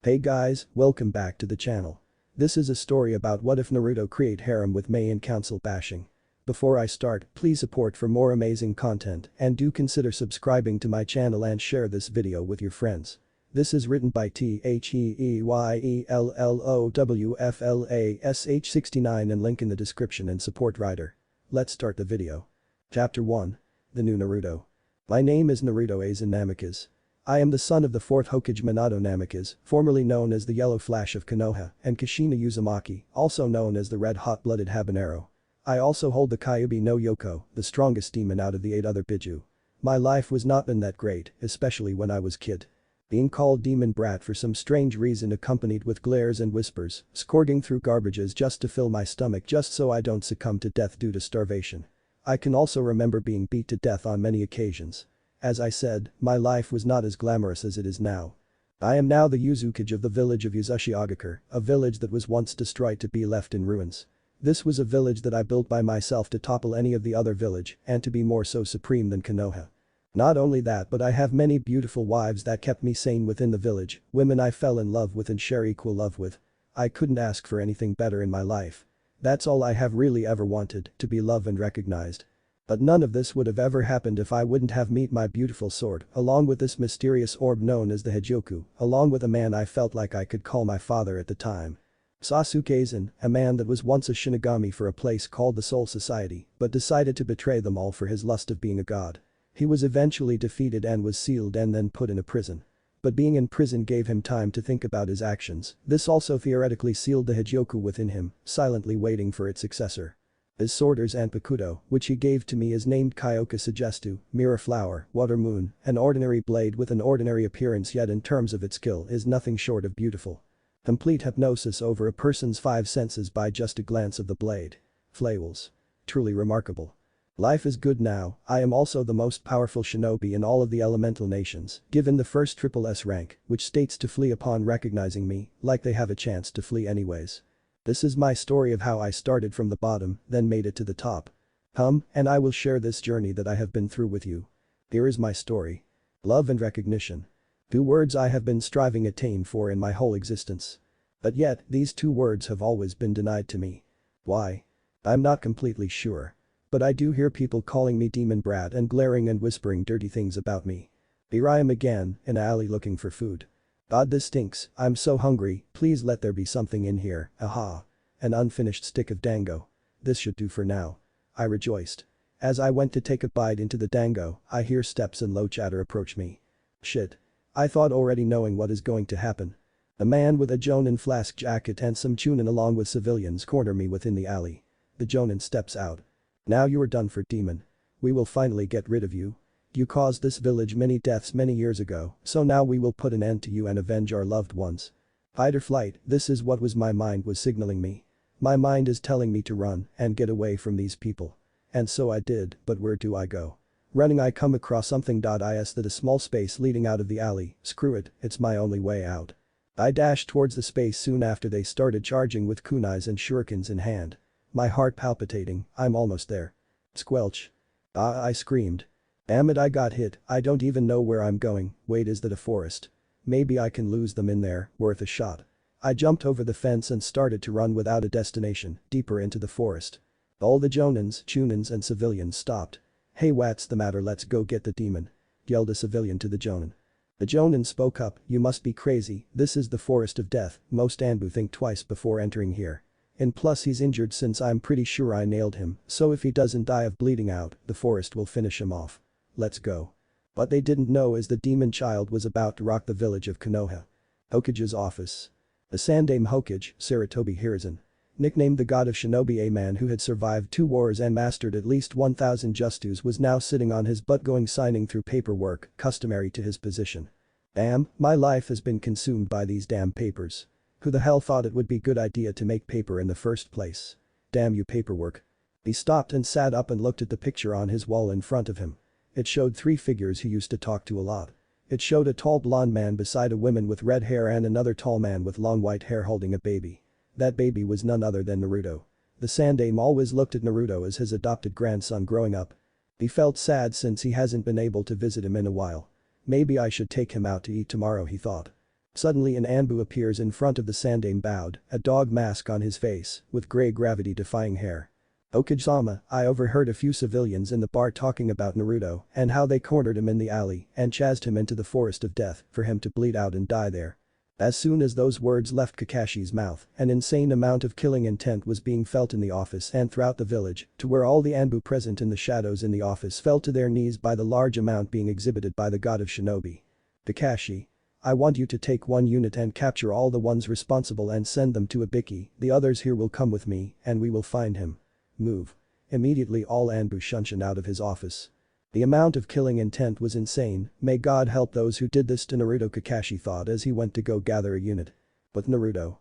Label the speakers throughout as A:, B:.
A: Hey guys, welcome back to the channel. This is a story about what if Naruto create harem with Mei and council bashing. Before I start, please support for more amazing content and do consider subscribing to my channel and share this video with your friends. This is written by TheYellowFlash69 and link in the description and support writer. Let's start the video. Chapter 1. The New Naruto. My name is Naruto Aizen Namikaze. I am the son of the 4th Hokage Minato Namikaze, formerly known as the Yellow Flash of Konoha, and Kushina Uzumaki, also known as the Red Hot-Blooded Habanero. I also hold the Kyuubi no Yoko, the strongest demon out of the 8 other Biju. My life was not been that great, especially when I was kid. Being called Demon Brat for some strange reason accompanied with glares and whispers, scourging through garbages just to fill my stomach just so I don't succumb to death due to starvation. I can also remember being beat to death on many occasions. As I said, my life was not as glamorous as it is now. I am now the Uzukage of the village of Uzushiogakure, a village that was once destroyed to be left in ruins. This was a village that I built by myself to topple any of the other village and to be more so supreme than Konoha. Not only that but I have many beautiful wives that kept me sane within the village, women I fell in love with and share equal love with. I couldn't ask for anything better in my life. That's all I have really ever wanted, to be loved and recognized. But none of this would have ever happened if I wouldn't have met my beautiful sword, along with this mysterious orb known as the Hijoku, along with a man I felt like I could call my father at the time. Sasuke Aizen, a man that was once a Shinigami for a place called the Soul Society, but decided to betray them all for his lust of being a god. He was eventually defeated and was sealed and then put in a prison. But being in prison gave him time to think about his actions, this also theoretically sealed the Hijoku within him, silently waiting for its successor. His sword Zanpakuto, which he gave to me is named Kyoka Sugestu, Mirror Flower, Water Moon, an ordinary blade with an ordinary appearance yet in terms of its skill is nothing short of beautiful. Complete hypnosis over a person's 5 senses by just a glance of the blade. Flavels. Truly remarkable. Life is good now, I am also the most powerful shinobi in all of the elemental nations, given the first triple S rank, which states to flee upon recognizing me, like they have a chance to flee anyways. This is my story of how I started from the bottom, then made it to the top. And I will share this journey that I have been through with you. Here is my story. Love and recognition. 2 words I have been striving attain for in my whole existence. But yet, these 2 words have always been denied to me. Why? I'm not completely sure. But I do hear people calling me Demon Brat and glaring and whispering dirty things about me. Here I am again, in an alley looking for food. God, this stinks, I'm so hungry, please let there be something in here, aha. An unfinished stick of dango. This should do for now. I rejoiced. As I went to take a bite into the dango, I hear steps and low chatter approach me. Shit. I thought already knowing what is going to happen. A man with a jonin flask jacket and some chunin along with civilians corner me within the alley. The jonin steps out. Now you are done for, demon. We will finally get rid of you. You caused this village many deaths many years ago, so now we will put an end to you and avenge our loved ones. Fight or flight, this is what was my mind was signaling me. My mind is telling me to run and get away from these people. And so I did, but where do I go? Running I come across something. Is that a small space leading out of the alley, screw it, it's my only way out. I dashed towards the space soon after they started charging with kunais and shurikens in hand. My heart palpitating, I'm almost there. Squelch. I screamed. Damn it, I got hit, I don't even know where I'm going, wait, is that a forest? Maybe I can lose them in there, worth a shot. I jumped over the fence and started to run without a destination, deeper into the forest. All the jonins, chunins and civilians stopped. Hey, what's the matter, let's go get the demon. Yelled a civilian to the jonin. The jonin spoke up, you must be crazy, this is the forest of death, most Anbu think twice before entering here. And plus he's injured since I'm pretty sure I nailed him, so if he doesn't die of bleeding out, the forest will finish him off. Let's go. What they didn't know is the demon child was about to rock the village of Konoha. Hokage's office. The Sandame Hokage, Saratobi Hiruzen. Nicknamed the god of shinobi, a man who had survived 2 wars and mastered at least 1000 justus, was now sitting on his butt going signing through paperwork, customary to his position. Damn, my life has been consumed by these damn papers. Who the hell thought it would be good idea to make paper in the first place? Damn you, paperwork. He stopped and sat up and looked at the picture on his wall in front of him. It showed 3 figures he used to talk to a lot. It showed a tall blonde man beside a woman with red hair and another tall man with long white hair holding a baby. That baby was none other than Naruto. The Sandame always looked at Naruto as his adopted grandson growing up. He felt sad since he hasn't been able to visit him in a while. Maybe I should take him out to eat tomorrow, he thought. Suddenly an Anbu appears in front of the Sandame bowed, a dog mask on his face, with grey gravity-defying hair. Okage-sama, I overheard a few civilians in the bar talking about Naruto and how they cornered him in the alley and chased him into the forest of death for him to bleed out and die there. As soon as those words left Kakashi's mouth, an insane amount of killing intent was being felt in the office and throughout the village, to where all the Anbu present in the shadows in the office fell to their knees by the large amount being exhibited by the god of shinobi. Kakashi. I want you to take one unit and capture all the ones responsible and send them to Ibiki, the others here will come with me and we will find him. Move. Immediately all Anbu shunshin out of his office. The amount of killing intent was insane, may God help those who did this to Naruto, Kakashi thought as he went to go gather a unit. But Naruto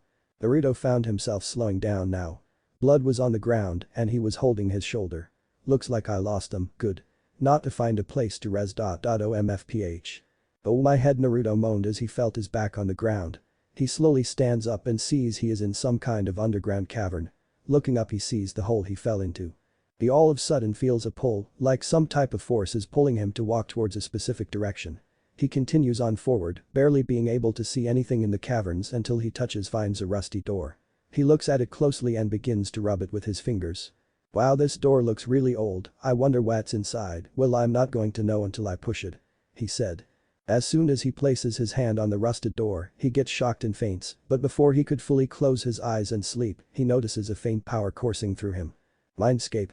A: found himself slowing down now. Blood was on the ground and he was holding his shoulder. Looks like I lost him, good. Not to find a place to res. OMFPH. Oh my head, Naruto moaned as he felt his back on the ground. He slowly stands up and sees he is in some kind of underground cavern. Looking up he sees the hole he fell into. He all of a sudden feels a pull, like some type of force is pulling him to walk towards a specific direction. He continues on forward, barely being able to see anything in the caverns until he finds a rusty door. He looks at it closely and begins to rub it with his fingers. Wow, this door looks really old, I wonder what's inside. Well, I'm not going to know until I push it. He said. As soon as he places his hand on the rusted door, he gets shocked and faints, but before he could fully close his eyes and sleep, he notices a faint power coursing through him. Mindscape.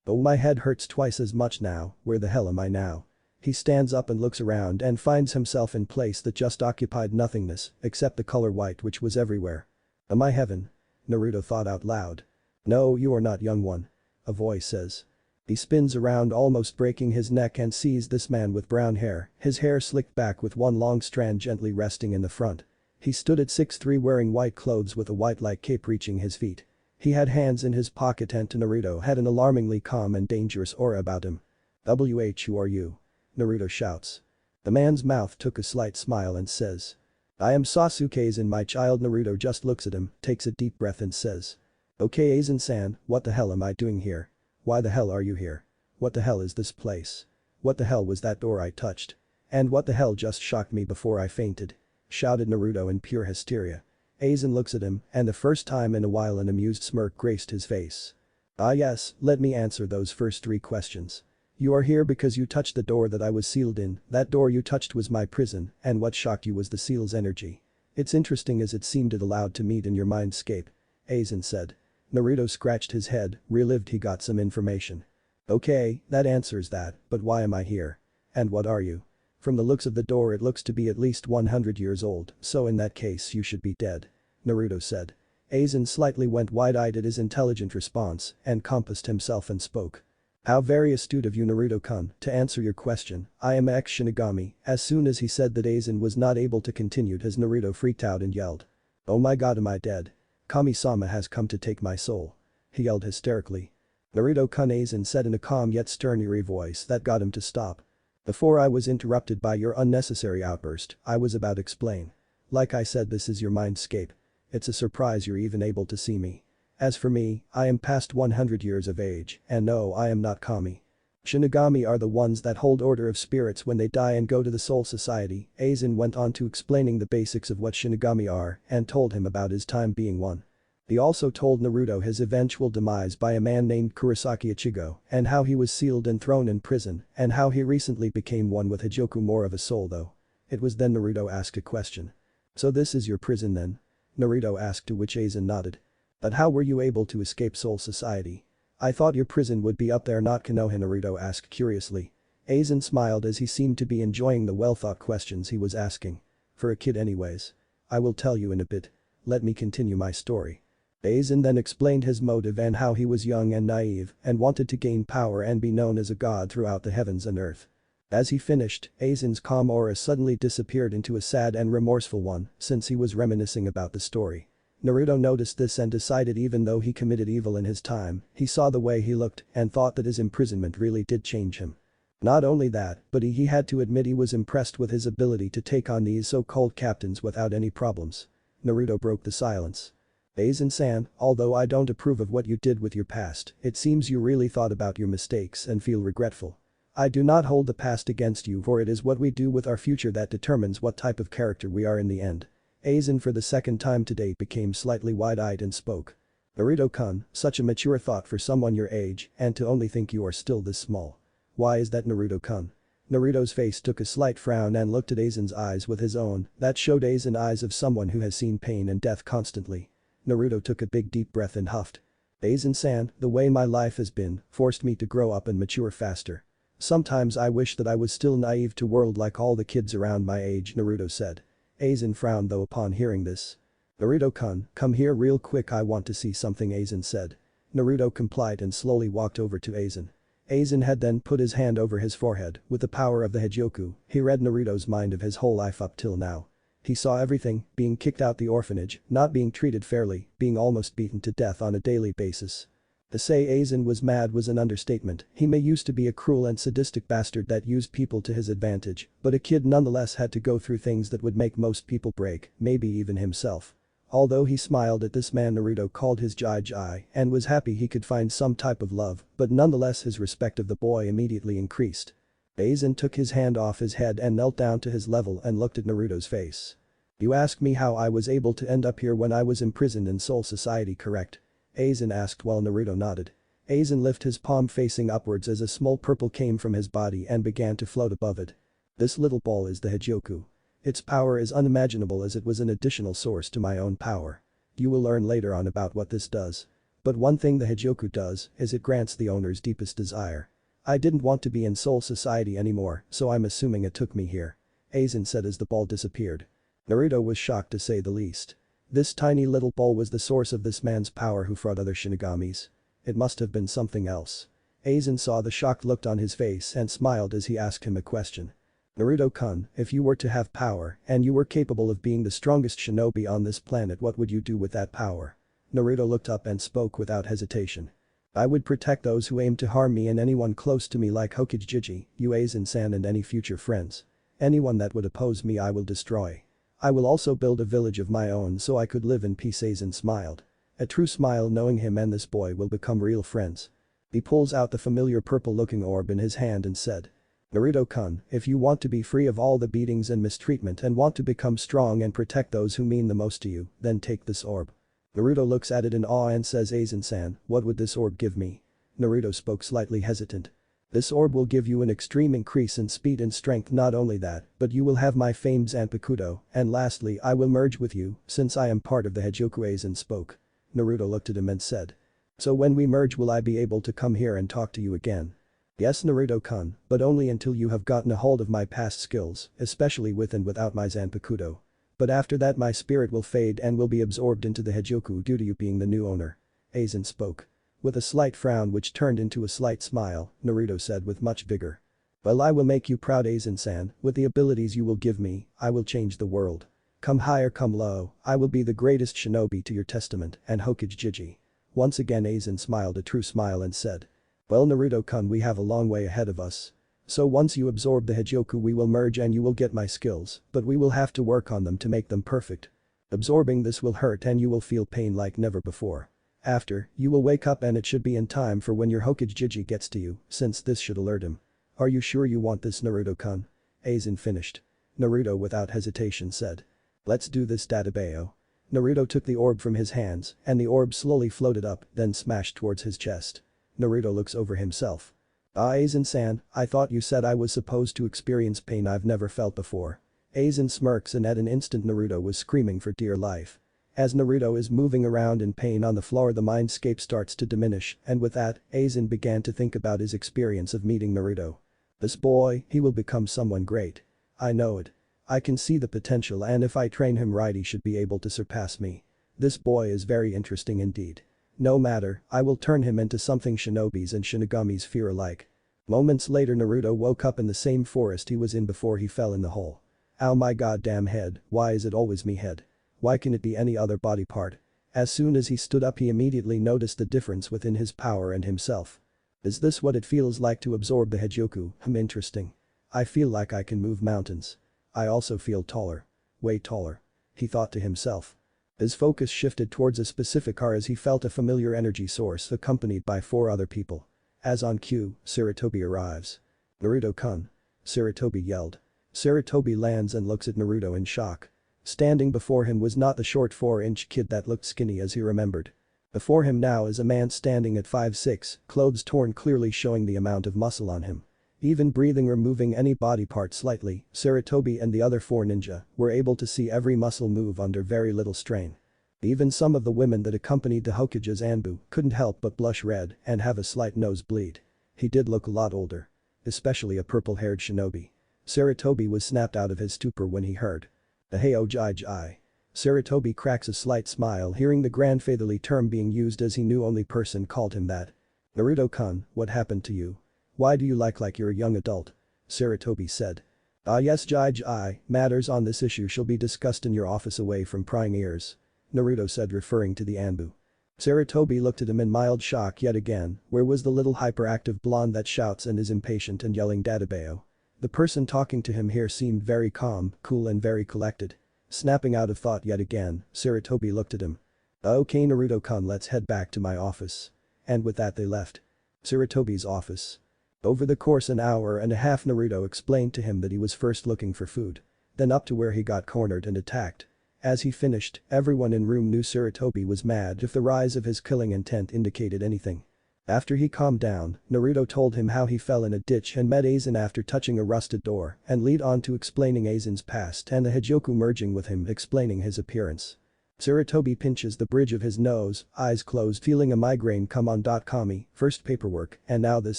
A: Oh, my head hurts twice as much now, where the hell am I now? He stands up and looks around and finds himself in place that just occupied nothingness, except the color white which was everywhere. Am I heaven? Naruto thought out loud. No, you are not, young one. A voice says. He spins around almost breaking his neck and sees this man with brown hair, his hair slicked back with one long strand gently resting in the front. He stood at 6'3" wearing white clothes with a white-like cape reaching his feet. He had hands in his pocket and Naruto had an alarmingly calm and dangerous aura about him. Who are you? Naruto shouts. The man's mouth took a slight smile and says. I am Sasuke's and my child. Naruto just looks at him, takes a deep breath and says. Okay, Aizen-san, what the hell am I doing here? Why the hell are you here? What the hell is this place? What the hell was that door I touched? And what the hell just shocked me before I fainted? Shouted Naruto in pure hysteria. Aizen looks at him and the first time in a while an amused smirk graced his face. Ah yes, let me answer those first 3 questions. You are here because you touched the door that I was sealed in, that door you touched was my prison, and what shocked you was the seal's energy. It's interesting as it seemed it allowed to meet in your mindscape. Aizen said. Naruto scratched his head, relieved he got some information. Okay, that answers that, but why am I here? And what are you? From the looks of the door it looks to be at least 100 years old, so in that case you should be dead. Naruto said. Aizen slightly went wide-eyed at his intelligent response and compassed himself and spoke. How very astute of you, Naruto-kun, to answer your question, I am ex-Shinigami. As soon as he said that Aizen was not able to continue his Naruto freaked out and yelled. Oh my god, am I dead? Kami-sama has come to take my soul. He yelled hysterically. Naruto-kun, Aizen said in a calm yet stern eerie voice that got him to stop. Before I was interrupted by your unnecessary outburst, I was about to explain. Like I said, this is your mindscape. It's a surprise you're even able to see me. As for me, I am past 100 years of age, and no, I am not Kami. Shinigami are the ones that hold order of spirits when they die and go to the Soul Society. Aizen went on to explaining the basics of what Shinigami are and told him about his time being one. He also told Naruto his eventual demise by a man named Kurosaki Ichigo and how he was sealed and thrown in prison and how he recently became one with Hijoku, more of a soul though. It was then Naruto asked a question. So this is your prison then? Naruto asked, to which Aizen nodded. But how were you able to escape Soul Society? I thought your prison would be up there, not Konoha, Naruto asked curiously. Aizen smiled as he seemed to be enjoying the well-thought questions he was asking. For a kid anyways. I will tell you in a bit. Let me continue my story. Aizen then explained his motive and how he was young and naive and wanted to gain power and be known as a god throughout the heavens and earth. As he finished, Aizen's calm aura suddenly disappeared into a sad and remorseful one since he was reminiscing about the story. Naruto noticed this and decided even though he committed evil in his time, he saw the way he looked and thought that his imprisonment really did change him. Not only that, but he had to admit he was impressed with his ability to take on these so-called captains without any problems. Naruto broke the silence. Aizen-san, although I don't approve of what you did with your past, it seems you really thought about your mistakes and feel regretful. I do not hold the past against you, for it is what we do with our future that determines what type of character we are in the end. Aizen for the second time today became slightly wide-eyed and spoke. Naruto-kun, such a mature thought for someone your age, and to only think you are still this small. Why is that Naruto-kun? Naruto's face took a slight frown and looked at Aizen's eyes with his own, that showed Aizen eyes of someone who has seen pain and death constantly. Naruto took a big deep breath and huffed. Aizen-san, the way my life has been, forced me to grow up and mature faster. Sometimes I wish that I was still naive to world like all the kids around my age, Naruto said. Aizen frowned though upon hearing this. Naruto-kun, come here real quick, I want to see something, Aizen said. Naruto complied and slowly walked over to Aizen. Aizen had then put his hand over his forehead, with the power of the Hokage, he read Naruto's mind of his whole life up till now. He saw everything, being kicked out the orphanage, not being treated fairly, being almost beaten to death on a daily basis. To say Aizen was mad was an understatement, he may used to be a cruel and sadistic bastard that used people to his advantage, but a kid nonetheless had to go through things that would make most people break, maybe even himself. Although he smiled at this man Naruto called his Jai and was happy he could find some type of love, but nonetheless his respect of the boy immediately increased. Aizen took his hand off his head and knelt down to his level and looked at Naruto's face. You ask me how I was able to end up here when I was imprisoned in Soul Society, correct? Aizen asked while Naruto nodded. Aizen lifted his palm facing upwards as a small purple came from his body and began to float above it. This little ball is the Hokage. Its power is unimaginable as it was an additional source to my own power. You will learn later on about what this does. But one thing the Hokage does is it grants the owner's deepest desire. I didn't want to be in Soul Society anymore, so I'm assuming it took me here. Aizen said as the ball disappeared. Naruto was shocked to say the least. This tiny little ball was the source of this man's power who fought other Shinigamis. It must have been something else. Aizen saw the shocked look on his face and smiled as he asked him a question. Naruto-kun, if you were to have power and you were capable of being the strongest shinobi on this planet, what would you do with that power? Naruto looked up and spoke without hesitation. I would protect those who aim to harm me and anyone close to me like Hokage, you Aizen-san and any future friends. Anyone that would oppose me I will destroy. I will also build a village of my own so I could live in peace. Aizen smiled. A true smile knowing him and this boy will become real friends. He pulls out the familiar purple-looking orb in his hand and said. Naruto-kun, if you want to be free of all the beatings and mistreatment and want to become strong and protect those who mean the most to you, then take this orb. Naruto looks at it in awe and says, Aizen-san, what would this orb give me? Naruto spoke slightly hesitant. This orb will give you an extreme increase in speed and strength, not only that, but you will have my famed Zanpakuto, and lastly I will merge with you, since I am part of the Hokage. Aizen spoke. Naruto looked at him and said. So when we merge will I be able to come here and talk to you again? Yes Naruto-kun, but only until you have gotten a hold of my past skills, especially with and without my Zanpakuto. But after that my spirit will fade and will be absorbed into the Hokage due to you being the new owner. Aizen spoke. With a slight frown which turned into a slight smile, Naruto said with much vigor. Well, I will make you proud Aizen-san, with the abilities you will give me, I will change the world. Come high or come low, I will be the greatest shinobi to your testament and Hokage. Once again Aizen smiled a true smile and said. Well Naruto-kun, we have a long way ahead of us. So once you absorb the Hokage we will merge and you will get my skills, but we will have to work on them to make them perfect. Absorbing this will hurt and you will feel pain like never before. After, you will wake up and it should be in time for when your Hokage gets to you, since this should alert him. Are you sure you want this Naruto-kun? Aizen finished. Naruto without hesitation said. Let's do this Databeo. Naruto took the orb from his hands and the orb slowly floated up, then smashed towards his chest. Naruto looks over himself. Ah Aizen-san, I thought you said I was supposed to experience pain I've never felt before. Aizen smirks and at an instant Naruto was screaming for dear life. As Naruto is moving around in pain on the floor the mindscape starts to diminish and with that, Aizen began to think about his experience of meeting Naruto. This boy, he will become someone great. I know it. I can see the potential and if I train him right he should be able to surpass me. This boy is very interesting indeed. No matter, I will turn him into something shinobis and shinigamis fear alike. Moments later Naruto woke up in the same forest he was in before he fell in the hole. Ow my goddamn head, why is it always me head? Why can it be any other body part? As soon as he stood up he immediately noticed the difference within his power and himself. Is this what it feels like to absorb the Hokage? Interesting. I feel like I can move mountains. I also feel taller. Way taller. He thought to himself. His focus shifted towards a specific car as he felt a familiar energy source accompanied by 4 other people. As on cue, Sarutobi arrives. Naruto-kun. Sarutobi yelled. Sarutobi lands and looks at Naruto in shock. Standing before him was not the short 4-inch kid that looked skinny as he remembered. Before him now is a man standing at 5'6", clothes torn clearly showing the amount of muscle on him. Even breathing or moving any body part slightly, Sarutobi and the other 4 ninja were able to see every muscle move under very little strain. Even some of the women that accompanied the Hokage's Anbu couldn't help but blush red and have a slight nosebleed. He did look a lot older. Especially a purple-haired shinobi. Sarutobi was snapped out of his stupor when he heard the "Hey oh jai jai." Sarutobi cracks a slight smile hearing the grandfatherly term being used as he knew only person called him that. "Naruto-kun, what happened to you? Why do you like you're a young adult?" Sarutobi said. "Ah yes jai jai, matters on this issue shall be discussed in your office away from prying ears," Naruto said referring to the Anbu. Sarutobi looked at him in mild shock yet again, where was the little hyperactive blonde that shouts and is impatient and yelling Dadabeo? The person talking to him here seemed very calm, cool and very collected. Snapping out of thought yet again, Sarutobi looked at him. "Okay Naruto-kun, let's head back to my office." And with that they left. Sarutobi's office. Over the course an hour and a half Naruto explained to him that he was first looking for food. Then up to where he got cornered and attacked. As he finished, everyone in room knew Sarutobi was mad if the rise of his killing intent indicated anything. After he calmed down, Naruto told him how he fell in a ditch and met Aizen after touching a rusted door and lead on to explaining Aizen's past and the Hijoku merging with him explaining his appearance. Sarutobi pinches the bridge of his nose, eyes closed feeling a migraine come on. Kami, first paperwork and now this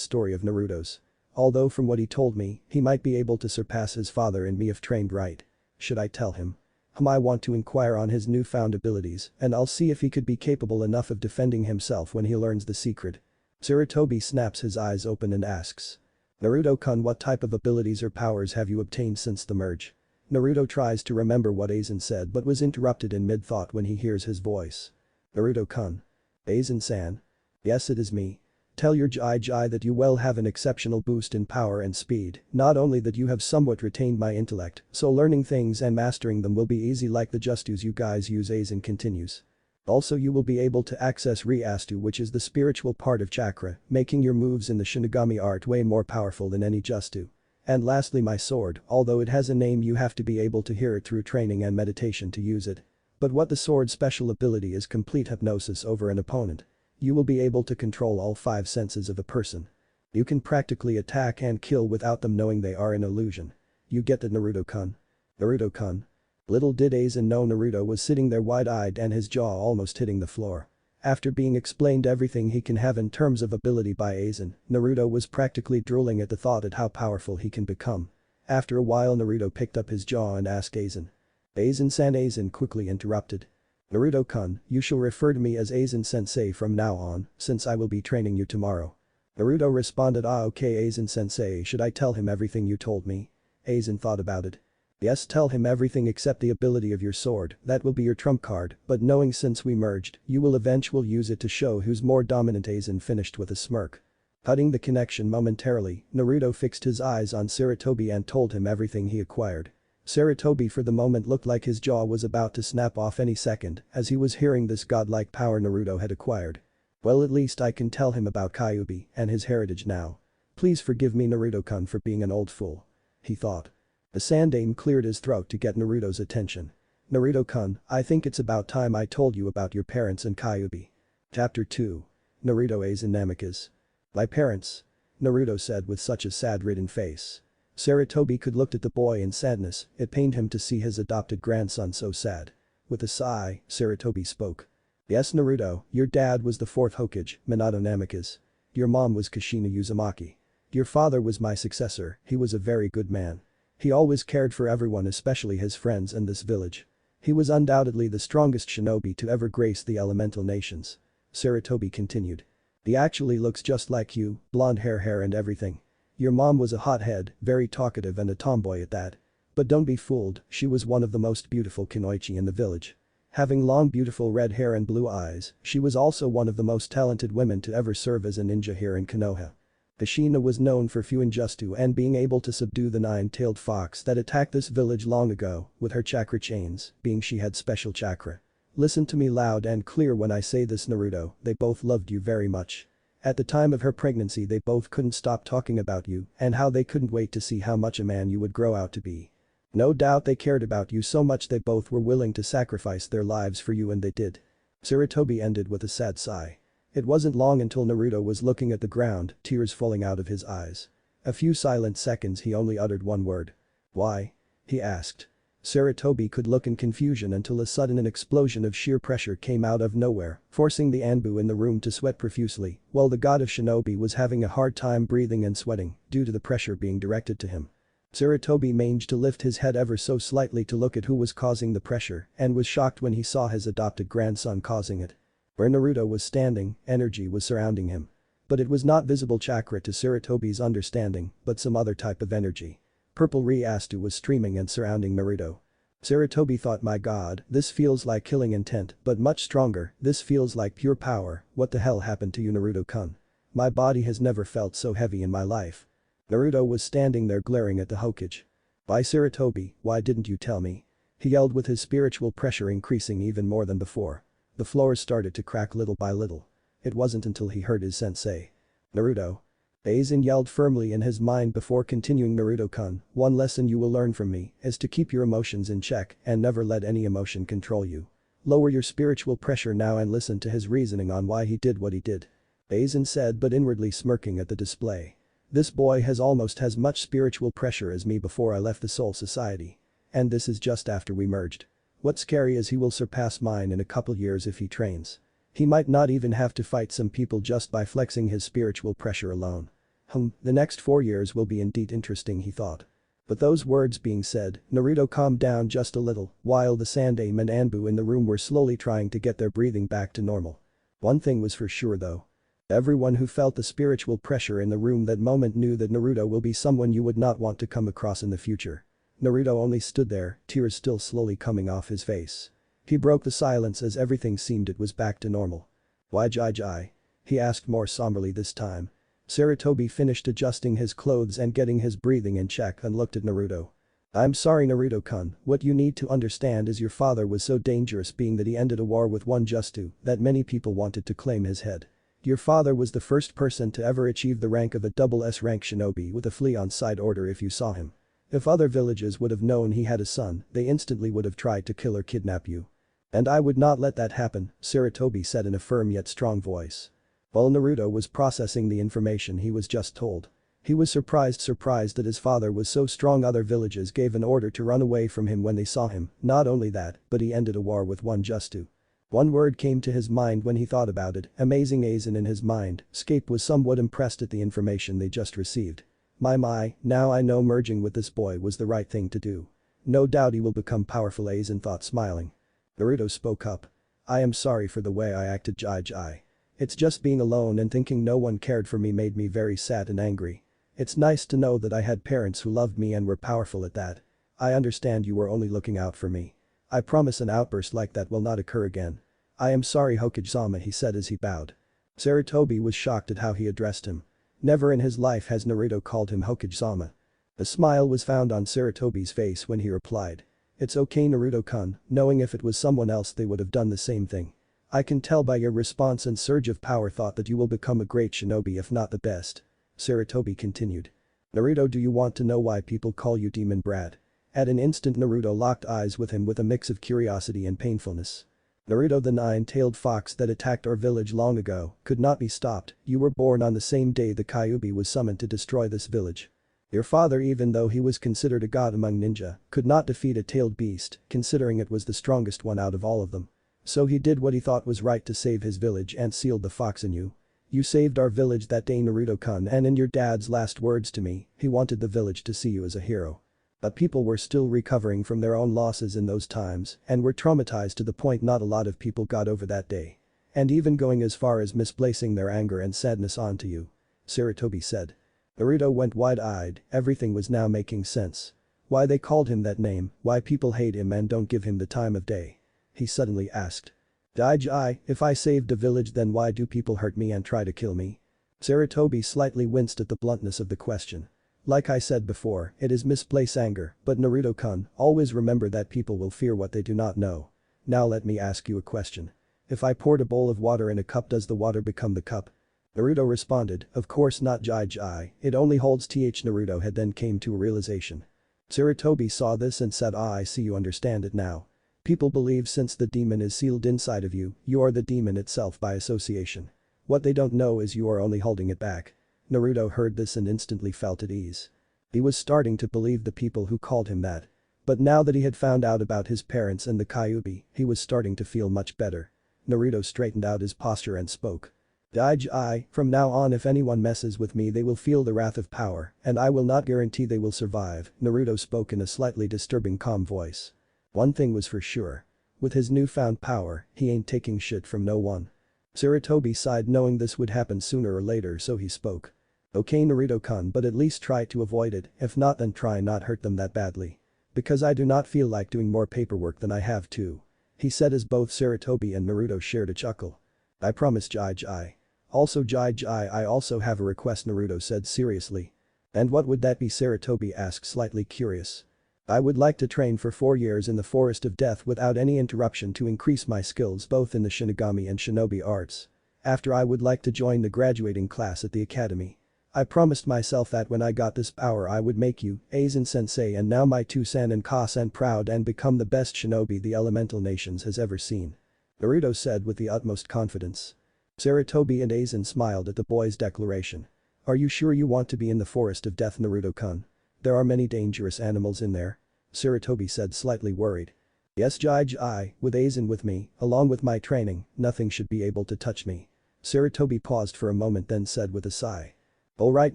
A: story of Naruto's. Although from what he told me, he might be able to surpass his father and me if trained right. Should I tell him? I want to inquire on his newfound abilities and I'll see if he could be capable enough of defending himself when he learns the secret. Sarutobi snaps his eyes open and asks. "Naruto-kun, what type of abilities or powers have you obtained since the merge?" Naruto tries to remember what Aizen said but was interrupted in mid-thought when he hears his voice. "Naruto-kun." "Aizen-san." "Yes, it is me. Tell your Jai that you will have an exceptional boost in power and speed, not only that you have somewhat retained my intellect, so learning things and mastering them will be easy like the justus you guys use." Aizen continues. "Also you will be able to access Ryastu, which is the spiritual part of chakra, making your moves in the Shinigami art way more powerful than any justu. And lastly my sword, although it has a name you have to be able to hear it through training and meditation to use it. But what the sword's special ability is complete hypnosis over an opponent. You will be able to control all 5 senses of a person. You can practically attack and kill without them knowing they are an illusion. You get that Naruto-kun?" "Naruto-kun?" Little did Aizen know Naruto was sitting there wide-eyed and his jaw almost hitting the floor. After being explained everything he can have in terms of ability by Aizen, Naruto was practically drooling at the thought at how powerful he can become. After a while Naruto picked up his jaw and asked Aizen. "Aizen-san." Aizen quickly interrupted. "Naruto-kun, you shall refer to me as Aizen-sensei from now on, since I will be training you tomorrow." Naruto responded, "Ah okay Aizen-sensei, should I tell him everything you told me?" Aizen thought about it. "Yes, tell him everything except the ability of your sword, that will be your trump card, but knowing since we merged, you will eventually use it to show who's more dominant." Aizen finished with a smirk. Cutting the connection momentarily, Naruto fixed his eyes on Sarutobi and told him everything he acquired. Sarutobi for the moment looked like his jaw was about to snap off any second as he was hearing this godlike power Naruto had acquired. Well, at least I can tell him about Kyuubi and his heritage now. Please forgive me Naruto-kun for being an old fool. He thought. The Sandaime cleared his throat to get Naruto's attention. "Naruto-kun, I think it's about time I told you about your parents and Kyuubi." Chapter 2. Naruto Aizen Namikaze. "My parents?" Naruto said with such a sad-ridden face. Sarutobi could look at the boy in sadness, it pained him to see his adopted grandson so sad. With a sigh, Sarutobi spoke. "Yes Naruto, your dad was the 4th Hokage, Minato Namikaze. Your mom was Kushina Uzumaki. Your father was my successor, he was a very good man. He always cared for everyone, especially his friends and this village. He was undoubtedly the strongest shinobi to ever grace the elemental nations." Sarutobi continued. "He actually looks just like you, blonde hair and everything. Your mom was a hothead, very talkative and a tomboy at that. But don't be fooled, she was one of the most beautiful kunoichi in the village. Having long beautiful red hair and blue eyes, she was also one of the most talented women to ever serve as a ninja here in Konoha. Kushina was known for Fuinjustu and being able to subdue the 9-tailed fox that attacked this village long ago with her chakra chains, being she had special chakra. Listen to me loud and clear when I say this Naruto, they both loved you very much. At the time of her pregnancy they both couldn't stop talking about you and how they couldn't wait to see how much a man you would grow out to be. No doubt they cared about you so much they both were willing to sacrifice their lives for you and they did. Sarutobi ended with a sad sigh. It wasn't long until Naruto was looking at the ground, tears falling out of his eyes. A few silent seconds he only uttered one word. "Why?" he asked. Sarutobi could look in confusion until a sudden an explosion of sheer pressure came out of nowhere, forcing the Anbu in the room to sweat profusely, while the god of shinobi was having a hard time breathing and sweating due to the pressure being directed to him. Sarutobi managed to lift his head ever so slightly to look at who was causing the pressure and was shocked when he saw his adopted grandson causing it. Where Naruto was standing, energy was surrounding him. But it was not visible chakra to Sarutobi's understanding, but some other type of energy. Purple Riastu was streaming and surrounding Naruto. Sarutobi thought, my god, this feels like killing intent, but much stronger, this feels like pure power, what the hell happened to you Naruto-kun? My body has never felt so heavy in my life. Naruto was standing there glaring at the Hokage. Why Sarutobi, why didn't you tell me? He yelled with his spiritual pressure increasing even more than before. The floors started to crack little by little. It wasn't until he heard his sensei. Naruto. Aizen yelled firmly in his mind before continuing, Naruto-kun, one lesson you will learn from me is to keep your emotions in check and never let any emotion control you. Lower your spiritual pressure now and listen to his reasoning on why he did what he did. Aizen said, but inwardly smirking at the display. This boy has almost as much spiritual pressure as me before I left the Soul Society. And this is just after we merged. What's scary is he will surpass mine in a couple years if he trains. He might not even have to fight some people just by flexing his spiritual pressure alone. The next 4 years will be indeed interesting, he thought. But those words being said, Naruto calmed down just a little, while the Sandaime and Anbu in the room were slowly trying to get their breathing back to normal. One thing was for sure though. Everyone who felt the spiritual pressure in the room that moment knew that Naruto will be someone you would not want to come across in the future. Naruto only stood there, tears still slowly coming off his face. He broke the silence as everything seemed it was back to normal. Why Jai? He asked more somberly this time. Sarutobi finished adjusting his clothes and getting his breathing in check and looked at Naruto. I'm sorry Naruto-kun, what you need to understand is your father was so dangerous being that he ended a war with one Justu that many people wanted to claim his head. Your father was the first person to ever achieve the rank of a double S rank shinobi with a flea on side order if you saw him. If other villages would have known he had a son, they instantly would have tried to kill or kidnap you. And I would not let that happen, Sarutobi said in a firm yet strong voice. While Naruto was processing the information he was just told. He was surprised that his father was so strong other villages gave an order to run away from him when they saw him, not only that, but he ended a war with one Justu. One word came to his mind when he thought about it, amazing Aizen in his mind, Scape was somewhat impressed at the information they just received. My, now I know merging with this boy was the right thing to do. No doubt he will become powerful Aizen thought smiling. Naruto spoke up. I am sorry for the way I acted Jai. It's just being alone and thinking no one cared for me made me very sad and angry. It's nice to know that I had parents who loved me and were powerful at that. I understand you were only looking out for me. I promise an outburst like that will not occur again. I am sorry Hokage-sama he said as he bowed. Sarutobi was shocked at how he addressed him. Never in his life has Naruto called him Hokage-sama. A smile was found on Sarutobi's face when he replied. It's okay Naruto-kun, knowing if it was someone else they would have done the same thing. I can tell by your response and surge of power thought that you will become a great shinobi if not the best. Sarutobi continued. Naruto, do you want to know why people call you Demon Brat? At an instant Naruto locked eyes with him with a mix of curiosity and painfulness. Naruto, the nine-tailed fox that attacked our village long ago, could not be stopped, you were born on the same day the Kyuubi was summoned to destroy this village. Your father, even though he was considered a god among ninja, could not defeat a tailed beast, considering it was the strongest one out of all of them. So he did what he thought was right to save his village and sealed the fox in you. You saved our village that day Naruto-kun, and in your dad's last words to me, he wanted the village to see you as a hero. But people were still recovering from their own losses in those times and were traumatized to the point not a lot of people got over that day. And even going as far as misplacing their anger and sadness onto you. Sarutobi said. Naruto went wide-eyed, everything was now making sense. Why they called him that name, why people hate him and don't give him the time of day. He suddenly asked. Jai, if I saved a village then why do people hurt me and try to kill me? Sarutobi slightly winced at the bluntness of the question. Like I said before, it is misplaced anger, but Naruto-kun, always remember that people will fear what they do not know. Now let me ask you a question. If I poured a bowl of water in a cup, does the water become the cup? Naruto responded, of course not Jai, it only holds th Naruto had then came to a realization. Sarutobi saw this and said, "Ah, I see, you understand it now. People believe since the demon is sealed inside of you, you are the demon itself by association. What they don't know is you are only holding it back." Naruto heard this and instantly felt at ease. He was starting to believe the people who called him that. But now that he had found out about his parents and the Kyuubi, he was starting to feel much better. Naruto straightened out his posture and spoke. "Daiji, from now on if anyone messes with me they will feel the wrath of power, and I will not guarantee they will survive," Naruto spoke in a slightly disturbing calm voice. One thing was for sure. With his newfound power, he ain't taking shit from no one. Sarutobi sighed knowing this would happen sooner or later, so he spoke. "Okay Naruto-kun, but at least try to avoid it, if not then try not hurt them that badly. Because I do not feel like doing more paperwork than I have to," he said as both Sarutobi and Naruto shared a chuckle. "I promise Daiji. Also Daiji, I also have a request," Naruto said seriously. "And what would that be?" Sarutobi asked, slightly curious. "I would like to train for 4 years in the Forest of Death without any interruption to increase my skills both in the Shinigami and Shinobi arts. After I would like to join the graduating class at the academy. I promised myself that when I got this power I would make you, Aizen sensei and now my 2-san and Ka-san proud and become the best shinobi the elemental nations has ever seen," Naruto said with the utmost confidence. Sarutobi and Aizen smiled at the boy's declaration. "Are you sure you want to be in the Forest of Death, Naruto-kun? There are many dangerous animals in there," Sarutobi said, slightly worried. "Yes Daiji, with Aizen with me, along with my training, nothing should be able to touch me." Sarutobi paused for a moment then said with a sigh. "Alright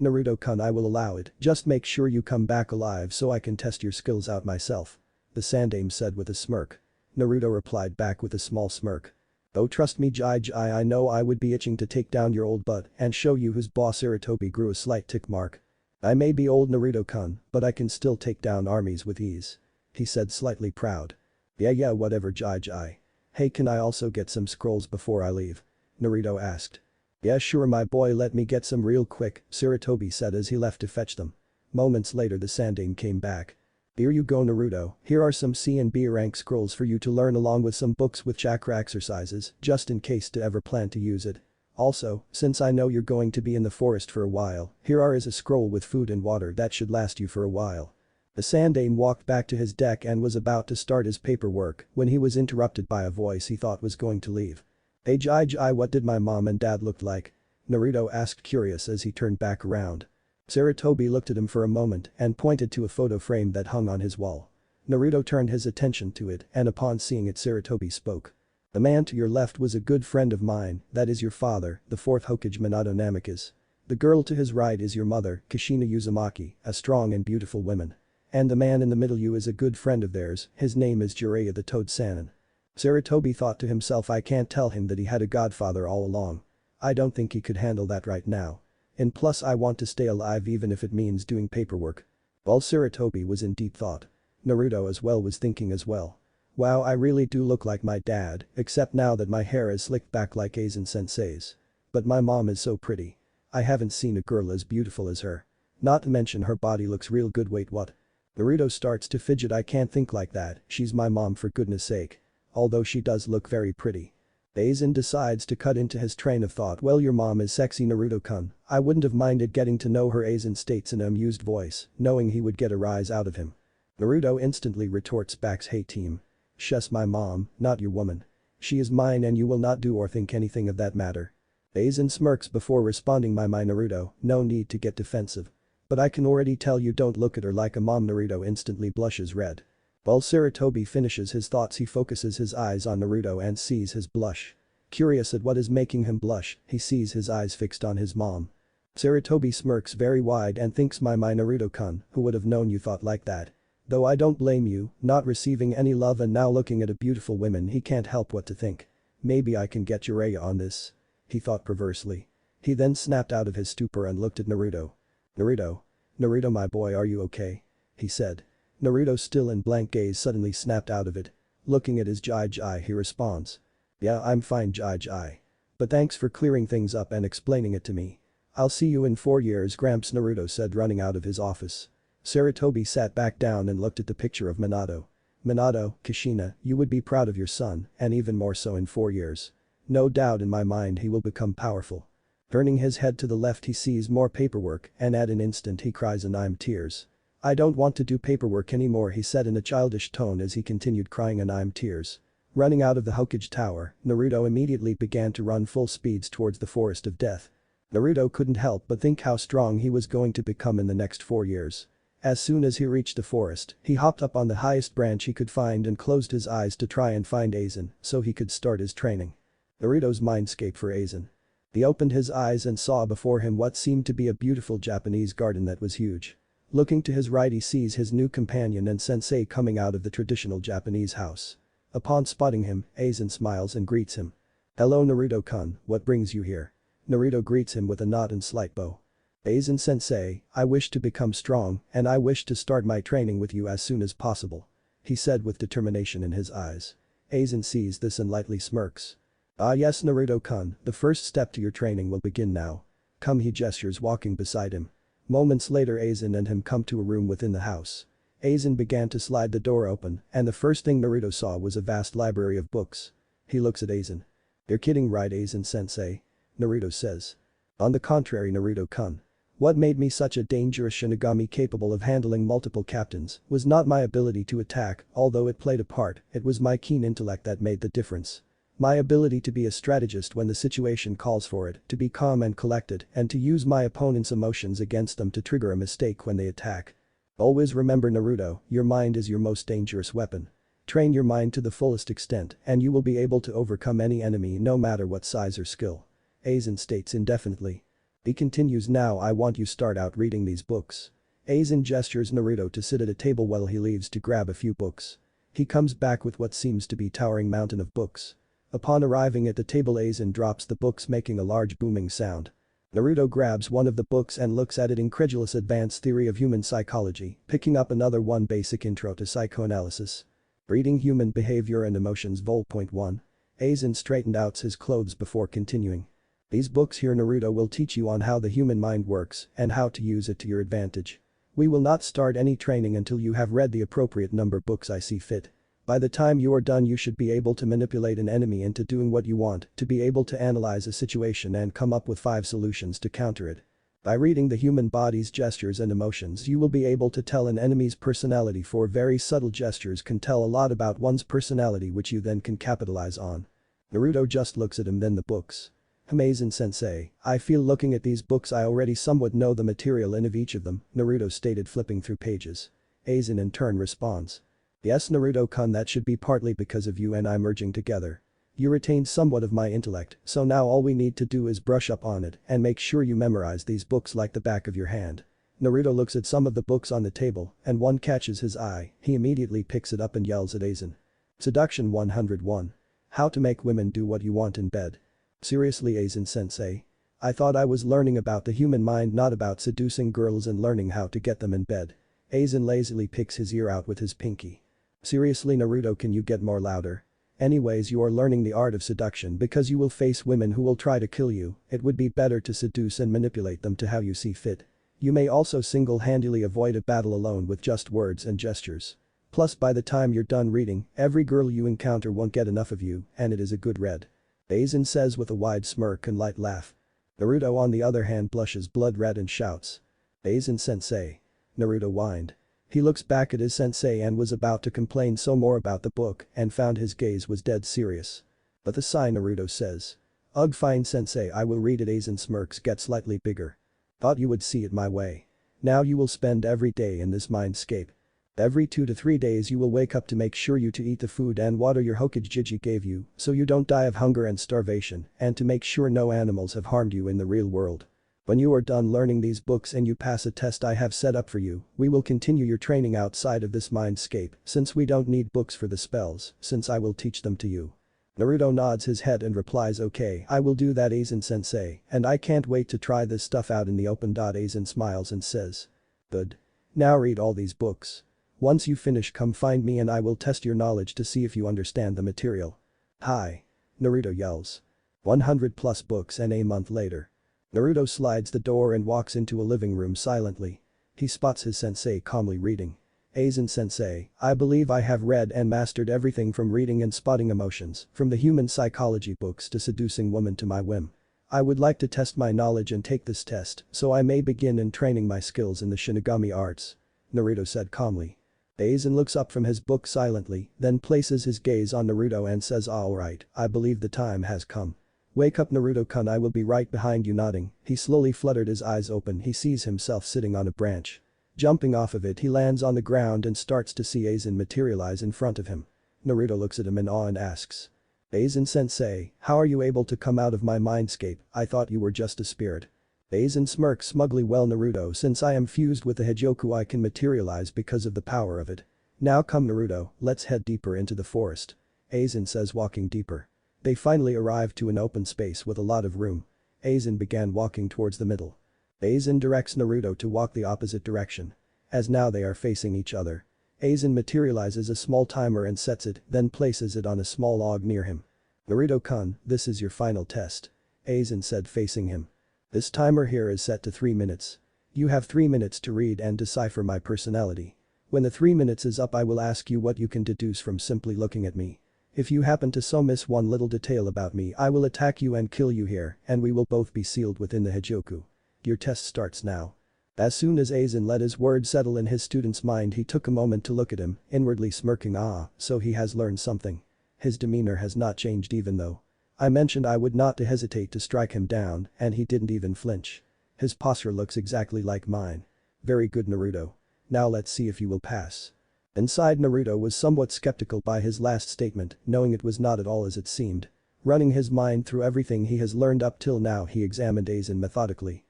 A: Naruto-kun, I will allow it, just make sure you come back alive so I can test your skills out myself," the Sandaime said with a smirk. Naruto replied back with a small smirk. "Oh trust me Daiji, I know I would be itching to take down your old butt and show you who's boss." Sarutobi grew a slight tick mark. "I may be old Naruto-kun, but I can still take down armies with ease," he said slightly proud. Yeah whatever Daiji. Hey, can I also get some scrolls before I leave?" Naruto asked. "Yeah sure my boy, let me get some real quick," Sarutobi said as he left to fetch them. Moments later the Sandaime came back. "Here you go Naruto, here are some C and B rank scrolls for you to learn along with some books with chakra exercises just in case to ever plan to use it. Also, since I know you're going to be in the forest for a while, here is a scroll with food and water that should last you for a while." The Sandaime walked back to his deck and was about to start his paperwork when he was interrupted by a voice he thought was going to leave. "Hey Daiji, what did my mom and dad look like?" Naruto asked curious as he turned back around. Sarutobi looked at him for a moment and pointed to a photo frame that hung on his wall. Naruto turned his attention to it and upon seeing it Sarutobi spoke. "The man to your left was a good friend of mine, that is your father, the 4th Hokage Minato Namikaze. The girl to his right is your mother, Kushina Uzumaki, a strong and beautiful woman. And the man in the middle you is a good friend of theirs, his name is Jiraiya the Toad Sannin." Sarutobi thought to himself, I can't tell him that he had a godfather all along. I don't think he could handle that right now. And plus I want to stay alive even if it means doing paperwork. While Sarutobi was in deep thought. Naruto as well was thinking as well. Wow, I really do look like my dad, except now that my hair is slicked back like Aizen sensei's. But my mom is so pretty. I haven't seen a girl as beautiful as her. Not to mention her body looks real good. Wait, what? Naruto starts to fidget. I can't think like that, she's my mom for goodness sake. Although she does look very pretty. Aizen decides to cut into his train of thought. Well, your mom is sexy Naruto-kun, I wouldn't have minded getting to know her, Aizen states in an amused voice, knowing he would get a rise out of him. Naruto instantly retorts back, hey team. Shush, my mom, not your woman. She is mine and you will not do or think anything of that matter. Aizen smirks before responding, my Naruto, no need to get defensive. But I can already tell you don't look at her like a mom. Naruto instantly blushes red. While Sarutobi finishes his thoughts, he focuses his eyes on Naruto and sees his blush. Curious at what is making him blush, he sees his eyes fixed on his mom. Sarutobi smirks very wide and thinks, my Naruto-kun, who would have known you thought like that. Though I don't blame you, not receiving any love and now looking at a beautiful woman, he can't help what to think. Maybe I can get Jiraiya on this. He thought perversely. He then snapped out of his stupor and looked at Naruto. Naruto? Naruto, my boy, are you okay? He said. Naruto, still in blank gaze, suddenly snapped out of it. Looking at his Jai, he responds. Yeah, I'm fine Jai. But thanks for clearing things up and explaining it to me. I'll see you in 4 years, Gramps, Naruto said, running out of his office. Sarutobi sat back down and looked at the picture of Minato. Minato, Kushina, you would be proud of your son, and even more so in 4 years. No doubt in my mind he will become powerful. Turning his head to the left, he sees more paperwork and at an instant he cries and I'm tears. I don't want to do paperwork anymore, he said in a childish tone as he continued crying anime tears. Running out of the Hokage tower, Naruto immediately began to run full speeds towards the forest of death. Naruto couldn't help but think how strong he was going to become in the next 4 years. As soon as he reached the forest, he hopped up on the highest branch he could find and closed his eyes to try and find Aizen so he could start his training. Naruto's mindscape for Aizen. He opened his eyes and saw before him what seemed to be a beautiful Japanese garden that was huge. Looking to his right, he sees his new companion and sensei coming out of the traditional Japanese house. Upon spotting him, Aizen smiles and greets him. "Hello Naruto-kun, what brings you here?" Naruto greets him with a nod and slight bow. "Aizen sensei, I wish to become strong and I wish to start my training with you as soon as possible," he said with determination in his eyes. Aizen sees this and lightly smirks. "Ah yes Naruto-kun, the first step to your training will begin now. Come," he gestures, walking beside him. Moments later, Aizen and him come to a room within the house. Aizen began to slide the door open and the first thing Naruto saw was a vast library of books. He looks at Aizen. "You're kidding, right Aizen sensei?" Naruto says. "On the contrary Naruto-kun. What made me such a dangerous Shinigami capable of handling multiple captains was not my ability to attack, although it played a part, it was my keen intellect that made the difference. My ability to be a strategist when the situation calls for it, to be calm and collected, and to use my opponent's emotions against them to trigger a mistake when they attack. Always remember Naruto, your mind is your most dangerous weapon. Train your mind to the fullest extent and you will be able to overcome any enemy no matter what size or skill," Aizen states indefinitely. He continues, "Now I want you start out reading these books." Aizen gestures Naruto to sit at a table while he leaves to grab a few books. He comes back with what seems to be towering mountain of books. Upon arriving at the table, Aizen drops the books making a large booming sound. Naruto grabs one of the books and looks at it, incredulous. Advanced Theory of Human Psychology, picking up another one, Basic Intro to Psychoanalysis. Reading Human Behavior and Emotions Vol. 1. Aizen straightened out his clothes before continuing. "These books here Naruto will teach you on how the human mind works and how to use it to your advantage. We will not start any training until you have read the appropriate number of books I see fit. By the time you are done you should be able to manipulate an enemy into doing what you want, to be able to analyze a situation and come up with 5 solutions to counter it. By reading the human body's gestures and emotions you will be able to tell an enemy's personality, for very subtle gestures can tell a lot about one's personality which you then can capitalize on." Naruto just looks at him, then the books. "Aizen sensei, I feel looking at these books I already somewhat know the material in of each of them," Naruto stated, flipping through pages. Aizen in turn responds. "Yes Naruto-kun, that should be partly because of you and I merging together. You retained somewhat of my intellect, so now all we need to do is brush up on it and make sure you memorize these books like the back of your hand." Naruto looks at some of the books on the table and one catches his eye. He immediately picks it up and yells at Aizen. Seduction 101. How to make women do what you want in bed. "Seriously Aizen sensei? I thought I was learning about the human mind, not about seducing girls and learning how to get them in bed." Aizen lazily picks his ear out with his pinky. "Seriously Naruto, can you get more louder? Anyways, you are learning the art of seduction because you will face women who will try to kill you. It would be better to seduce and manipulate them to how you see fit. You may also single-handedly avoid a battle alone with just words and gestures. Plus by the time you're done reading, every girl you encounter won't get enough of you and it is a good read," Aizen says with a wide smirk and light laugh. Naruto on the other hand blushes blood red and shouts. "Aizen sensei." Naruto whined. He looks back at his sensei and was about to complain some more about the book and found his gaze was dead serious. "But the sign," Naruto says. "Ugh fine sensei, I will read it." Aizen smirks get slightly bigger. "Thought you would see it my way. Now you will spend every day in this mindscape. Every 2 to 3 days you will wake up to make sure you to eat the food and water your Hokage Jiji gave you so you don't die of hunger and starvation, and to make sure no animals have harmed you in the real world. When you are done learning these books and you pass a test I have set up for you, we will continue your training outside of this mindscape since we don't need books for the spells, since I will teach them to you." Naruto nods his head and replies, "Okay, I will do that Aizen sensei, and I can't wait to try this stuff out in the open." Aizen smiles and says. "Good. Now read all these books. Once you finish come find me and I will test your knowledge to see if you understand the material." "Hi." Naruto yells. 100 plus books and a month later. Naruto slides the door and walks into a living room silently. He spots his sensei calmly reading. "Aizen sensei, I believe I have read and mastered everything from reading and spotting emotions, from the human psychology books to seducing women to my whim. I would like to test my knowledge and take this test so I may begin in training my skills in the Shinigami arts." Naruto said calmly. Aizen looks up from his book silently, then places his gaze on Naruto and says alright, I believe the time has come. Wake up Naruto-kun, I will be right behind you. Nodding, he slowly fluttered his eyes open. He sees himself sitting on a branch. Jumping off of it, he lands on the ground and starts to see Aizen materialize in front of him. Naruto looks at him in awe and asks. Aizen-sensei, how are you able to come out of my mindscape? I thought you were just a spirit. Aizen smirks smugly. Well Naruto, since I am fused with the Hijoku I can materialize because of the power of it. Now come Naruto, let's head deeper into the forest. Aizen says, walking deeper. They finally arrived to an open space with a lot of room. Aizen began walking towards the middle. Aizen directs Naruto to walk the opposite direction. As now they are facing each other. Aizen materializes a small timer and sets it, then places it on a small log near him. Naruto-kun, this is your final test. Aizen said facing him. This timer here is set to 3 minutes. You have 3 minutes to read and decipher my personality. When the 3 minutes is up I will ask you what you can deduce from simply looking at me. If you happen to so miss one little detail about me I will attack you and kill you here and we will both be sealed within the Hijoku. Your test starts now. As soon as Aizen let his words settle in his student's mind he took a moment to look at him, inwardly smirking. So he has learned something. His demeanor has not changed even though I mentioned I would not hesitate to strike him down and he didn't even flinch. His posture looks exactly like mine. Very good Naruto. Now let's see if you will pass. Inside Naruto was somewhat skeptical by his last statement, knowing it was not at all as it seemed. Running his mind through everything he has learned up till now he examined Aizen methodically.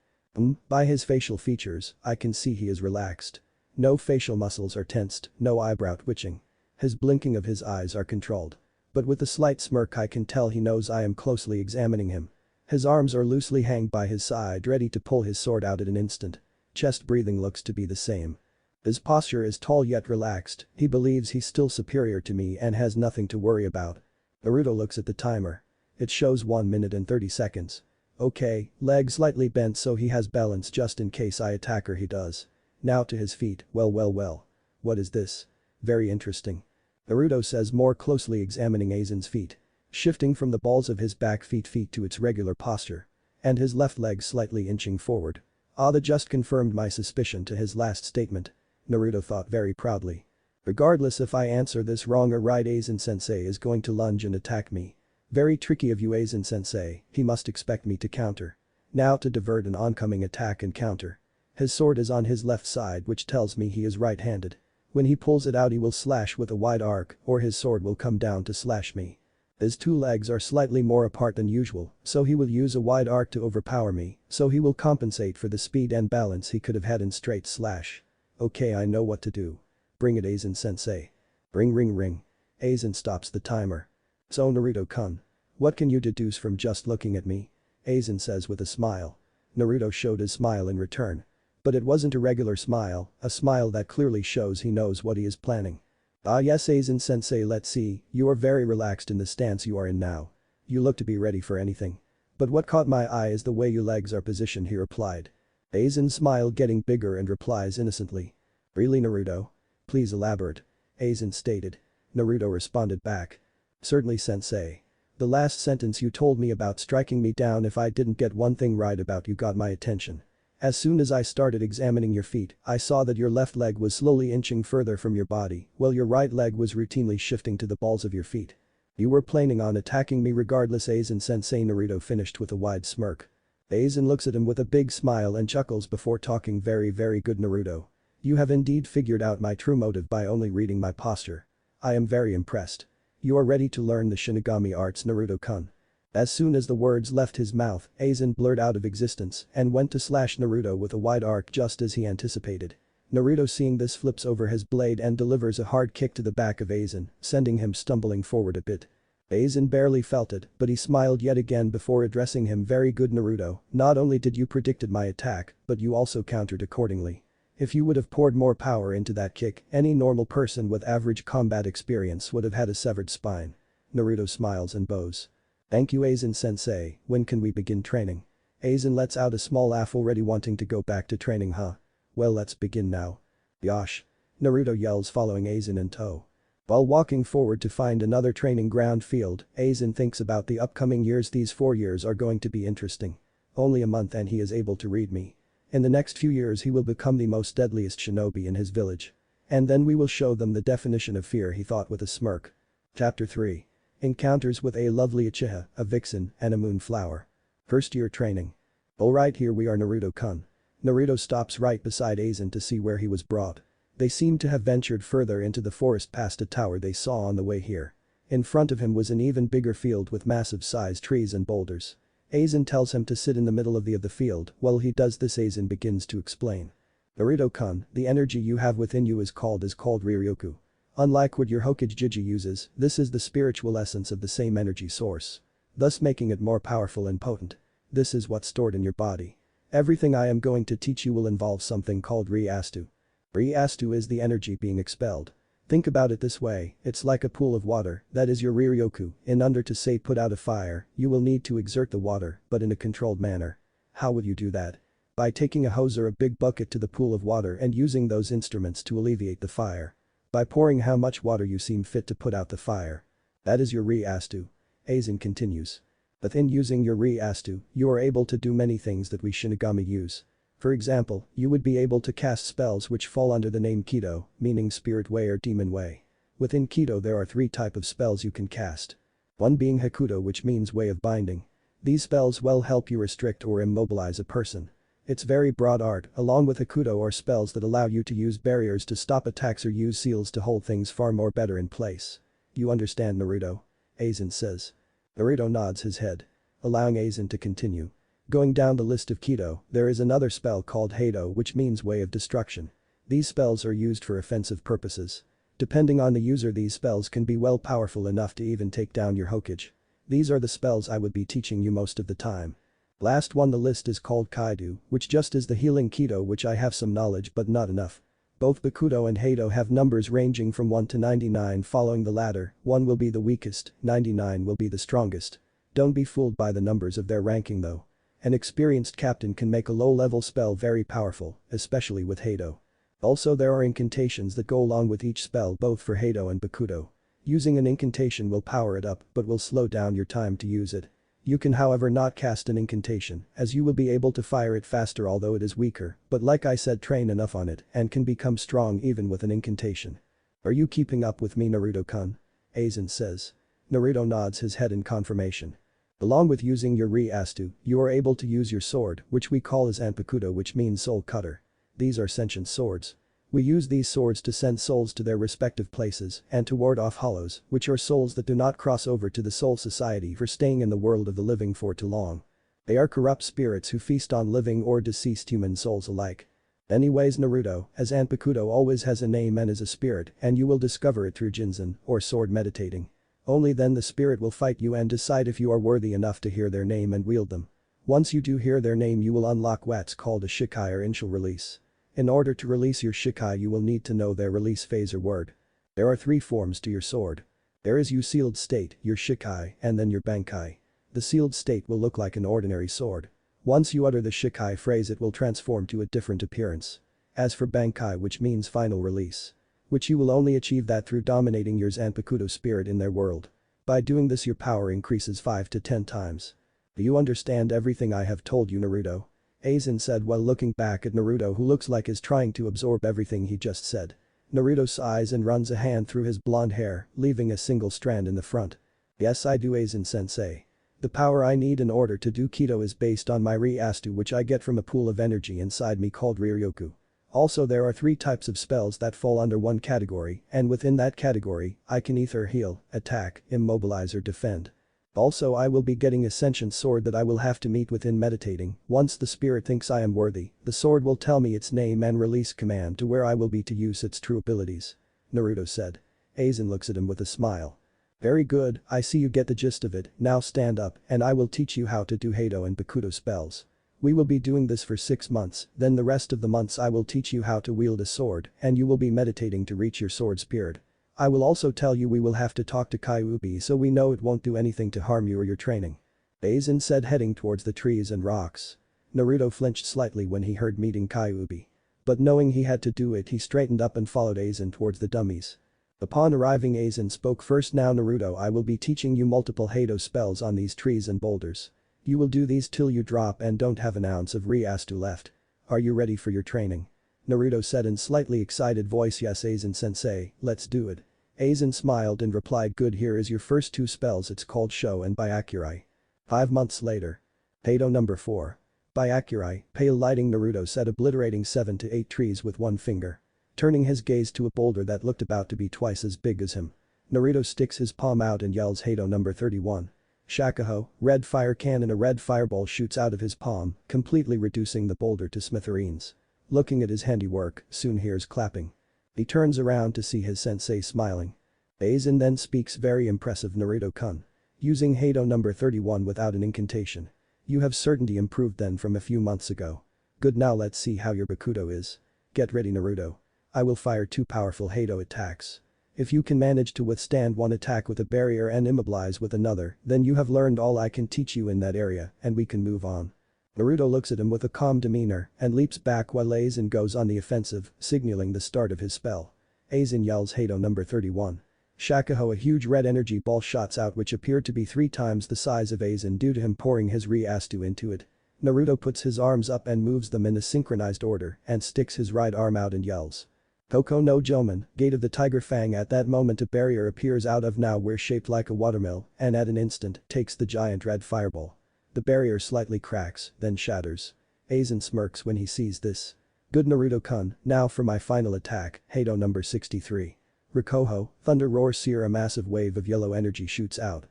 A: By his facial features, I can see he is relaxed. No facial muscles are tensed, no eyebrow twitching. His blinking of his eyes are controlled. But with a slight smirk I can tell he knows I am closely examining him. His arms are loosely hanged by his side ready to pull his sword out at an instant. Chest breathing looks to be the same. His posture is tall yet relaxed, he believes he's still superior to me and has nothing to worry about. Naruto looks at the timer. It shows 1 minute and 30 seconds. Okay, leg slightly bent so he has balance just in case I attack her. He does. Now to his feet, well. What is this? Very interesting. Naruto says, more closely examining Aizen's feet. Shifting from the balls of his back feet to its regular posture. And his left leg slightly inching forward. That just confirmed my suspicion to his last statement. Naruto thought very proudly. Regardless if I answer this wrong or right Aizen-sensei is going to lunge and attack me. Very tricky of you Aizen-sensei, he must expect me to counter. Now to divert an oncoming attack and counter. His sword is on his left side which tells me he is right-handed. When he pulls it out he will slash with a wide arc or his sword will come down to slash me. His two legs are slightly more apart than usual, so he will use a wide arc to overpower me, so he will compensate for the speed and balance he could have had in straight slash. Okay, I know what to do. Bring it Aizen-sensei. Ring. Aizen stops the timer. So Naruto-kun. What can you deduce from just looking at me? Aizen says with a smile. Naruto showed his smile in return. But it wasn't a regular smile, a smile that clearly shows he knows what he is planning. Yes Aizen-sensei, let's see, you are very relaxed in the stance you are in now. You look to be ready for anything. But what caught my eye is the way your legs are positioned, he replied. Aizen's smile getting bigger and replies innocently. Really Naruto? Please elaborate. Aizen stated. Naruto responded back. Certainly sensei. The last sentence you told me about striking me down if I didn't get one thing right about you got my attention. As soon as I started examining your feet, I saw that your left leg was slowly inching further from your body, while your right leg was routinely shifting to the balls of your feet. You were planning on attacking me regardless Aizen-sensei. Naruto finished with a wide smirk. Aizen looks at him with a big smile and chuckles before talking. Very good Naruto. You have indeed figured out my true motive by only reading my posture. I am very impressed. You are ready to learn the Shinigami arts Naruto-kun. As soon as the words left his mouth, Aizen blurred out of existence and went to slash Naruto with a wide arc just as he anticipated. Naruto seeing this flips over his blade and delivers a hard kick to the back of Aizen, sending him stumbling forward a bit. Aizen barely felt it, but he smiled yet again before addressing him. Very good Naruto, not only did you predicted my attack, but you also countered accordingly. If you would have poured more power into that kick, any normal person with average combat experience would have had a severed spine. Naruto smiles and bows. Thank you Aizen-sensei, when can we begin training? Aizen lets out a small laugh, already wanting to go back to training, huh? Well, let's begin now. Yosh. Naruto yells, following Aizen in tow. While walking forward to find another training ground field, Aizen thinks about the upcoming years. These 4 years are going to be interesting. Only a month and he is able to read me. In the next few years he will become the most deadliest shinobi in his village. And then we will show them the definition of fear, he thought with a smirk. Chapter 3. Encounters with a lovely Uchiha, a vixen, and a moonflower. First year training. Alright, here we are, Naruto-kun. Naruto stops right beside Aizen to see where he was brought. They seemed to have ventured further into the forest past a tower they saw on the way here. In front of him was an even bigger field with massive sized trees and boulders. Aizen tells him to sit in the middle of the field. While he does this, Aizen begins to explain. Naruto-kun, the energy you have within you is called Ryoryoku. Unlike what your Hokage Jiji uses, this is the spiritual essence of the same energy source. Thus making it more powerful and potent. This is what's stored in your body. Everything I am going to teach you will involve something called Ryastu. Ryastu is the energy being expelled. Think about it this way, it's like a pool of water, that is your Ryoryoku. In order to say put out a fire, you will need to exert the water, but in a controlled manner. How will you do that? By taking a hose or a big bucket to the pool of water and using those instruments to alleviate the fire. By pouring how much water you seem fit to put out the fire. That is your Ryastu. Aizen continues. But in using your Ryastu, you are able to do many things that we Shinigami use. For example, you would be able to cast spells which fall under the name Kido, meaning spirit way or demon way. Within Kido there are 3 types of spells you can cast. One being Hakuto, which means way of binding. These spells will help you restrict or immobilize a person. It's very broad art, along with Hakuto or spells that allow you to use barriers to stop attacks or use seals to hold things far more better in place. You understand, Naruto? Aizen says. Naruto nods his head. Allowing Aizen to continue. Going down the list of Kido, there is another spell called Heido, which means way of destruction. These spells are used for offensive purposes. Depending on the user, these spells can be well powerful enough to even take down your Hokage. These are the spells I would be teaching you most of the time. Last one the list is called Kaido, which just is the healing Kido, which I have some knowledge but not enough. Both Bakuto and Heido have numbers ranging from 1 to 99. Following the latter, 1 will be the weakest, 99 will be the strongest. Don't be fooled by the numbers of their ranking though. An experienced captain can make a low-level spell very powerful, especially with Heido. Also there are incantations that go along with each spell both for Heido and Bakuto. Using an incantation will power it up but will slow down your time to use it. You can however not cast an incantation, as you will be able to fire it faster although it is weaker, but like I said, train enough on it and can become strong even with an incantation. Are you keeping up with me, Naruto-kun? Aizen says. Naruto nods his head in confirmation. Along with using your Ryastu, you are able to use your sword, which we call as Zanpakuto, which means soul cutter. These are sentient swords. We use these swords to send souls to their respective places and to ward off hollows, which are souls that do not cross over to the soul society for staying in the world of the living for too long. They are corrupt spirits who feast on living or deceased human souls alike. Anyways, Naruto, as Zanpakuto always has a name and is a spirit, and you will discover it through Jinzen, or sword meditating. Only then the spirit will fight you and decide if you are worthy enough to hear their name and wield them. Once you do hear their name, you will unlock what's called a Shikai or initial release. In order to release your Shikai, you will need to know their release phase or word. There are 3 forms to your sword. There is your sealed state, your Shikai, and then your Bankai. The sealed state will look like an ordinary sword. Once you utter the Shikai phrase, it will transform to a different appearance. As for Bankai, which means final release. Which you will only achieve that through dominating your Zanpakuto spirit in their world. By doing this, your power increases 5 to 10 times. Do you understand everything I have told you, Naruto? Aizen said while looking back at Naruto, who looks like is trying to absorb everything he just said. Naruto sighs and runs a hand through his blonde hair, leaving a single strand in the front. Yes, I do, Aizen-sensei. The power I need in order to do Kido is based on my Ryastu, which I get from a pool of energy inside me called Ryoryoku. Also there are 3 types of spells that fall under one category, and within that category, I can either heal, attack, immobilize or defend. Also I will be getting a sentient sword that I will have to meet within meditating. Once the spirit thinks I am worthy, the sword will tell me its name and release command to where I will be to use its true abilities. Naruto said. Aizen looks at him with a smile. Very good, I see you get the gist of it. Now stand up and I will teach you how to do Heido and Bakuto spells. We will be doing this for 6 months, then the rest of the months I will teach you how to wield a sword and you will be meditating to reach your sword spirit. I will also tell you we will have to talk to Kyuubi so we know it won't do anything to harm you or your training. Aizen said, heading towards the trees and rocks. Naruto flinched slightly when he heard meeting Kyuubi. But knowing he had to do it, he straightened up and followed Aizen towards the dummies. Upon arriving, Aizen spoke first. Now Naruto, I will be teaching you multiple Heido spells on these trees and boulders. You will do these till you drop and don't have an ounce of Ryastu left. Are you ready for your training? Naruto said in slightly excited voice. Yes Aizen-sensei, let's do it. Aizen smiled and replied good here is your first two spells it's called Sho and Byakurai. 5 months later. Pado number 4. Byakurai, pale lighting Naruto said obliterating 7 to 8 trees with one finger. Turning his gaze to a boulder that looked about to be twice as big as him. Naruto sticks his palm out and yells Hado number 31. Shakuho, red fire cannon. A red fireball shoots out of his palm, completely reducing the boulder to smithereens. Looking at his handiwork, soon hears clapping. He turns around to see his sensei smiling. Aizen then speaks very impressive Naruto-kun. Using Hado number 31 without an incantation. You have certainly improved then from a few months ago. Good now let's see how your Bakuto is. Get ready Naruto. I will fire 2 powerful Hado attacks. If you can manage to withstand one attack with a barrier and immobilize with another, then you have learned all I can teach you in that area and we can move on. Naruto looks at him with a calm demeanor and leaps back while Aizen goes on the offensive, signaling the start of his spell. Aizen yells Hado number 31. Shakuho, a huge red energy ball shots out which appeared to be 3 times the size of Aizen due to him pouring his Riastu into it. Naruto puts his arms up and moves them in a synchronized order and sticks his right arm out and yells. Koko no Joman, Gate of the Tiger Fang. At that moment a barrier appears out of nowhere shaped like a watermill and at an instant takes the giant red fireball. The barrier slightly cracks, then shatters. Aizen smirks when he sees this. Good Naruto-kun, now for my final attack, Hado number 63. Rikoho, thunder roars. Seer. A massive wave of yellow energy shoots out.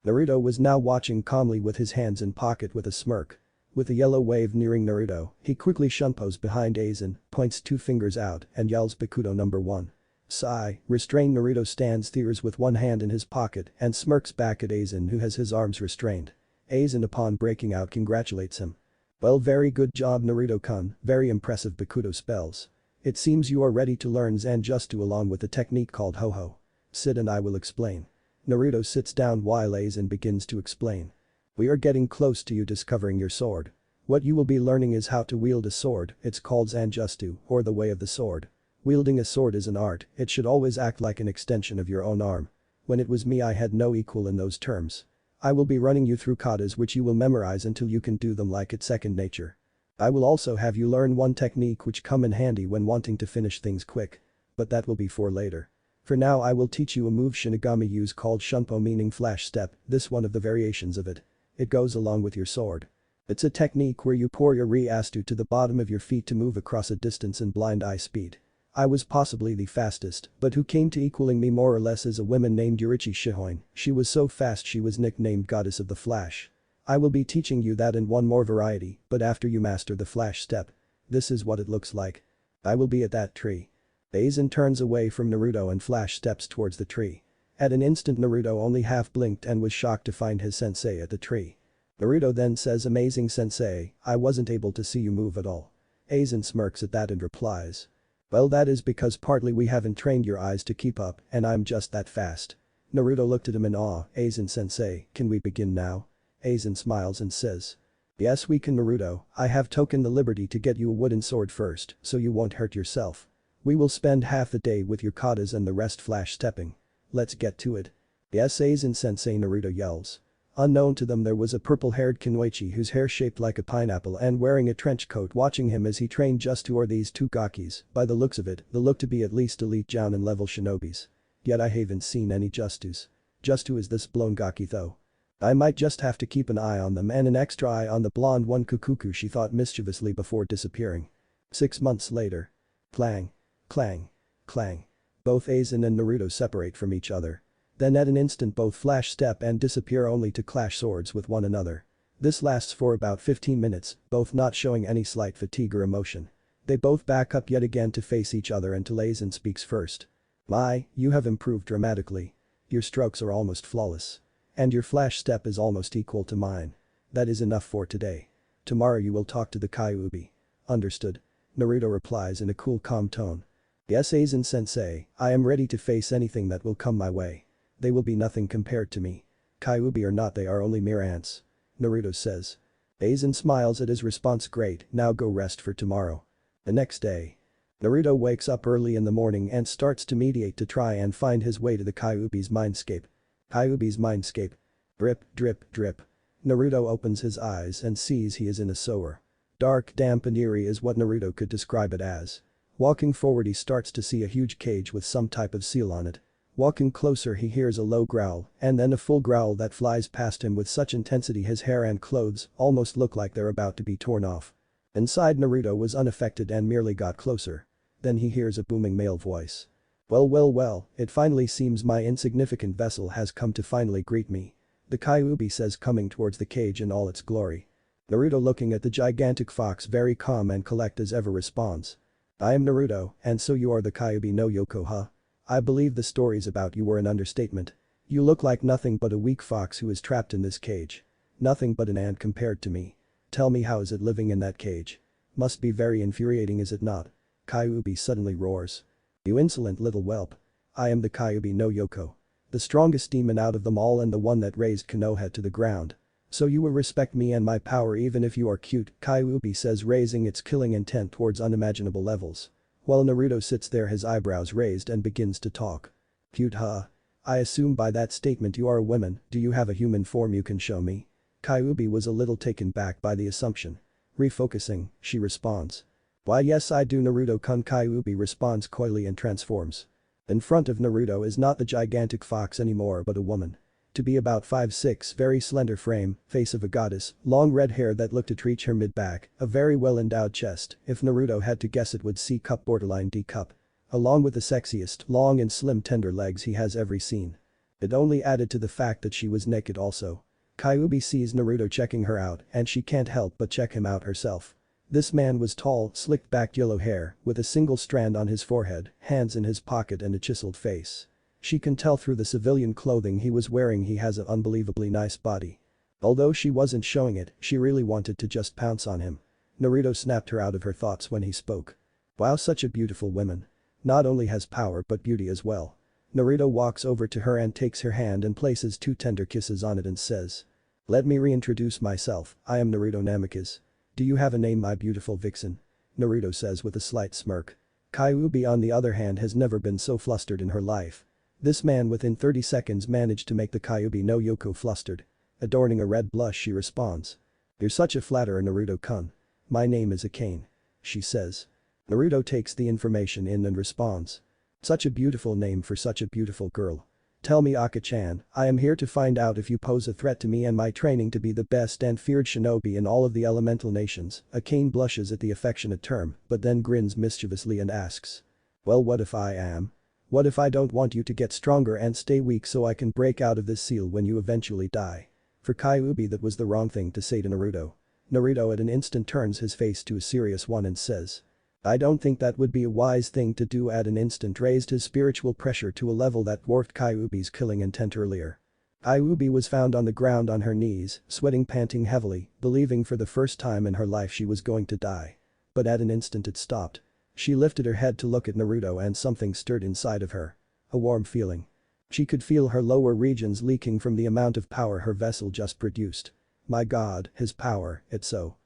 A: Naruto was now watching calmly with his hands in pocket with a smirk. With the yellow wave nearing Naruto, he quickly shunpos behind Aizen, points 2 fingers out and yells Bakuto number 1. Sigh, restrained Naruto stands there with one hand in his pocket and smirks back at Aizen who has his arms restrained. Aizen upon breaking out congratulates him. Well very good job Naruto-kun, very impressive Bakuto spells. It seems you are ready to learn Zanjutsu along with a technique called Ho-Ho. Sit and I will explain. Naruto sits down while Aizen begins to explain. We are getting close to you discovering your sword. What you will be learning is how to wield a sword, it's called Zanjutsu, or the way of the sword. Wielding a sword is an art, it should always act like an extension of your own arm. When it was me I had no equal in those terms. I will be running you through katas which you will memorize until you can do them like it's second nature. I will also have you learn one technique which come in handy when wanting to finish things quick. But that will be for later. For now I will teach you a move Shinigami use called Shunpo meaning flash step, this one of the variations of it. It goes along with your sword. It's a technique where you pour your Riastu to the bottom of your feet to move across a distance in blind eye speed. I was possibly the fastest, but who came to equaling me more or less is a woman named Yurichi Shihoin. She was so fast she was nicknamed Goddess of the Flash. I will be teaching you that in one more variety, but after you master the flash step. This is what it looks like. I will be at that tree. Aizen turns away from Naruto and flash steps towards the tree. At an instant Naruto only half blinked and was shocked to find his sensei at the tree. Naruto then says amazing sensei, I wasn't able to see you move at all. Aizen smirks at that and replies. Well that is because partly we haven't trained your eyes to keep up and I'm just that fast. Naruto looked at him in awe, Aizen sensei, can we begin now? Aizen smiles and says. Yes we can Naruto, I have taken the liberty to get you a wooden sword first so you won't hurt yourself. We will spend half the day with your katas and the rest flash stepping. Let's get to it. Yes Aizen sensei Naruto yells. Unknown to them there was a purple-haired Kunoichi whose hair shaped like a pineapple and wearing a trench coat watching him as he trained just to or these 2 gakis, by the looks of it, they look to be at least elite Jounin level shinobis. Yet I haven't seen any Justus. Just who is this blown gaki though? I might just have to keep an eye on them and an extra eye on the blonde one Kukuku she thought mischievously before disappearing. 6 months later. Clang. Clang. Clang. Both Aizen and Naruto separate from each other. Then at an instant both flash step and disappear only to clash swords with one another. This lasts for about 15 minutes, both not showing any slight fatigue or emotion. They both back up yet again to face each other until Aizen speaks first. My, you have improved dramatically. Your strokes are almost flawless. And your flash step is almost equal to mine. That is enough for today. Tomorrow you will talk to the Kyuubi. Understood? Naruto replies in a cool calm tone. Yes Aizen sensei, I am ready to face anything that will come my way. They will be nothing compared to me. Kyuubi or not they are only mere ants. Naruto says. Aizen smiles at his response great, now go rest for tomorrow. The next day. Naruto wakes up early in the morning and starts to meditate to try and find his way to the Kyuubi's mindscape. Kyuubi's mindscape. Drip, drip, drip. Naruto opens his eyes and sees he is in a sewer. Dark, damp and eerie is what Naruto could describe it as. Walking forward he starts to see a huge cage with some type of seal on it. Walking closer he hears a low growl and then a full growl that flies past him with such intensity his hair and clothes almost look like they're about to be torn off. Inside Naruto was unaffected and merely got closer. Then he hears a booming male voice. Well, it finally seems my insignificant vessel has come to finally greet me. The Kyuubi says coming towards the cage in all its glory. Naruto looking at the gigantic fox very calm and collect as ever responds. I am Naruto, and so you are the Kyuubi no Yoko huh? I believe the stories about you were an understatement. You look like nothing but a weak fox who is trapped in this cage. Nothing but an ant compared to me. Tell me how is it living in that cage? Must be very infuriating is it not? Kyuubi suddenly roars. You insolent little whelp. I am the Kyuubi no Yoko. The strongest demon out of them all and the one that raised Konoha to the ground. So you will respect me and my power even if you are cute, Kyuubi says raising its killing intent towards unimaginable levels. While Naruto sits there his eyebrows raised and begins to talk. Cute huh? I assume by that statement you are a woman, do you have a human form you can show me? Kyuubi was a little taken back by the assumption. Refocusing, she responds. Why yes I do Naruto-kun Kyuubi responds coyly and transforms. In front of Naruto is not the gigantic fox anymore but a woman. To be about 5'6", very slender frame, face of a goddess, long red hair that looked to reach her mid-back, a very well-endowed chest, if Naruto had to guess it would C cup borderline D cup. Along with the sexiest, long and slim tender legs he has ever seen. It only added to the fact that she was naked also. Kyuubi sees Naruto checking her out and she can't help but check him out herself. This man was tall, slicked-back yellow hair, with a single strand on his forehead, hands in his pocket and a chiseled face. She can tell through the civilian clothing he was wearing he has an unbelievably nice body. Although she wasn't showing it, she really wanted to just pounce on him. Naruto snapped her out of her thoughts when he spoke. Wow, such a beautiful woman. Not only has power but beauty as well. Naruto walks over to her and takes her hand and places 2 tender kisses on it and says. Let me reintroduce myself, I am Naruto Namikaze. Do you have a name my beautiful vixen? Naruto says with a slight smirk. Kyuubi on the other hand has never been so flustered in her life. This man within 30 seconds managed to make the Kyuubi no Yoko flustered. Adorning a red blush she responds. You're such a flatterer Naruto-kun. My name is Akane. She says. Naruto takes the information in and responds. Such a beautiful name for such a beautiful girl. Tell me Aka-chan, I am here to find out if you pose a threat to me and my training to be the best and feared shinobi in all of the elemental nations. Akane blushes at the affectionate term, but then grins mischievously and asks. Well what if I am? What if I don't want you to get stronger and stay weak so I can break out of this seal when you eventually die? For Kyuubi that was the wrong thing to say to Naruto. Naruto at an instant turns his face to a serious one and says. I don't think that would be a wise thing to do at an instant raised his spiritual pressure to a level that dwarfed Kyuubi's killing intent earlier. Kyuubi was found on the ground on her knees, sweating panting heavily, believing for the first time in her life she was going to die. But at an instant it stopped. She lifted her head to look at Naruto and something stirred inside of her. A warm feeling. She could feel her lower regions leaking from the amount of power her vessel just produced. My god, his power, it's so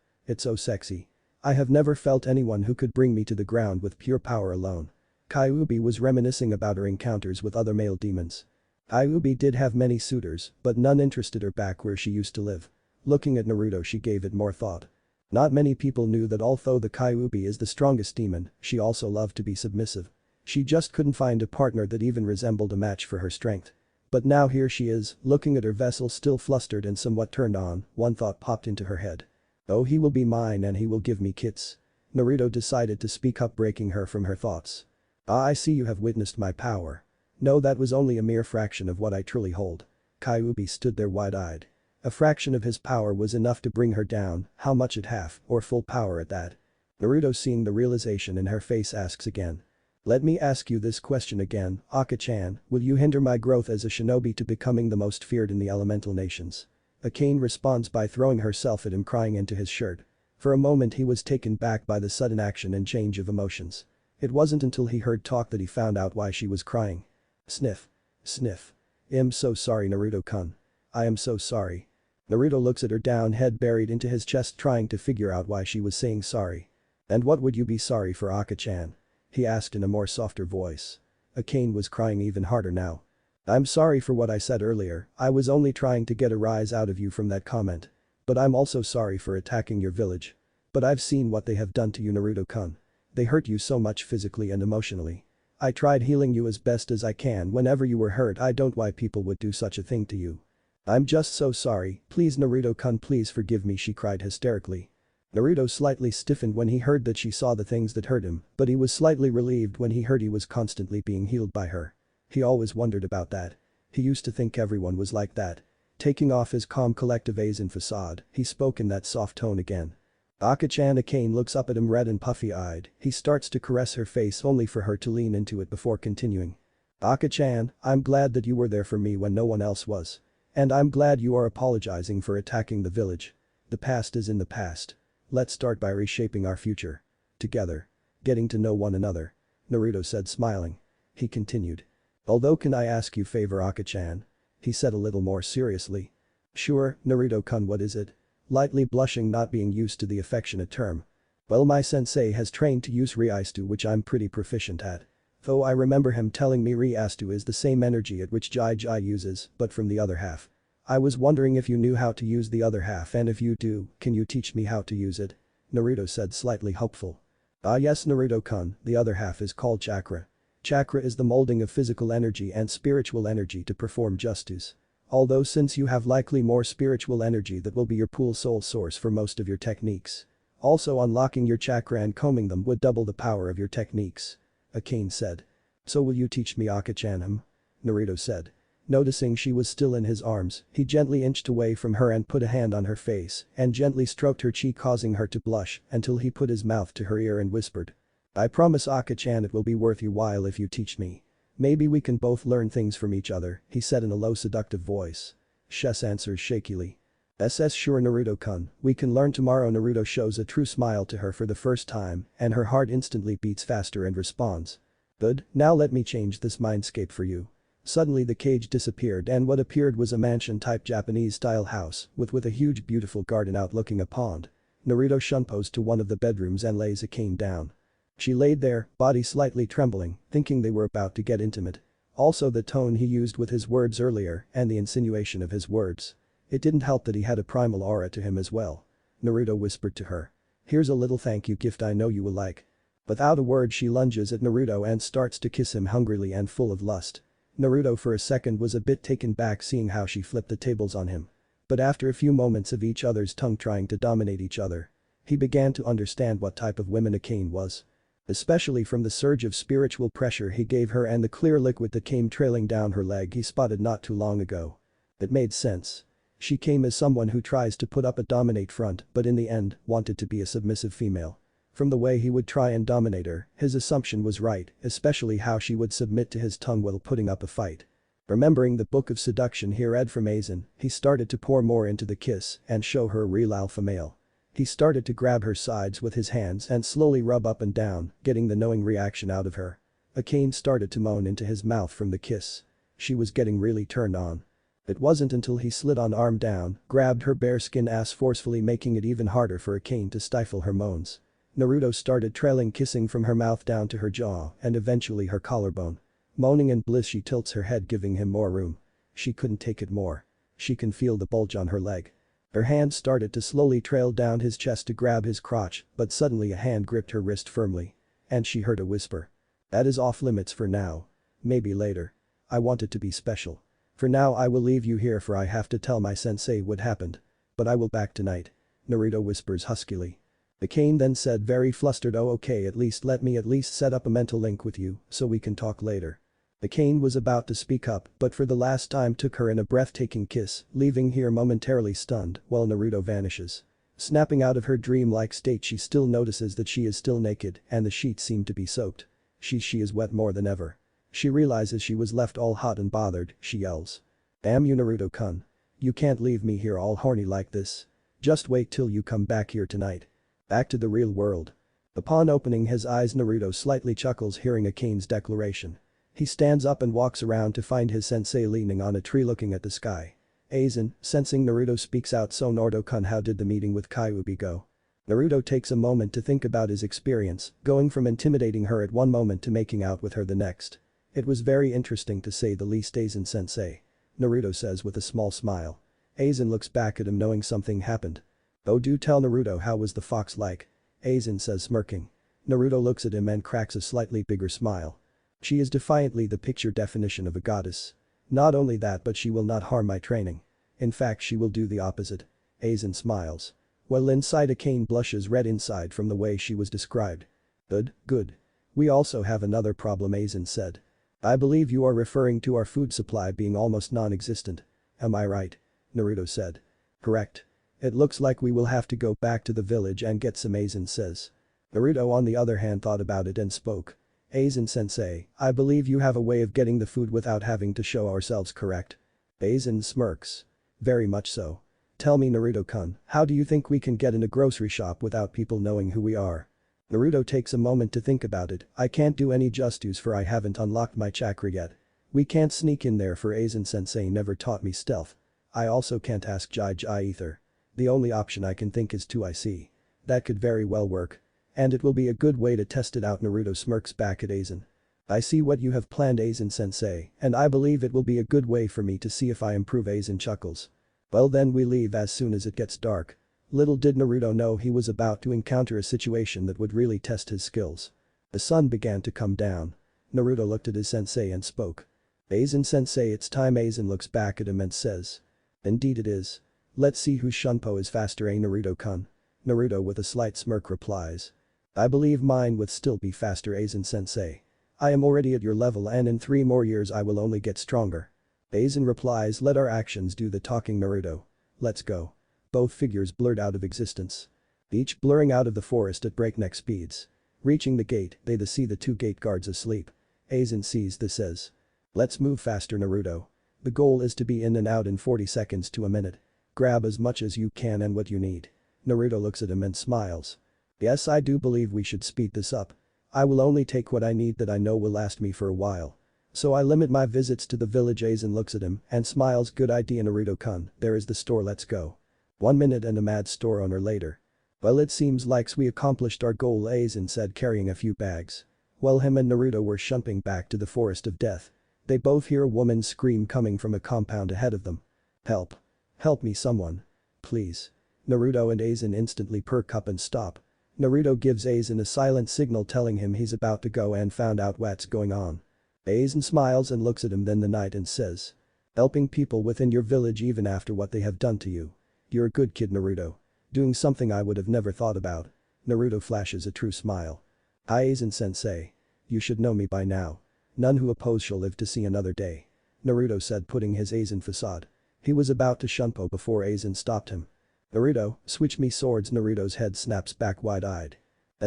A: sexy. I have never felt anyone who could bring me to the ground with pure power alone. Kyuubi was reminiscing about her encounters with other male demons. Kyuubi did have many suitors, but none interested her back where she used to live. Looking at Naruto she gave it more thought. Not many people knew that although the Kyuubi is the strongest demon, she also loved to be submissive. She just couldn't find a partner that even resembled a match for her strength. But now here she is, looking at her vessel still flustered and somewhat turned on, one thought popped into her head. Oh he will be mine and he will give me kits. Naruto decided to speak up breaking her from her thoughts. Ah I see you have witnessed my power. No that was only a mere fraction of what I truly hold. Kyuubi stood there wide-eyed. A fraction of his power was enough to bring her down, how much at half, or full power at that? Naruto seeing the realization in her face asks again. Let me ask you this question again, Aka-chan, will you hinder my growth as a shinobi to becoming the most feared in the elemental nations? Akane responds by throwing herself at him crying into his shirt. For a moment he was taken back by the sudden action and change of emotions. It wasn't until he heard talk that he found out why she was crying. Sniff. Sniff. I'm so sorry Naruto-kun. I am so sorry. Naruto looks at her down head buried into his chest trying to figure out why she was saying sorry. And what would you be sorry for Aka-chan? He asked in a more softer voice. Akane was crying even harder now. I'm sorry for what I said earlier, I was only trying to get a rise out of you from that comment. But I'm also sorry for attacking your village. But I've seen what they have done to you, Naruto-kun. They hurt you so much physically and emotionally. I tried healing you as best as I can whenever you were hurt. I don't why people would do such a thing to you. I'm just so sorry, please Naruto-kun, please forgive me, she cried hysterically. Naruto slightly stiffened when he heard that she saw the things that hurt him, but he was slightly relieved when he heard he was constantly being healed by her. He always wondered about that. He used to think everyone was like that. Taking off his calm collective Aizen facade, he spoke in that soft tone again. Akachan Akane looks up at him red and puffy-eyed, he starts to caress her face only for her to lean into it before continuing. Akachan, I'm glad that you were there for me when no one else was. And I'm glad you are apologizing for attacking the village. The past is in the past. Let's start by reshaping our future. Together. Getting to know one another. Naruto said smiling. He continued. Although can I ask you favor Akachan? He said a little more seriously. Sure, Naruto-kun, what is it? Lightly blushing, not being used to the affectionate term. Well, my sensei has trained to use Riastu, which I'm pretty proficient at. Though I remember him telling me Riastu is the same energy at which Jai Jai uses, but from the other half. I was wondering if you knew how to use the other half, and if you do, can you teach me how to use it? Naruto said, slightly hopeful. Ah yes, Naruto-kun, the other half is called chakra. Chakra is the molding of physical energy and spiritual energy to perform justice. Although since you have likely more spiritual energy, that will be your pool soul source for most of your techniques. Also, unlocking your chakra and combing them would double the power of your techniques. Akane said. So will you teach me Akachan? Naruto said. Noticing she was still in his arms, he gently inched away from her and put a hand on her face and gently stroked her cheek, causing her to blush until he put his mouth to her ear and whispered. I promise Akachan it will be worth your while if you teach me. Maybe we can both learn things from each other, he said in a low seductive voice. Shes answers shakily. SS sure Naruto-kun, we can learn tomorrow. Naruto shows a true smile to her for the first time and her heart instantly beats faster and responds. Good, now let me change this mindscape for you. Suddenly the cage disappeared and what appeared was a mansion-type Japanese-style house with a huge beautiful garden outlooking a pond. Naruto shunpos to one of the bedrooms and lays Akane down. She laid there, body slightly trembling, thinking they were about to get intimate. Also the tone he used with his words earlier and the insinuation of his words. It didn't help that he had a primal aura to him as well. Naruto whispered to her. Here's a little thank you gift I know you will like. Without a word she lunges at Naruto and starts to kiss him hungrily and full of lust. Naruto for a second was a bit taken back seeing how she flipped the tables on him. But after a few moments of each other's tongue trying to dominate each other, he began to understand what type of woman Akane was. Especially from the surge of spiritual pressure he gave her and the clear liquid that came trailing down her leg he spotted not too long ago. It made sense. She came as someone who tries to put up a dominate front but in the end wanted to be a submissive female. From the way he would try and dominate her, his assumption was right, especially how she would submit to his tongue while putting up a fight. Remembering the book of seduction he read from Aizen, he started to pour more into the kiss and show her a real alpha male. He started to grab her sides with his hands and slowly rub up and down, getting the knowing reaction out of her. Akane started to moan into his mouth from the kiss. She was getting really turned on. It wasn't until he slid on arm down, grabbed her bare skin ass forcefully, making it even harder for Akane to stifle her moans. Naruto started trailing kissing from her mouth down to her jaw and eventually her collarbone. Moaning in bliss she tilts her head, giving him more room. She couldn't take it more. She can feel the bulge on her leg. Her hand started to slowly trail down his chest to grab his crotch, but suddenly a hand gripped her wrist firmly. And she heard a whisper. That is off limits for now. Maybe later. I want it to be special. For now I will leave you here for I have to tell my sensei what happened. But I will back tonight. Naruto whispers huskily. Akane then said very flustered, oh okay, let me set up a mental link with you so we can talk later. Akane was about to speak up but for the last time took her in a breathtaking kiss, leaving here momentarily stunned while Naruto vanishes. Snapping out of her dreamlike state she still notices that she is still naked and the sheets seem to be soaked. She is wet more than ever. She realizes she was left all hot and bothered, she yells. Damn you Naruto-kun. You can't leave me here all horny like this. Just wait till you come back here tonight. Back to the real world. Upon opening his eyes Naruto slightly chuckles hearing Akane's declaration. He stands up and walks around to find his sensei leaning on a tree looking at the sky. Aizen, sensing Naruto speaks out, so Naruto-kun, how did the meeting with Kyuubi go? Naruto takes a moment to think about his experience, going from intimidating her at one moment to making out with her the next. It was very interesting to say the least, Aizen sensei. Naruto says with a small smile. Aizen looks back at him knowing something happened. Oh, do tell Naruto, how was the fox like? Aizen says, smirking. Naruto looks at him and cracks a slightly bigger smile. She is defiantly the picture definition of a goddess. Not only that, but she will not harm my training. In fact, she will do the opposite. Aizen smiles. Well, inside Akane blushes red inside from the way she was described. Good, good. We also have another problem, Aizen said. I believe you are referring to our food supply being almost non-existent. Am I right? Naruto said. Correct. It looks like we will have to go back to the village and get some, Aizen says. Naruto on the other hand thought about it and spoke. Aizen-sensei, I believe you have a way of getting the food without having to show ourselves, correct? Aizen smirks. Very much so. Tell me, Naruto-kun, how do you think we can get in a grocery shop without people knowing who we are? Naruto takes a moment to think about it. I can't do any justice for I haven't unlocked my chakra yet. We can't sneak in there for Aizen-sensei never taught me stealth. I also can't ask Jai either. The only option I can think is 2IC. That could very well work. And it will be a good way to test it out. Naruto smirks back at Aizen. I see what you have planned, Aizen-sensei, and I believe it will be a good way for me to see if I improve. Aizen chuckles. Well, then we leave as soon as it gets dark. Little did Naruto know he was about to encounter a situation that would really test his skills. The sun began to come down. Naruto looked at his sensei and spoke. Aizen-sensei, it's time. Aizen looks back at him and says. Indeed it is. Let's see whose shunpo is faster, Naruto-kun. Naruto with a slight smirk replies. I believe mine would still be faster, Aizen-sensei. I am already at your level and in 3 more years I will only get stronger. Aizen replies, let our actions do the talking, Naruto. Let's go. Both figures blurred out of existence. Each blurring out of the forest at breakneck speeds. Reaching the gate, they see the 2 gate guards asleep. Aizen sees this as. Let's move faster, Naruto. The goal is to be in and out in 40 seconds to a minute. Grab as much as you can and what you need. Naruto looks at him and smiles. Yes, I do believe we should speed this up. I will only take what I need that I know will last me for a while. So I limit my visits to the village. Aizen looks at him and smiles. Good idea, Naruto-kun, there is the store, let's go. 1 minute and a mad store owner later. Well, it seems like we accomplished our goal, Aizen said, carrying a few bags. While him and Naruto were shunting back to the forest of death. They both hear a woman's scream coming from a compound ahead of them. Help. Help me, someone. Please. Naruto and Aizen instantly perk up and stop. Naruto gives Aizen a silent signal telling him he's about to go and found out what's going on. Aizen smiles and looks at him then the knight and says. Helping people within your village even after what they have done to you. You're a good kid, Naruto. Doing something I would have never thought about. Naruto flashes a true smile. Hi, Aizen-sensei. You should know me by now. None who oppose shall live to see another day. Naruto said, putting his Aizen facade. He was about to shunpo before Aizen stopped him. Naruto, switch me swords. Naruto's head snaps back wide-eyed.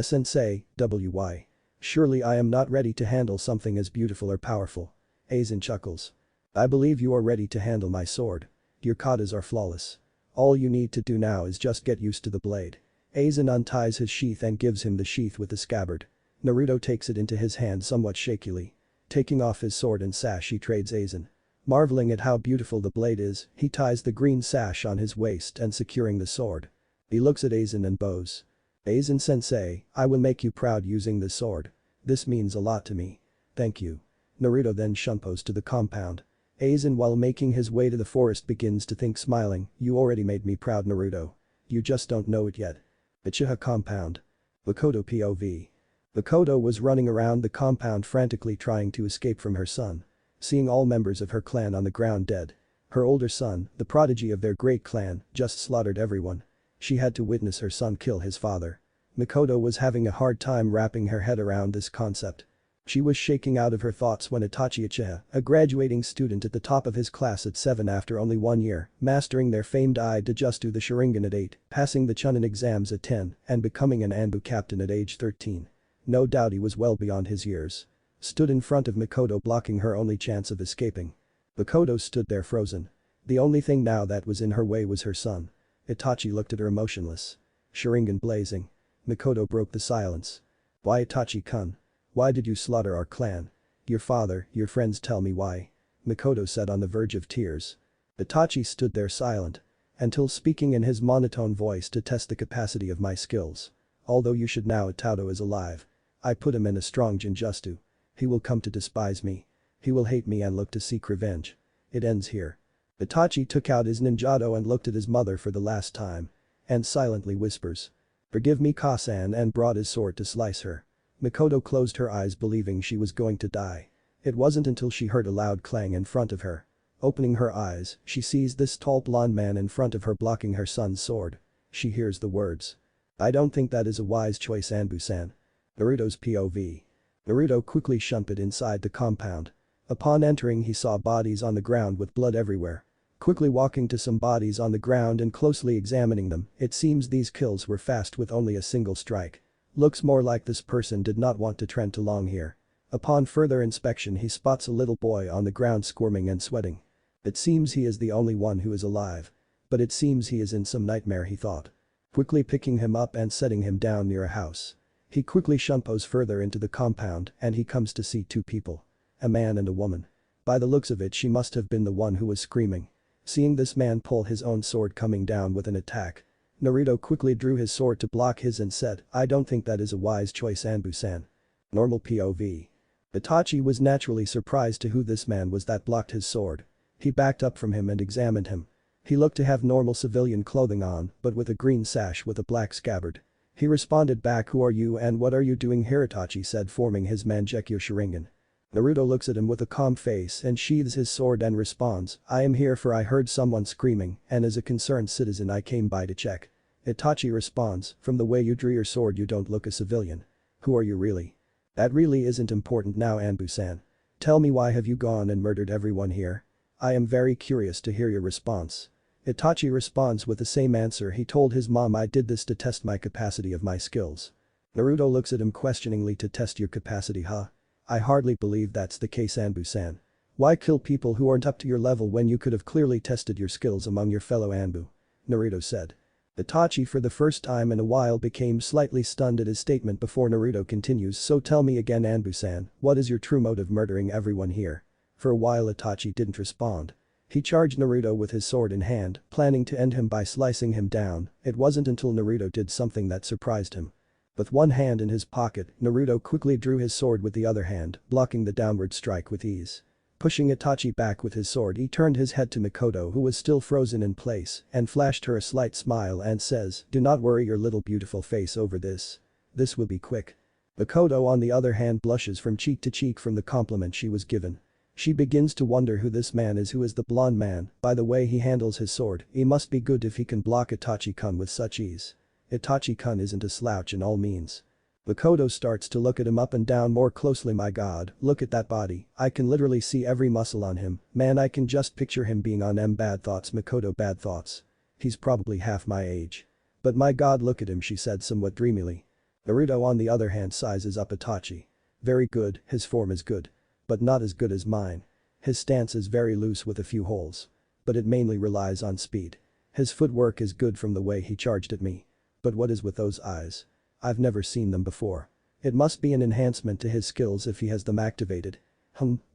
A: Sensei, why? Surely I am not ready to handle something as beautiful or powerful. Aizen chuckles. I believe you are ready to handle my sword. Your katas are flawless. All you need to do now is just get used to the blade. Aizen unties his sheath and gives him the sheath with the scabbard. Naruto takes it into his hand somewhat shakily. Taking off his sword and sash, he trades Aizen. Marveling at how beautiful the blade is, he ties the green sash on his waist and securing the sword. He looks at Aizen and bows. Aizen-sensei, I will make you proud using this sword. This means a lot to me. Thank you. Naruto then shunpos to the compound. Aizen, while making his way to the forest, begins to think, smiling, you already made me proud, Naruto. You just don't know it yet. Uchiha compound. Makoto POV. Makoto was running around the compound frantically trying to escape from her son. Seeing all members of her clan on the ground dead. Her older son, the prodigy of their great clan, just slaughtered everyone. She had to witness her son kill his father. Makoto was having a hard time wrapping her head around this concept. She was shaking out of her thoughts when Itachi Uchiha, a graduating student at the top of his class at 7 after only 1 year, mastering their famed Ijutsu the Sharingan at 8, passing the Chunin exams at 10, and becoming an Anbu captain at age 13. No doubt he was well beyond his years. Stood in front of Makoto, blocking her only chance of escaping. Makoto stood there frozen. The only thing now that was in her way was her son. Itachi looked at her emotionless. Sharingan blazing. Makoto broke the silence. Why, Itachi-kun? Why did you slaughter our clan? Your father, your friends, tell me why. Makoto said on the verge of tears. Itachi stood there silent. Until speaking in his monotone voice to test the capacity of my skills. Although you should know Itato is alive. I put him in a strong Jinjutsu. He will come to despise me. He will hate me and look to seek revenge. It ends here. Itachi took out his ninjato and looked at his mother for the last time. and silently whispers. "Forgive me Kasan," and brought his sword to slice her. Makoto closed her eyes believing she was going to die. It wasn't until she heard a loud clang in front of her. Opening her eyes, she sees this tall blonde man in front of her blocking her son's sword. She hears the words. "I don't think that is a wise choice, Anbu-san." Naruto's POV. Naruto quickly shunted inside the compound. Upon entering he saw bodies on the ground with blood everywhere. Quickly walking to some bodies on the ground and closely examining them, it seems these kills were fast with only a single strike. Looks more like this person did not want to trend along here. Upon further inspection he spots a little boy on the ground squirming and sweating. It seems he is the only one who is alive. But it seems he is in some nightmare, he thought. Quickly picking him up and setting him down near a house. He quickly shunpos further into the compound and he comes to see two people. A man and a woman. By the looks of it she must have been the one who was screaming. Seeing this man pull his own sword coming down with an attack. Naruto quickly drew his sword to block his and said, "I don't think that is a wise choice, Anbu-san." Normal POV. Itachi was naturally surprised to who this man was that blocked his sword. He backed up from him and examined him. He looked to have normal civilian clothing on, but with a green sash with a black scabbard. He responded back, "Who are you and what are you doing here?" Itachi said, forming his Mangekyo Sharingan. Naruto looks at him with a calm face and sheathes his sword and responds, "I am here for I heard someone screaming and as a concerned citizen I came by to check." Itachi responds, "From the way you drew your sword you don't look a civilian. Who are you really?" "That really isn't important now, Anbu-san. Tell me, why have you gone and murdered everyone here? I am very curious to hear your response." Itachi responds with the same answer he told his mom, "I did this to test my capacity of my skills." Naruto looks at him questioningly. "To test your capacity, huh? I hardly believe that's the case, Anbu-san. Why kill people who aren't up to your level when you could have clearly tested your skills among your fellow Anbu?" Naruto said. Itachi for the first time in a while became slightly stunned at his statement before Naruto continues, "So tell me again, Anbu-san, what is your true motive murdering everyone here?" For a while Itachi didn't respond. He charged Naruto with his sword in hand, planning to end him by slicing him down. It wasn't until Naruto did something that surprised him. With one hand in his pocket, Naruto quickly drew his sword with the other hand, blocking the downward strike with ease. Pushing Itachi back with his sword, he turned his head to Makoto, who was still frozen in place, and flashed her a slight smile and says, "Do not worry your little beautiful face over this. This will be quick." Makoto on the other hand blushes from cheek to cheek from the compliment she was given. She begins to wonder who this man is, who is the blonde man. By the way he handles his sword, he must be good if he can block Itachi-kun with such ease. Itachi-kun isn't a slouch in all means. Makoto starts to look at him up and down more closely. "My god, look at that body, I can literally see every muscle on him, man, I can just picture him being on M." "Bad thoughts, Makoto, bad thoughts. He's probably half my age. But my god, look at him," she said somewhat dreamily. Naruto on the other hand sizes up Itachi. "Very good, his form is good. But not as good as mine. His stance is very loose with a few holes. But it mainly relies on speed. His footwork is good from the way he charged at me. But what is with those eyes? I've never seen them before. It must be an enhancement to his skills if he has them activated.